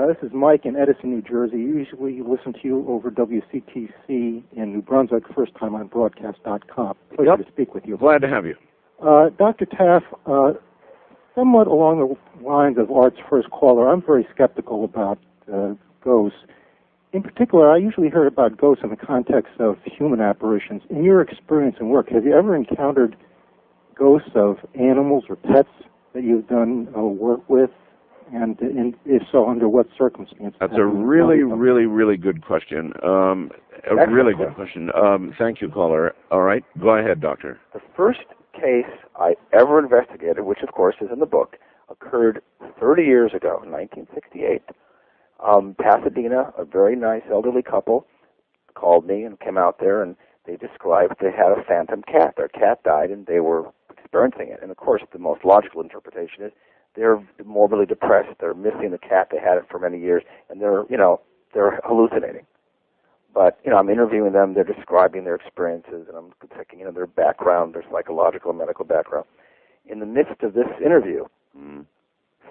This is Mike in Edison, New Jersey. Usually listen to you over WCTC in New Brunswick, first time on broadcast.com. Pleasure to speak with you. Glad to have you. Dr. Taff, somewhat along the lines of Art's first caller, I'm very skeptical about ghosts. In particular, I usually hear about ghosts in the context of human apparitions. In your experience and work, have you ever encountered ghosts of animals or pets that you've done work with? And if so, under what circumstances? That's a really, really, really good question. A really good question. Thank you, caller. All right. Go ahead, Doctor. The first case I ever investigated, which, of course, is in the book, occurred 30 years ago, in 1968. Pasadena, a very nice elderly couple called me and came out there, and they described they had a phantom cat. Their cat died, and they were experiencing it. And, of course, the most logical interpretation is they're morbidly depressed. They're missing the cat. They had it for many years, and they're hallucinating. But, I'm interviewing them. They're describing their experiences, and I'm checking, their background, their psychological and medical background. In the midst of this interview,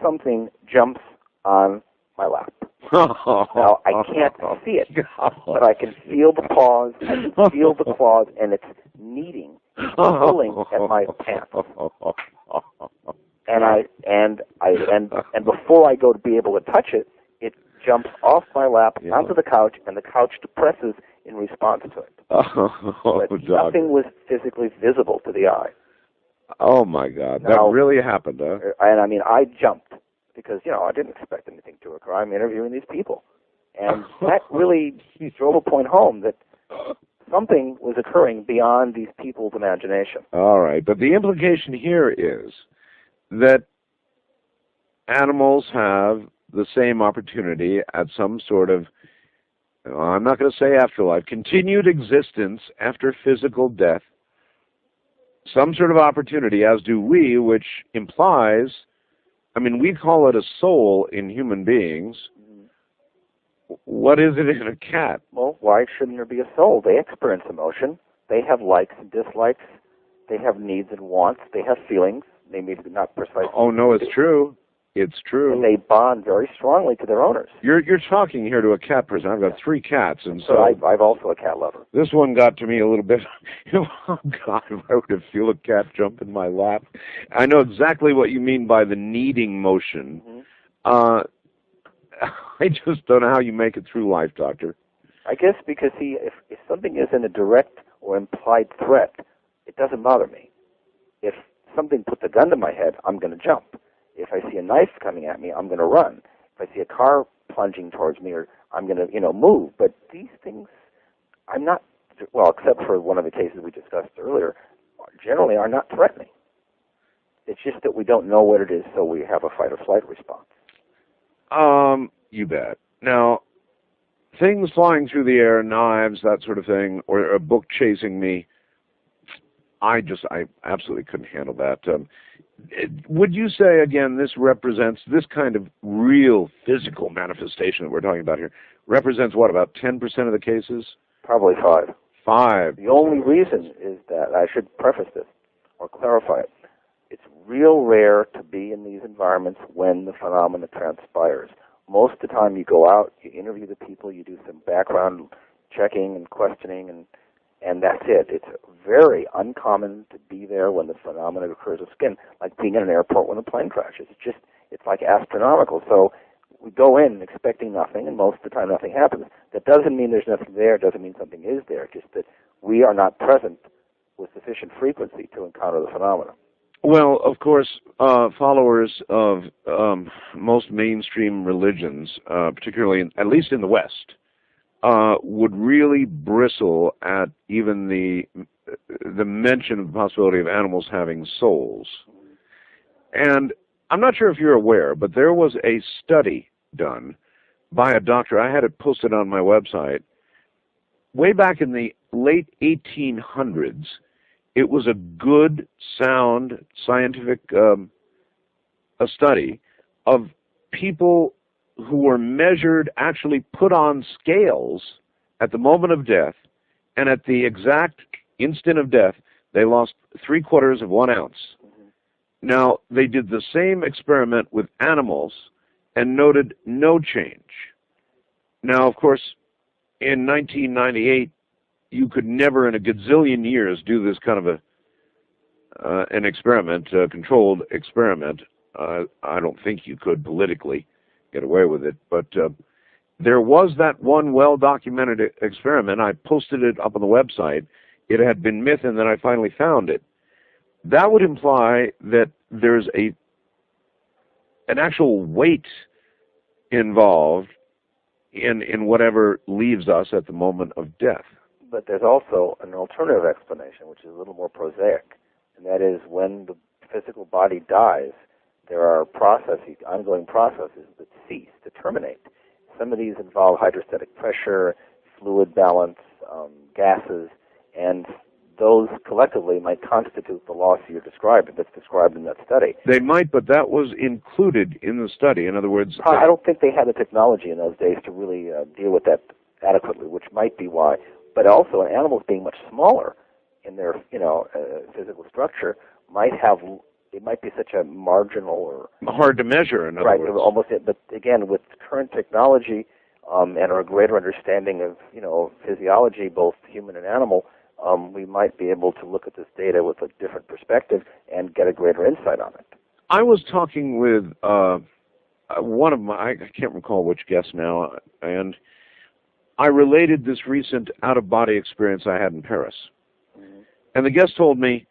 something jumps on my lap. Now, I can't see it, but I can feel the paws, I can feel the claws, and it's kneading, pulling at my pants. And before I go to be able to touch it, it jumps off my lap onto the couch, and the couch depresses in response to it. But nothing was physically visible to the eye. Oh, my God. That really happened, huh? And, I mean, I jumped because, I didn't expect anything to occur. I'm interviewing these people. And that really drove a point home that something was occurring beyond these people's imagination. All right. But the implication here is that animals have the same opportunity at some sort of, I'm not going to say afterlife, continued existence after physical death, some sort of opportunity, as do we, which implies, we call it a soul in human beings. What is it in a cat? Well, why shouldn't there be a soul? They experience emotion. They have likes and dislikes. They have needs and wants. They have feelings. They may be not precisely. Oh, no, it's true. It's true. And they bond very strongly to their owners. You're talking here to a cat person. I've got 3 cats, and so I've also a cat lover. This one got to me a little bit. Oh God, if I were to feel a cat jump in my lap, I know exactly what you mean by the kneading motion. I just don't know how you make it through life, Doctor. I guess because if something isn't a direct or implied threat, it doesn't bother me. If something puts a gun to my head, I'm going to jump. If I see a knife coming at me, I'm going to run. If I see a car plunging towards me, I'm going to, move. But these things, I'm not, well, except for one of the cases we discussed earlier, generally are not threatening. It's just that we don't know what it is, so we have a fight or flight response. You bet. Now, things flying through the air, knives, that sort of thing, or a book chasing me, I absolutely couldn't handle that. Would you say, again, this represents, this kind of real physical manifestation that we're talking about here, represents what, about 10% of the cases? Probably 5. 5. The only reason is that, I should preface this, or clarify it, it's real rare to be in these environments when the phenomena transpires. Most of the time you go out, you interview the people, you do some background checking and questioning, and that's it. It's very uncommon to be there when the phenomena occurs of skin, like being in an airport when a plane crashes. It's like astronomical. So we go in expecting nothing, and most of the time nothing happens. That doesn't mean there's nothing there. It doesn't mean something is there. Just that we are not present with sufficient frequency to encounter the phenomena. Well, of course, followers of most mainstream religions, particularly, at least in the West, would really bristle at even the mention of the possibility of animals having souls. And I'm not sure if you're aware, but there was a study done by a doctor. I had it posted on my website. Way back in the late 1800s, it was a good, sound, scientific a study of people who were measured, actually put on scales at the moment of death, and at the exact instant of death, they lost 3/4 of 1 ounce. Now, they did the same experiment with animals and noted no change. Now, of course, in 1998, you could never in a gazillion years do this kind of an experiment, a controlled experiment. I don't think you could politically get away with it, but there was that one well-documented experiment. I posted it up on the website. It had been myth, and then I finally found it. That would imply that there's an actual weight involved in whatever leaves us at the moment of death. But there's also an alternative explanation, which is a little more prosaic, and that is when the physical body dies, there are processes, ongoing processes that cease, to terminate. Some of these involve hydrostatic pressure, fluid balance, gases, and those collectively might constitute the loss you're describing, that's described in that study. They might, but that was included in the study. In other words, I don't think they had the technology in those days to really deal with that adequately, which might be why. But also, animals being much smaller in their, physical structure might have it might be such a marginal or hard to measure, in other right, words. almost. But again, with current technology and our greater understanding of physiology, both human and animal, we might be able to look at this data with a different perspective and get a greater insight on it. I was talking with one of my, I can't recall which guest now, and I related this recent out-of-body experience I had in Paris. Mm-hmm. And the guest told me,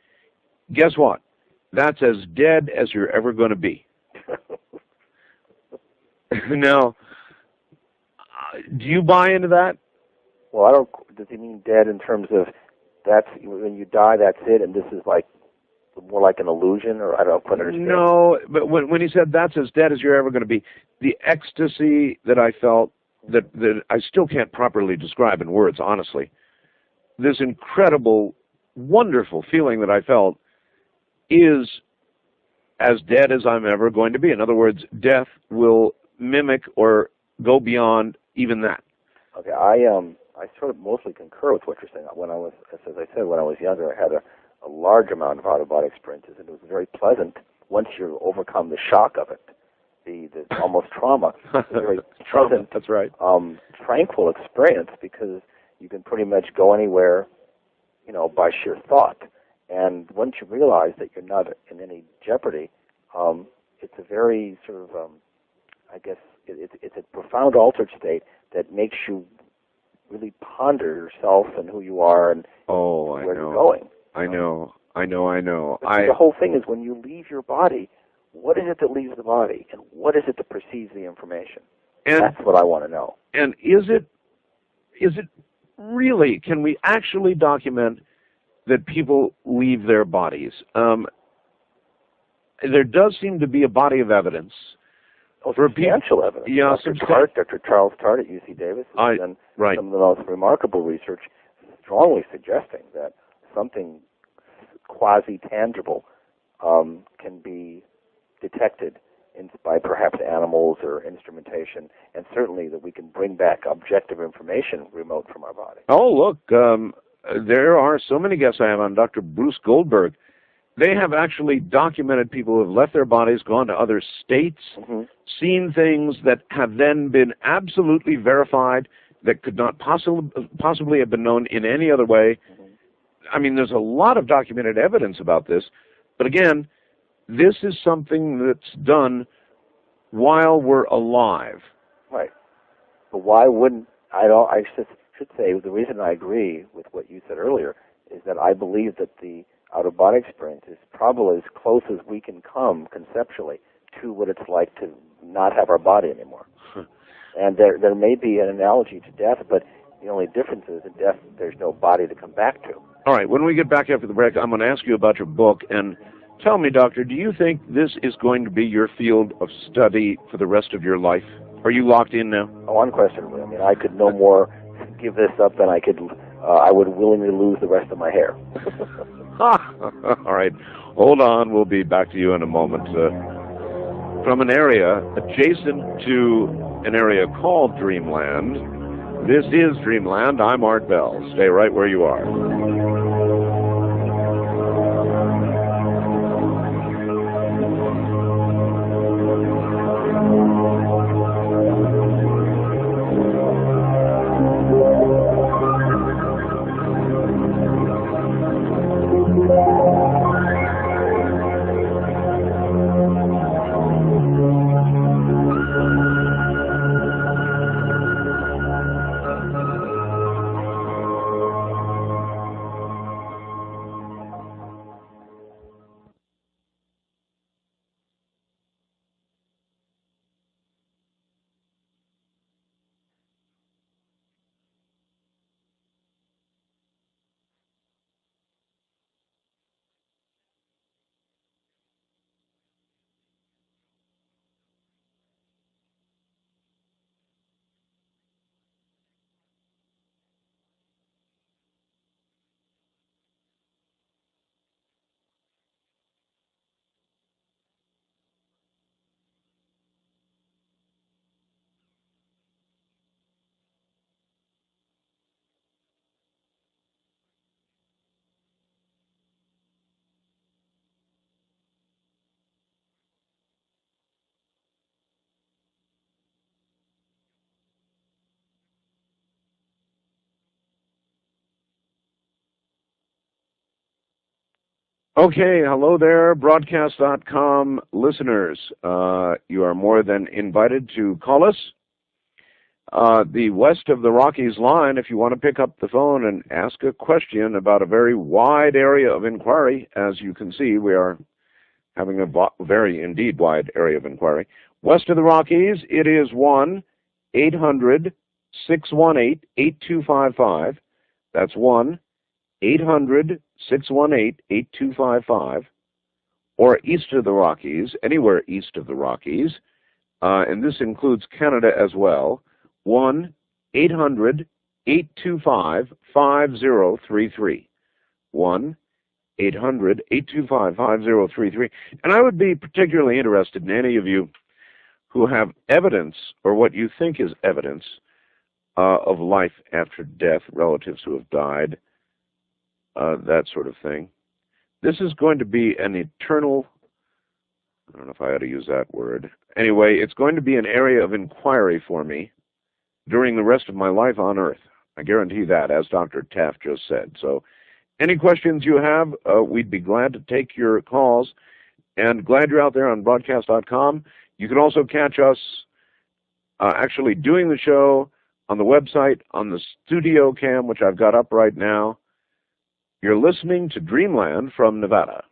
guess what? That's as dead as you're ever going to be. Now, do you buy into that? Well, I don't. Does he mean dead in terms of that's when you die, that's it, and this is like more like an illusion, or I don't quite understand. No, but when he said that's as dead as you're ever going to be, the ecstasy that I felt, that I still can't properly describe in words, honestly. This incredible, wonderful feeling that I felt is as dead as I'm ever going to be. In other words, death will mimic or go beyond even that. Okay, I sort of mostly concur with what you're saying. When I was, as I said, when I was younger, I had a large amount of out-of-body experiences, and it was very pleasant once you overcome the shock of it, the almost trauma. It's a very pleasant, that's right, tranquil experience because you can pretty much go anywhere, by sheer thought. And once you realize that you're not in any jeopardy, it's a very sort of, I guess, it's a profound altered state that makes you really ponder yourself and who you are and where you're going. I know. The whole thing is when you leave your body, what is it that leaves the body, and what is it that perceives the information? And that's what I want to know. And is it really? Can we actually document that people leave their bodies? There does seem to be a body of evidence. Substantial evidence. Yeah, Dr. Charles Tart at UC Davis has done some of the most remarkable research, strongly suggesting that something quasi-tangible can be detected by perhaps animals or instrumentation, and certainly that we can bring back objective information remote from our body. Oh, look, there are so many guests I have on. Dr. Bruce Goldberg. They have actually documented people who have left their bodies, gone to other states, seen things that have then been absolutely verified that could not possibly have been known in any other way. I mean, there's a lot of documented evidence about this. But again, this is something that's done while we're alive. Right. But why wouldn't I should say the reason I agree with what you said earlier is that I believe that the out-of-body experience is probably as close as we can come conceptually to what it's like to not have our body anymore. And there may be an analogy to death, but the only difference is in death there's no body to come back to. All right, when we get back after the break, I'm going to ask you about your book. And tell me, Doctor, do you think this is going to be your field of study for the rest of your life? Are you locked in now? Oh, unquestionably. I mean, I could no more give this up than I would willingly lose the rest of my hair. All right, hold on. We'll be back to you in a moment. From an area adjacent to an area called Dreamland, this is Dreamland. I'm Art Bell. Stay right where you are. Okay, hello there, broadcast.com listeners. You are more than invited to call us. The West of the Rockies line, if you want to pick up the phone and ask a question about a very wide area of inquiry. As you can see, we are having a very, indeed, wide area of inquiry. West of the Rockies, it is 1-800-618-8255. That's 1-800-618-8255. Or east of the Rockies, anywhere east of the Rockies, and this includes Canada as well, 1-800-825-5033. 1-800-825-5033. And I would be particularly interested in any of you who have evidence, or what you think is evidence, of life after death, relatives who have died, that sort of thing. This is going to be an eternal, I don't know if I ought to use that word. Anyway, it's going to be an area of inquiry for me during the rest of my life on Earth. I guarantee that, as Dr. Taff just said. So any questions you have, we'd be glad to take your calls, and glad you're out there on broadcast.com. You can also catch us actually doing the show on the website, on the studio cam, which I've got up right now. You're listening to Dreamland from Nevada.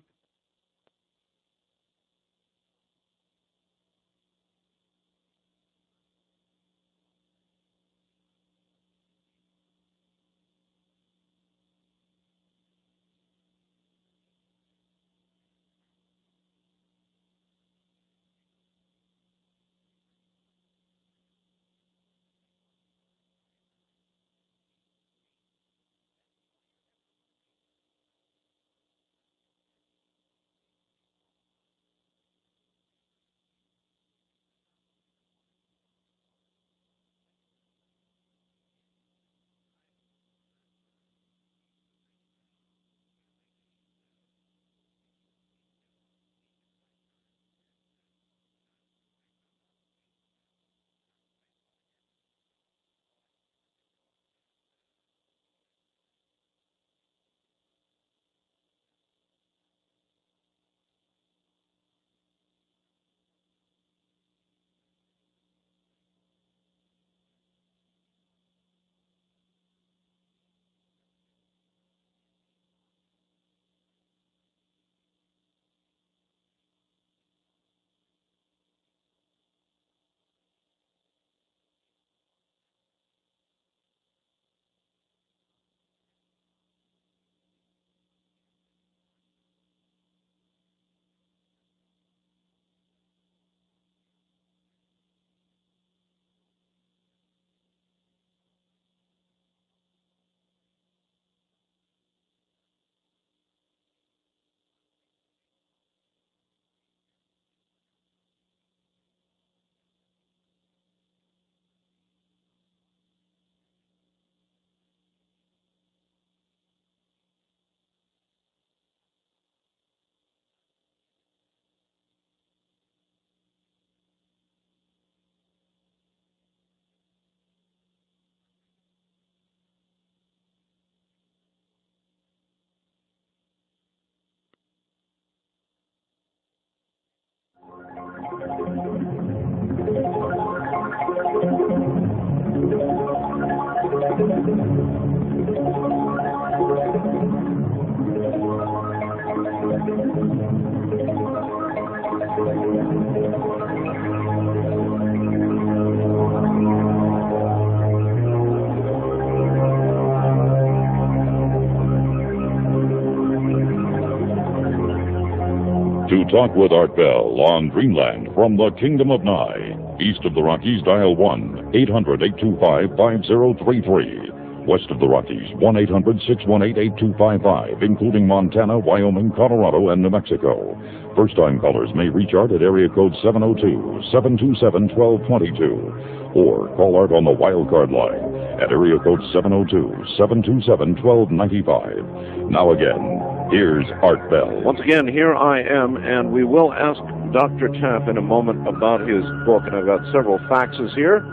To talk with Art Bell on Dreamland from the Kingdom of Nye. East of the Rockies, dial 1-800-825-5033. West of the Rockies, 1-800-618-8255, including Montana, Wyoming, Colorado, and New Mexico. First-time callers may reach Art at area code 702-727-1222, or call Art on the wildcard line at area code 702-727-1295. Now again, here's Art Bell. Once again, here I am, and we will ask Dr. Taff in a moment about his book, and I've got several faxes here.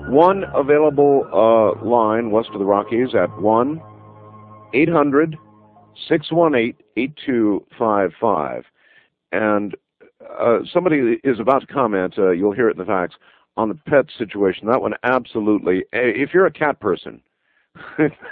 One available line west of the Rockies at 1-800-618-8255. 618-8255. And somebody is about to comment, you'll hear it in the facts, on the pet situation. That one absolutely, if you're a cat person,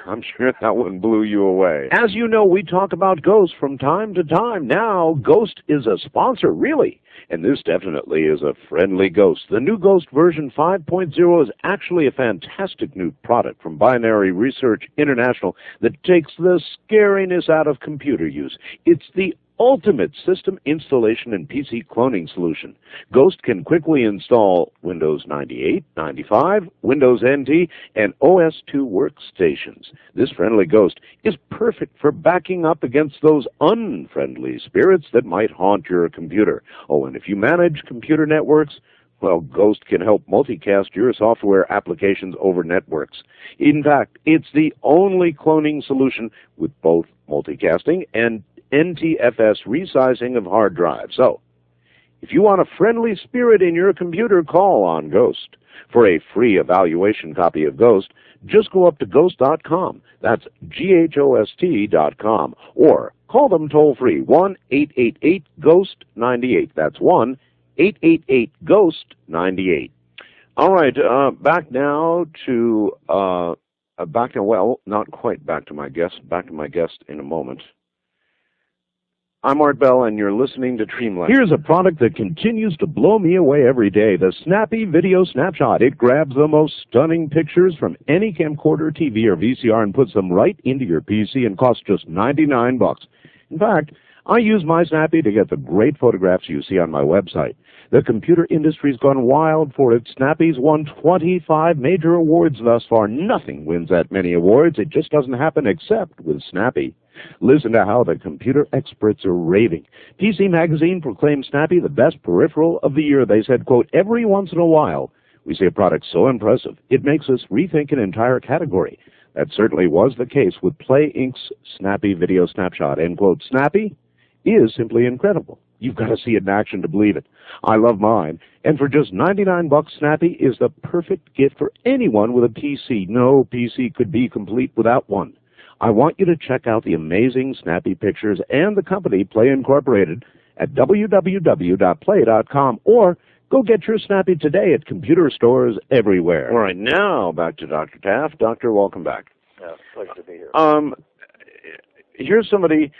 I'm sure that one blew you away. As you know, we talk about ghosts from time to time. Now, Ghost is a sponsor, really. And this definitely is a friendly ghost. The new Ghost version 5.0 is actually a fantastic new product from Binary Research International that takes the scariness out of computer use. It's the ultimate system installation and PC cloning solution. Ghost can quickly install Windows 98, 95, Windows NT, and OS2 workstations. This friendly Ghost is perfect for backing up against those unfriendly spirits that might haunt your computer. Oh, and if you manage computer networks, well, Ghost can help multicast your software applications over networks. In fact, it's the only cloning solution with both multicasting and NTFS resizing of hard drives. So, if you want a friendly spirit in your computer, call on Ghost. For a free evaluation copy of Ghost, just go up to ghost.com. That's GHOST.com. Or call them toll-free, 1-888-GHOST-98. That's 1-888-GHOST-98. All right, back now, well, not quite back to my guest in a moment. I'm Art Bell, and you're listening to Dreamland. Here's a product that continues to blow me away every day, the Snappy Video Snapshot. It grabs the most stunning pictures from any camcorder, TV, or VCR and puts them right into your PC and costs just $99. In fact, I use my Snappy to get the great photographs you see on my website. The computer industry's gone wild for it. Snappy's won 25 major awards thus far. Nothing wins that many awards. It just doesn't happen except with Snappy. Listen to how the computer experts are raving. PC Magazine proclaimed Snappy the best peripheral of the year. They said, quote, every once in a while, we see a product so impressive, it makes us rethink an entire category. That certainly was the case with Play Inc.'s Snappy Video Snapshot. End quote. Snappy is simply incredible. You've got to see it in action to believe it. I love mine. And for just $99, Snappy is the perfect gift for anyone with a PC. No PC could be complete without one. I want you to check out the amazing Snappy pictures and the company, Play Incorporated, at www.play.com, or go get your Snappy today at computer stores everywhere. All right, now back to Dr. Taff. Doctor, welcome back. Yeah, pleasure to be here. Here's somebody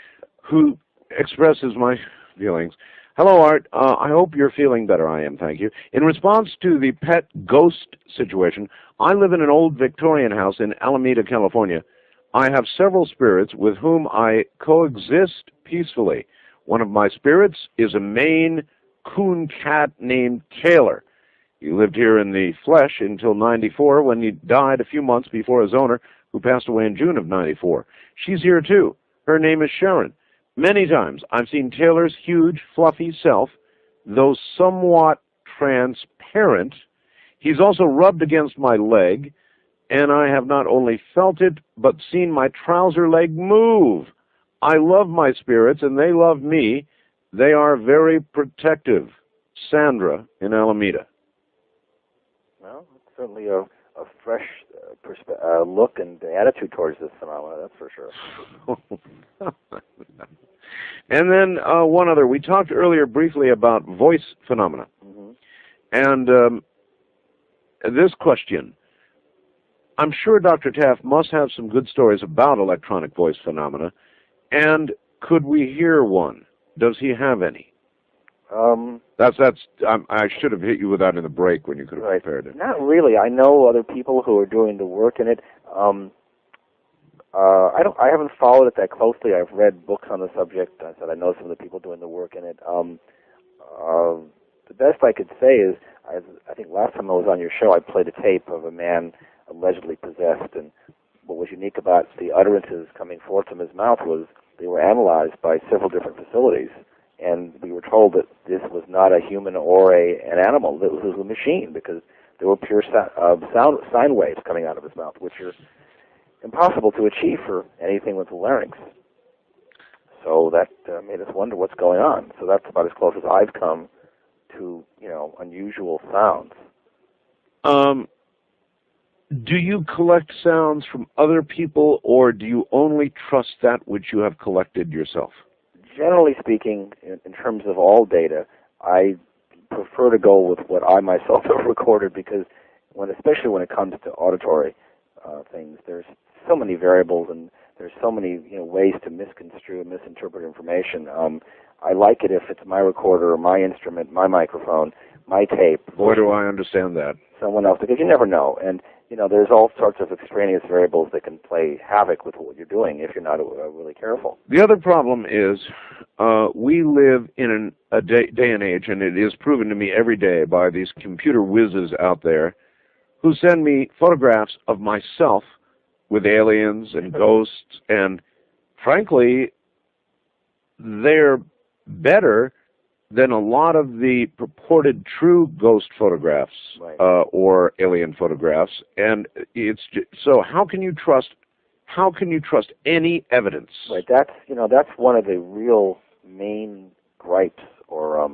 who expresses my feelings. Hello, Art. I hope you're feeling better. I am, thank you. In response to the pet ghost situation, I live in an old Victorian house in Alameda, California. I have several spirits with whom I coexist peacefully. One of my spirits is a Maine coon cat named Taylor. He lived here in the flesh until 94 when he died a few months before his owner, who passed away in June of 94. She's here too. Her name is Sharon. Many times I've seen Taylor's huge, fluffy self, though somewhat transparent. He's also rubbed against my leg, and I have not only felt it, but seen my trouser leg move. I love my spirits, and they love me. They are very protective. Sandra in Alameda. Well, it's certainly a fresh look and attitude towards this phenomenon, that's for sure. And then one other. We talked earlier briefly about voice phenomena. Mm-hmm. And this question, I'm sure Dr. Taff must have some good stories about electronic voice phenomena. And could we hear one? Does he have any? I should have hit you with that in the break when you could have prepared it. Not really. I know other people who are doing the work in it. I haven't followed it that closely. I've read books on the subject. I said I know some of the people doing the work in it. The best I could say is, I think last time I was on your show, I played a tape of a man allegedly possessed, and what was unique about the utterances coming forth from his mouth was they were analyzed by several different facilities, and we were told that this was not a human or an animal. It was a machine, because there were pure sine waves coming out of his mouth, which are impossible to achieve for anything with the larynx. So that made us wonder what's going on. So that's about as close as I've come to, unusual sounds. do you collect sounds from other people, or do you only trust that which you have collected yourself? Generally speaking, in terms of all data, I prefer to go with what I myself have recorded, because especially when it comes to auditory things, there's so many variables and there's so many ways to misconstrue and misinterpret information. I like it if it's my recorder or my instrument, my microphone, my tape. Boy, do I understand that. Someone else, because you never know. And, there's all sorts of extraneous variables that can play havoc with what you're doing if you're not really careful. The other problem is we live in a day and age, and it is proven to me every day by these computer whizzes out there who send me photographs of myself with aliens and ghosts, and frankly, they're better than a lot of the purported true ghost photographs, right, or alien photographs. And it's so how can you trust any evidence? Right. That's one of the real main gripes or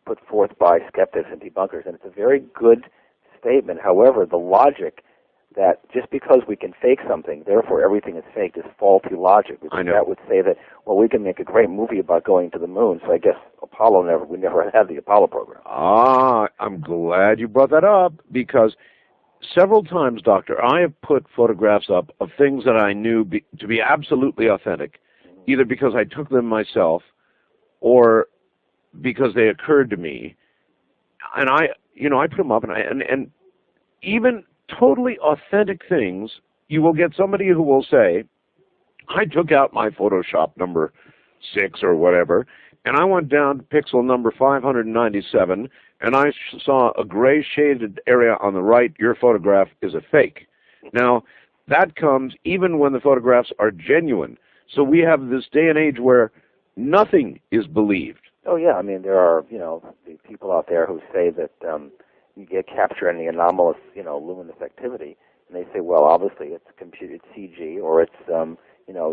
put forth by skeptics and debunkers, and it's a very good statement. However, the logic that just because we can fake something, therefore everything is faked, is faulty logic. I know. That would say that, well, we can make a great movie about going to the moon, so I guess we never had the Apollo program. I'm glad you brought that up, because several times, Doctor, I have put photographs up of things that I knew to be absolutely authentic, either because I took them myself or because they occurred to me, and I put them up, and even totally authentic things, you will get somebody who will say, I took out my Photoshop number 6 or whatever, and I went down to pixel number 597, and I saw a gray shaded area on the right. Your photograph is a fake. Now, that comes even when the photographs are genuine. So we have this day and age where nothing is believed. Oh, yeah. I mean, there are, the people out there who say that you get capture any anomalous, luminous activity, and they say, well, obviously it's computed CG, or it's,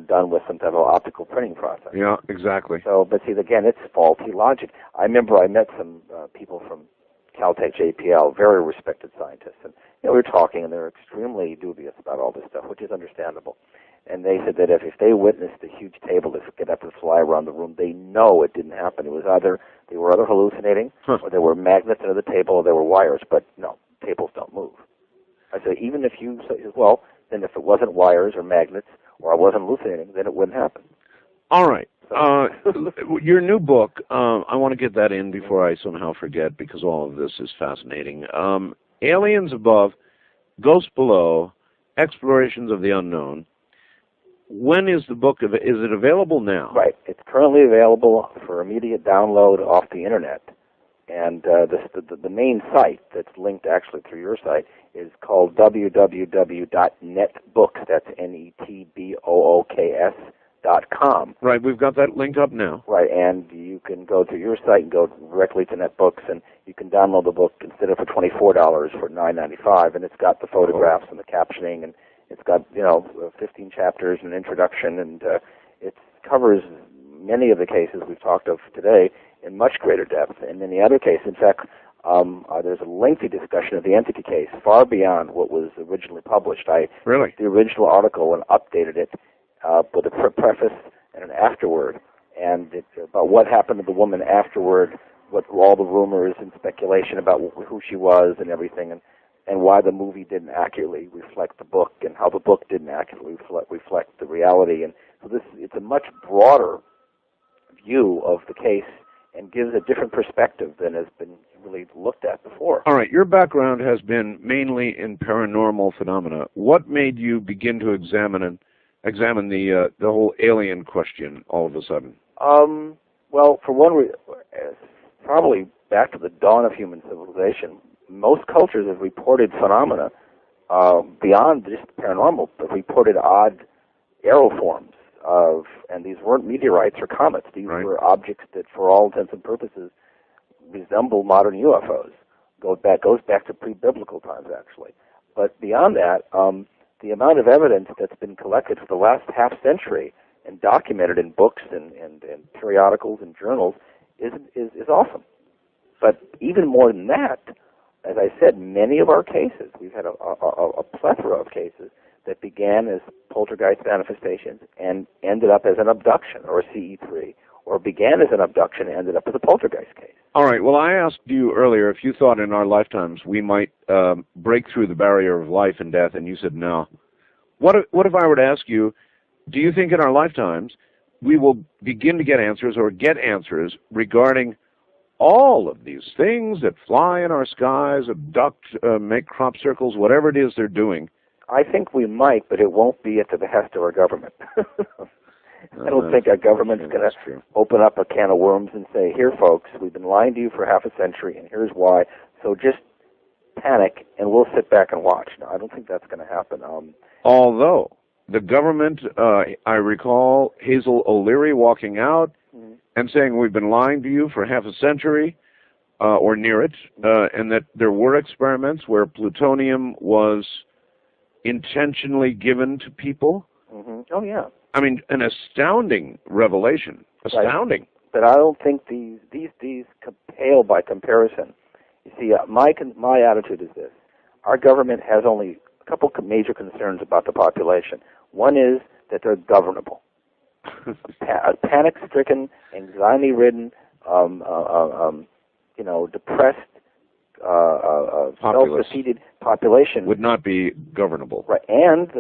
done with some type of optical printing process. Yeah, exactly. So, but see, again, it's faulty logic. I remember I met some people from Caltech JPL, very respected scientists, and we were talking, and they're extremely dubious about all this stuff, which is understandable. And they said that if they witnessed a huge table that get up and fly around the room, they know it didn't happen. It was either they were hallucinating, or there were magnets under the table, or there were wires. But no, tables don't move. I said, even if you say, well, then if it wasn't wires or magnets, or I wasn't hallucinating, then it wouldn't happen. All right. Your new book, I want to get that in before I somehow forget, because all of this is fascinating. Aliens Above, Ghosts Below, Explorations of the Unknown. When is the book, is it available now? Right. It's currently available for immediate download off the Internet. And the main site that's linked actually through your site is called www.netbooks. That's netbooks.com. Right, we've got that link up now. Right, and you can go to your site and go directly to NetBooks, and you can download the book instead of for $24 for $9.95, and it's got the photographs and the captioning, and it's got 15 chapters and an introduction, and it covers many of the cases we've talked of today in much greater depth. And in the other case, in fact, there's a lengthy discussion of the entity case, far beyond what was originally published. I really the original article and updated it with a preface and an afterword, and it's about what happened to the woman afterward, what all the rumors and speculation about who she was and everything, and why the movie didn't accurately reflect the book, and how the book didn't accurately reflect the reality. And so it's a much broader view of the case and gives a different perspective than has been really looked at before. All right, your background has been mainly in paranormal phenomena. What made you begin to examine the whole alien question all of a sudden? Well, for one, probably back to the dawn of human civilization, most cultures have reported phenomena beyond just paranormal, but reported odd aeroforms and these weren't meteorites or comets. These were objects that, for all intents and purposes, resemble modern UFOs. Goes back to pre-biblical times, actually. But beyond that, the amount of evidence that's been collected for the last half century and documented in books and periodicals and journals is awesome. But even more than that, as I said, many of our cases, we've had a plethora of cases that began as poltergeist manifestations and ended up as an abduction or a CE3, or began as an abduction and ended up as a poltergeist case. All right. Well, I asked you earlier if you thought in our lifetimes we might break through the barrier of life and death, and you said no. What if I were to ask you, do you think in our lifetimes we will begin to get answers or get answers regarding all of these things that fly in our skies, abduct, make crop circles, whatever it is they're doing? I think we might, but it won't be at the behest of our government. I don't think our government's going to open up a can of worms and say, here, folks, we've been lying to you for half a century, and here's why. So just panic, and we'll sit back and watch. No, I don't think that's going to happen. Although the government, I recall Hazel O'Leary walking out and saying, we've been lying to you for half a century or near it, and that there were experiments where plutonium was intentionally given to people. Oh, yeah. I mean, an astounding revelation. Astounding. But I don't think these pale by comparison. You see, my attitude is this. Our government has only a couple of major concerns about the population. One is that they're governable. Panic-stricken, anxiety-ridden, depressed, self-defeated population would not be governable. Right, and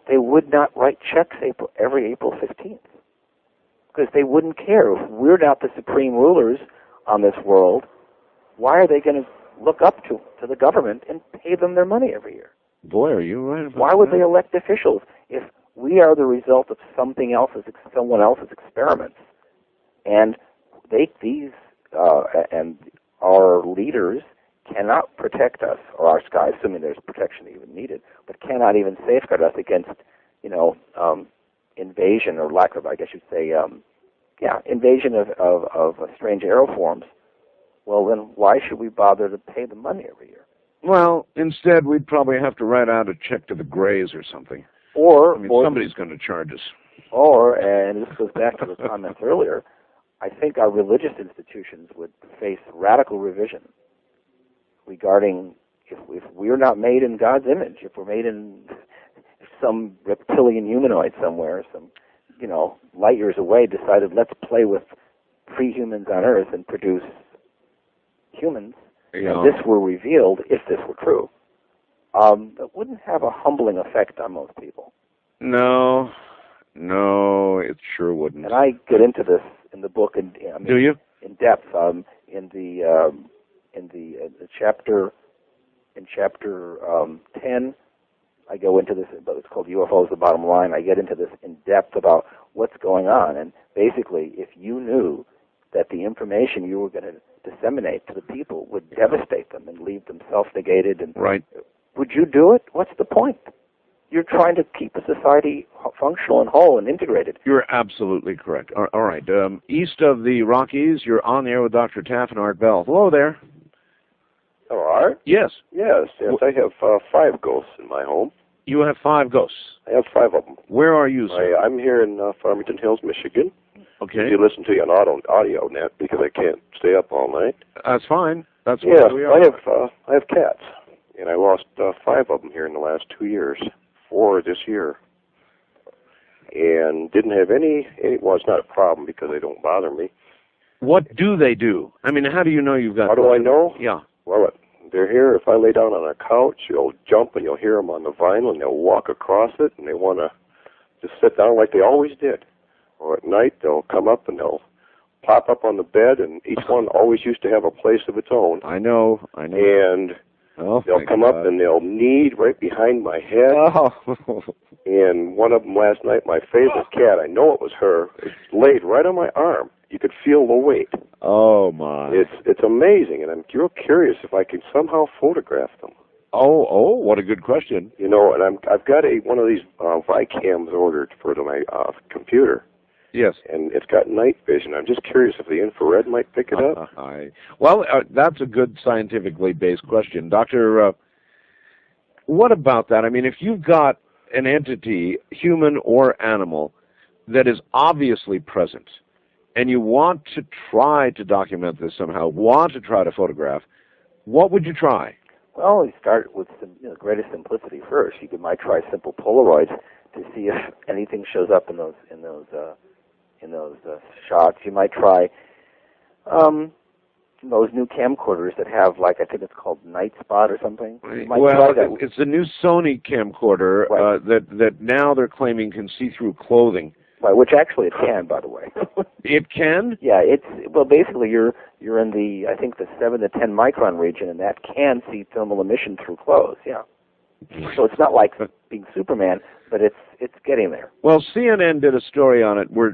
they would not write checks every April 15th because they wouldn't care. If we're not the supreme rulers on this world, why are they going to look up to the government and pay them their money every year? Boy, are you right about Why would they elect officials if we are the result of someone else's experiments? And and our leaders cannot protect us, or our skies, assuming there's protection even needed, but cannot even safeguard us against, invasion or lack of, I guess you'd say, invasion of strange aeroforms. Well, then why should we bother to pay the money every year? Well, instead, we'd probably have to write out a check to the Greys or something. Or somebody's going to charge us. Or, and this goes back to the comments earlier, I think our religious institutions would face radical revision regarding if we're not made in God's image, if we're made in some reptilian humanoid somewhere, some, light years away, decided let's play with pre-humans on Earth and produce humans, and this were revealed, if this were true, it wouldn't have a humbling effect on most people. No, it sure wouldn't. And I get into this in the book, do you? In depth, in the chapter 10. I go into this, but it's called UFOs, the Bottom Line. I get into this in depth about what's going on, and basically, if you knew that the information you were going to disseminate to the people would devastate them and leave them self-negated, and right, would you do it? What's the point? You're trying to keep a society functional and whole and integrated. You're absolutely correct. All right. East of the Rockies, you're on the air with Dr. Taff and Art Bell. Hello there. Hello, Art? Yes. Yes. I have 5 ghosts in my home. You have 5 ghosts? I have 5 of them. Where are you, sir? I'm here in Farmington Hills, Michigan. Okay. You listen to you on audio net because I can't stay up all night. That's fine. That's what we are. I have cats, and I lost 5 of them here in the last 2 years. 4 this year, and didn't have any. Well, it's not a problem because they don't bother me. What do they do? I mean, how do you know you've got? How do I know? Yeah. Well, they're here. If I lay down on a couch, you'll jump and you'll hear them on the vinyl, and they'll walk across it, and they want to just sit down like they always did. Or at night, they'll come up and they'll pop up on the bed, and each one always used to have a place of its own. I know. And they'll come up and they'll knead right behind my head. Oh. And one of them last night, my favorite cat, I know it was her, it laid right on my arm. You could feel the weight. Oh, my. It's amazing, and I'm real curious if I can somehow photograph them. Oh, what a good question. And I've got one of these Vicams ordered for my computer. Yes. And it's got night vision. I'm just curious if the infrared might pick it up. Well, that's a good scientifically based question. Doctor, what about that? I mean, if you've got an entity, human or animal, that is obviously present, and you want to try to document this somehow, want to try to photograph, what would you try? Well, we start with the greatest simplicity first. You might try simple Polaroids to see if anything shows up in those shots. You might try those new camcorders that have, like, I think it's called Night Spot or something. Well, it's the new Sony camcorder that now they're claiming can see through clothing. Right, which actually it can, by the way. It can? Yeah, basically you're in the, I think, the 7 to 10 micron region, and that can see thermal emission through clothes. Yeah. So it's not like being Superman, but it's getting there. Well, CNN did a story on it. We're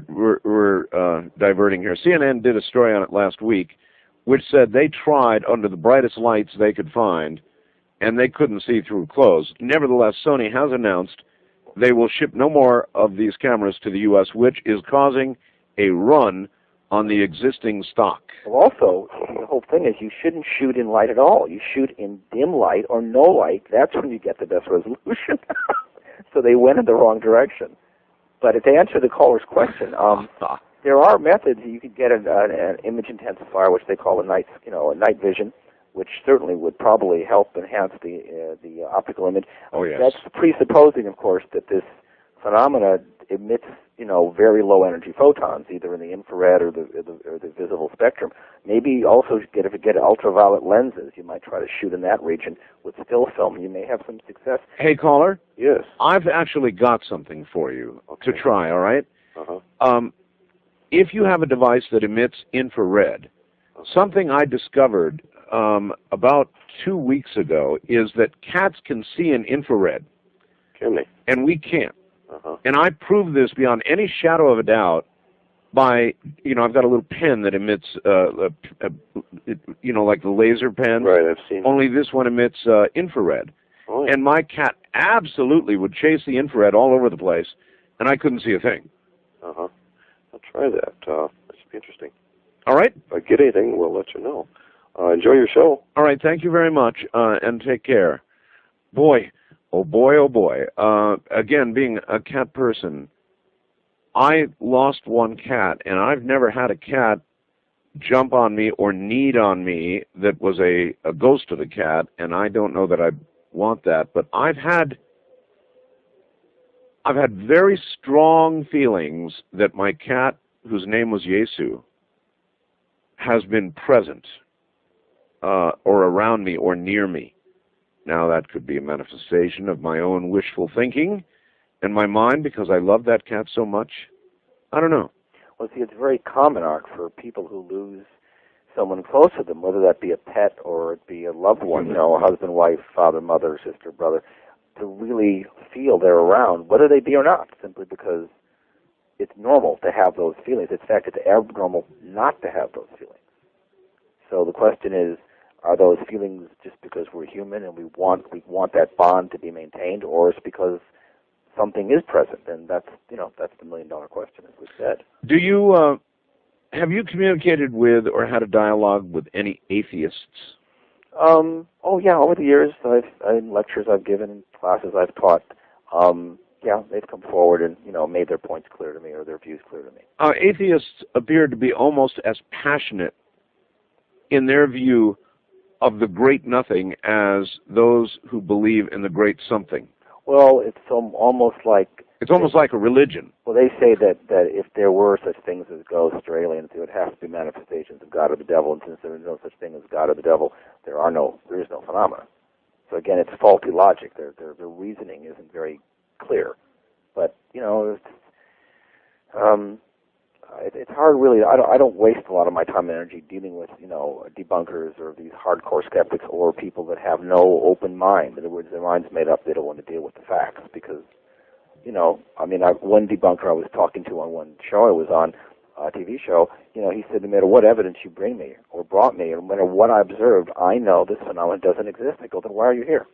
diverting here. CNN did a story on it last week, which said they tried under the brightest lights they could find, and they couldn't see through clothes. Nevertheless, Sony has announced they will ship no more of these cameras to the U.S., which is causing a run on the existing stock. Well, also, the whole thing is you shouldn't shoot in light at all. You shoot in dim light or no light. That's when you get the best resolution. So they went in the wrong direction. But to answer the caller's question, there are methods. You could get an image intensifier, which they call a night vision, which certainly would probably help enhance the optical image. Oh, yes. That's presupposing, of course, that this phenomena emits, very low energy photons, either in the infrared or the visible spectrum. Maybe also if you get ultraviolet lenses, you might try to shoot in that region with still film. You may have some success. Hey, caller. Yes. I've actually got something for you to try. All right. Uh-huh. If you have a device that emits infrared, something I discovered about 2 weeks ago is that cats can see in infrared. Can they? And we can't. Uh-huh. And I proved this beyond any shadow of a doubt by, I've got a little pen that emits, like the laser pen. Right, I've seen. Only this one emits infrared. Oh, yeah. And my cat absolutely would chase the infrared all over the place, and I couldn't see a thing. Uh-huh. I'll try that. That should be interesting. All right. If I get anything, we'll let you know. Enjoy your show. All right, thank you very much, and take care. Boy, oh boy, oh boy. Again, being a cat person, I lost one cat, and I've never had a cat jump on me or knead on me that was a ghost of a cat, and I don't know that I want that, but I've had very strong feelings that my cat, whose name was Yesu, has been present or around me or near me. Now, that could be a manifestation of my own wishful thinking and my mind because I love that cat so much. I don't know. Well, see, it's very common, Art, for people who lose someone close to them, whether that be a pet or it be a loved one, a husband, wife, father, mother, sister, brother, to really feel they're around, whether they be or not, simply because it's normal to have those feelings. In fact, it's abnormal not to have those feelings. So the question is, are those feelings just because we're human and we want that bond to be maintained, or is it because something is present? And that's the million-dollar question, as we said. Do you have you communicated with or had a dialogue with any atheists? Over the years, in lectures I've given, classes I've taught, they've come forward and made their points clear to me or their views clear to me. Atheists appear to be almost as passionate in their view of the great nothing as those who believe in the great something. Well, it's almost like a religion. Well, they say that if there were such things as ghosts or aliens, it would have to be manifestations of God or the devil, and since there is no such thing as God or the devil, there is no phenomena. So again, it's faulty logic. Their reasoning isn't very clear. But it's hard, really. I don't waste a lot of my time and energy dealing with debunkers or these hardcore skeptics or people that have no open mind. In other words, their mind's made up. They don't want to deal with the facts because one debunker I was talking to on one show I was on, a TV show, he said, no matter what evidence you bring me or brought me, or no matter what I observed, I know this phenomenon doesn't exist. I go, then why are you here?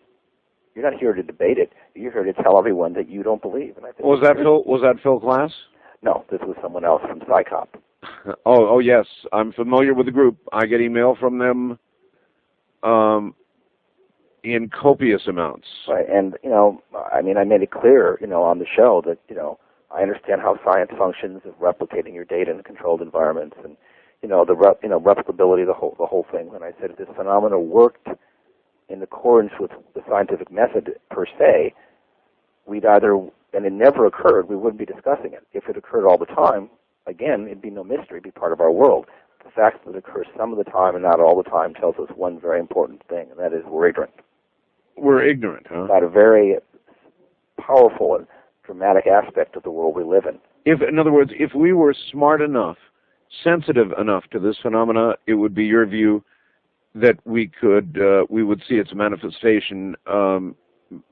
You're not here to debate it. You're here to tell everyone that you don't believe. And I think, was that Phil Glass? No, this was someone else from Psychop. Oh, yes. I'm familiar with the group. I get email from them in copious amounts. Right, and, I made it clear, on the show that, I understand how science functions of replicating your data in controlled environments and, the replicability of the whole thing. And I said if this phenomena worked in accordance with the scientific method per se, we'd either, and it never occurred, we wouldn't be discussing it. If it occurred all the time, again, it'd be no mystery, it'd be part of our world. The fact that it occurs some of the time and not all the time tells us one very important thing, and that is we're ignorant. We're ignorant, huh? About a very powerful and dramatic aspect of the world we live in. In other words, if we were smart enough, sensitive enough to this phenomena, it would be your view that we would see its manifestation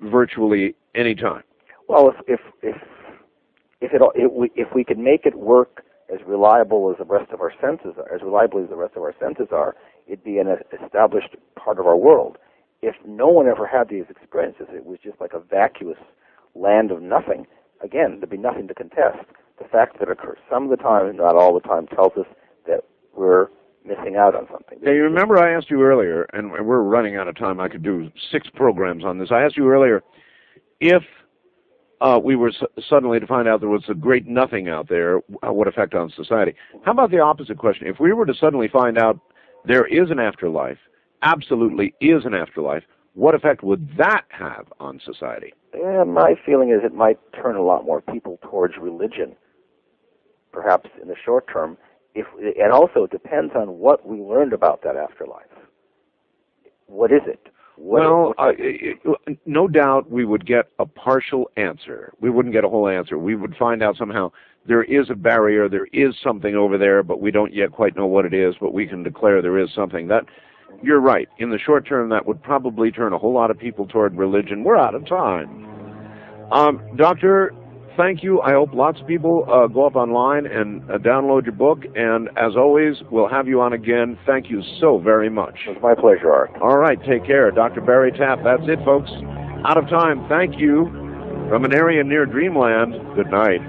virtually any time. Well, if we could make it work as reliable as the rest of our senses are, as reliably as the rest of our senses are, it'd be an established part of our world. If no one ever had these experiences, it was just like a vacuous land of nothing. Again, there'd be nothing to contest. The fact that it occurs some of the time and not all the time tells us that we're missing out on something. Now, you remember I asked you earlier, and we're running out of time. I could do 6 programs on this. I asked you earlier if we were suddenly to find out there was a great nothing out there, what effect on society? How about the opposite question? If we were to suddenly find out there is an afterlife, absolutely is an afterlife, what effect would that have on society? Yeah, my feeling is it might turn a lot more people towards religion, perhaps in the short term. And also it depends on what we learned about that afterlife. What is it? No doubt we would get a partial answer. We wouldn't get a whole answer. We would find out somehow there is a barrier, there is something over there, but we don't yet quite know what it is, but we can declare there is something. You're right. In the short term, that would probably turn a whole lot of people toward religion. We're out of time. Doctor, thank you. I hope lots of people go up online and download your book. And as always, we'll have you on again. Thank you so very much. It was my pleasure, Art. All right. Take care. Dr. Barry Taff. That's it, folks. Out of time. Thank you. From an area near Dreamland, good night.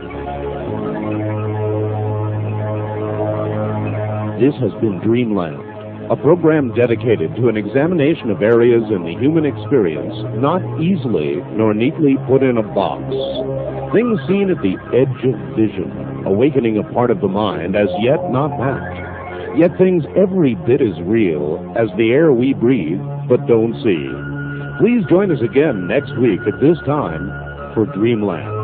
This has been Dreamland, a program dedicated to an examination of areas in the human experience not easily nor neatly put in a box. Things seen at the edge of vision, awakening a part of the mind as yet not mapped. Yet things every bit as real as the air we breathe but don't see. Please join us again next week at this time for Dreamland.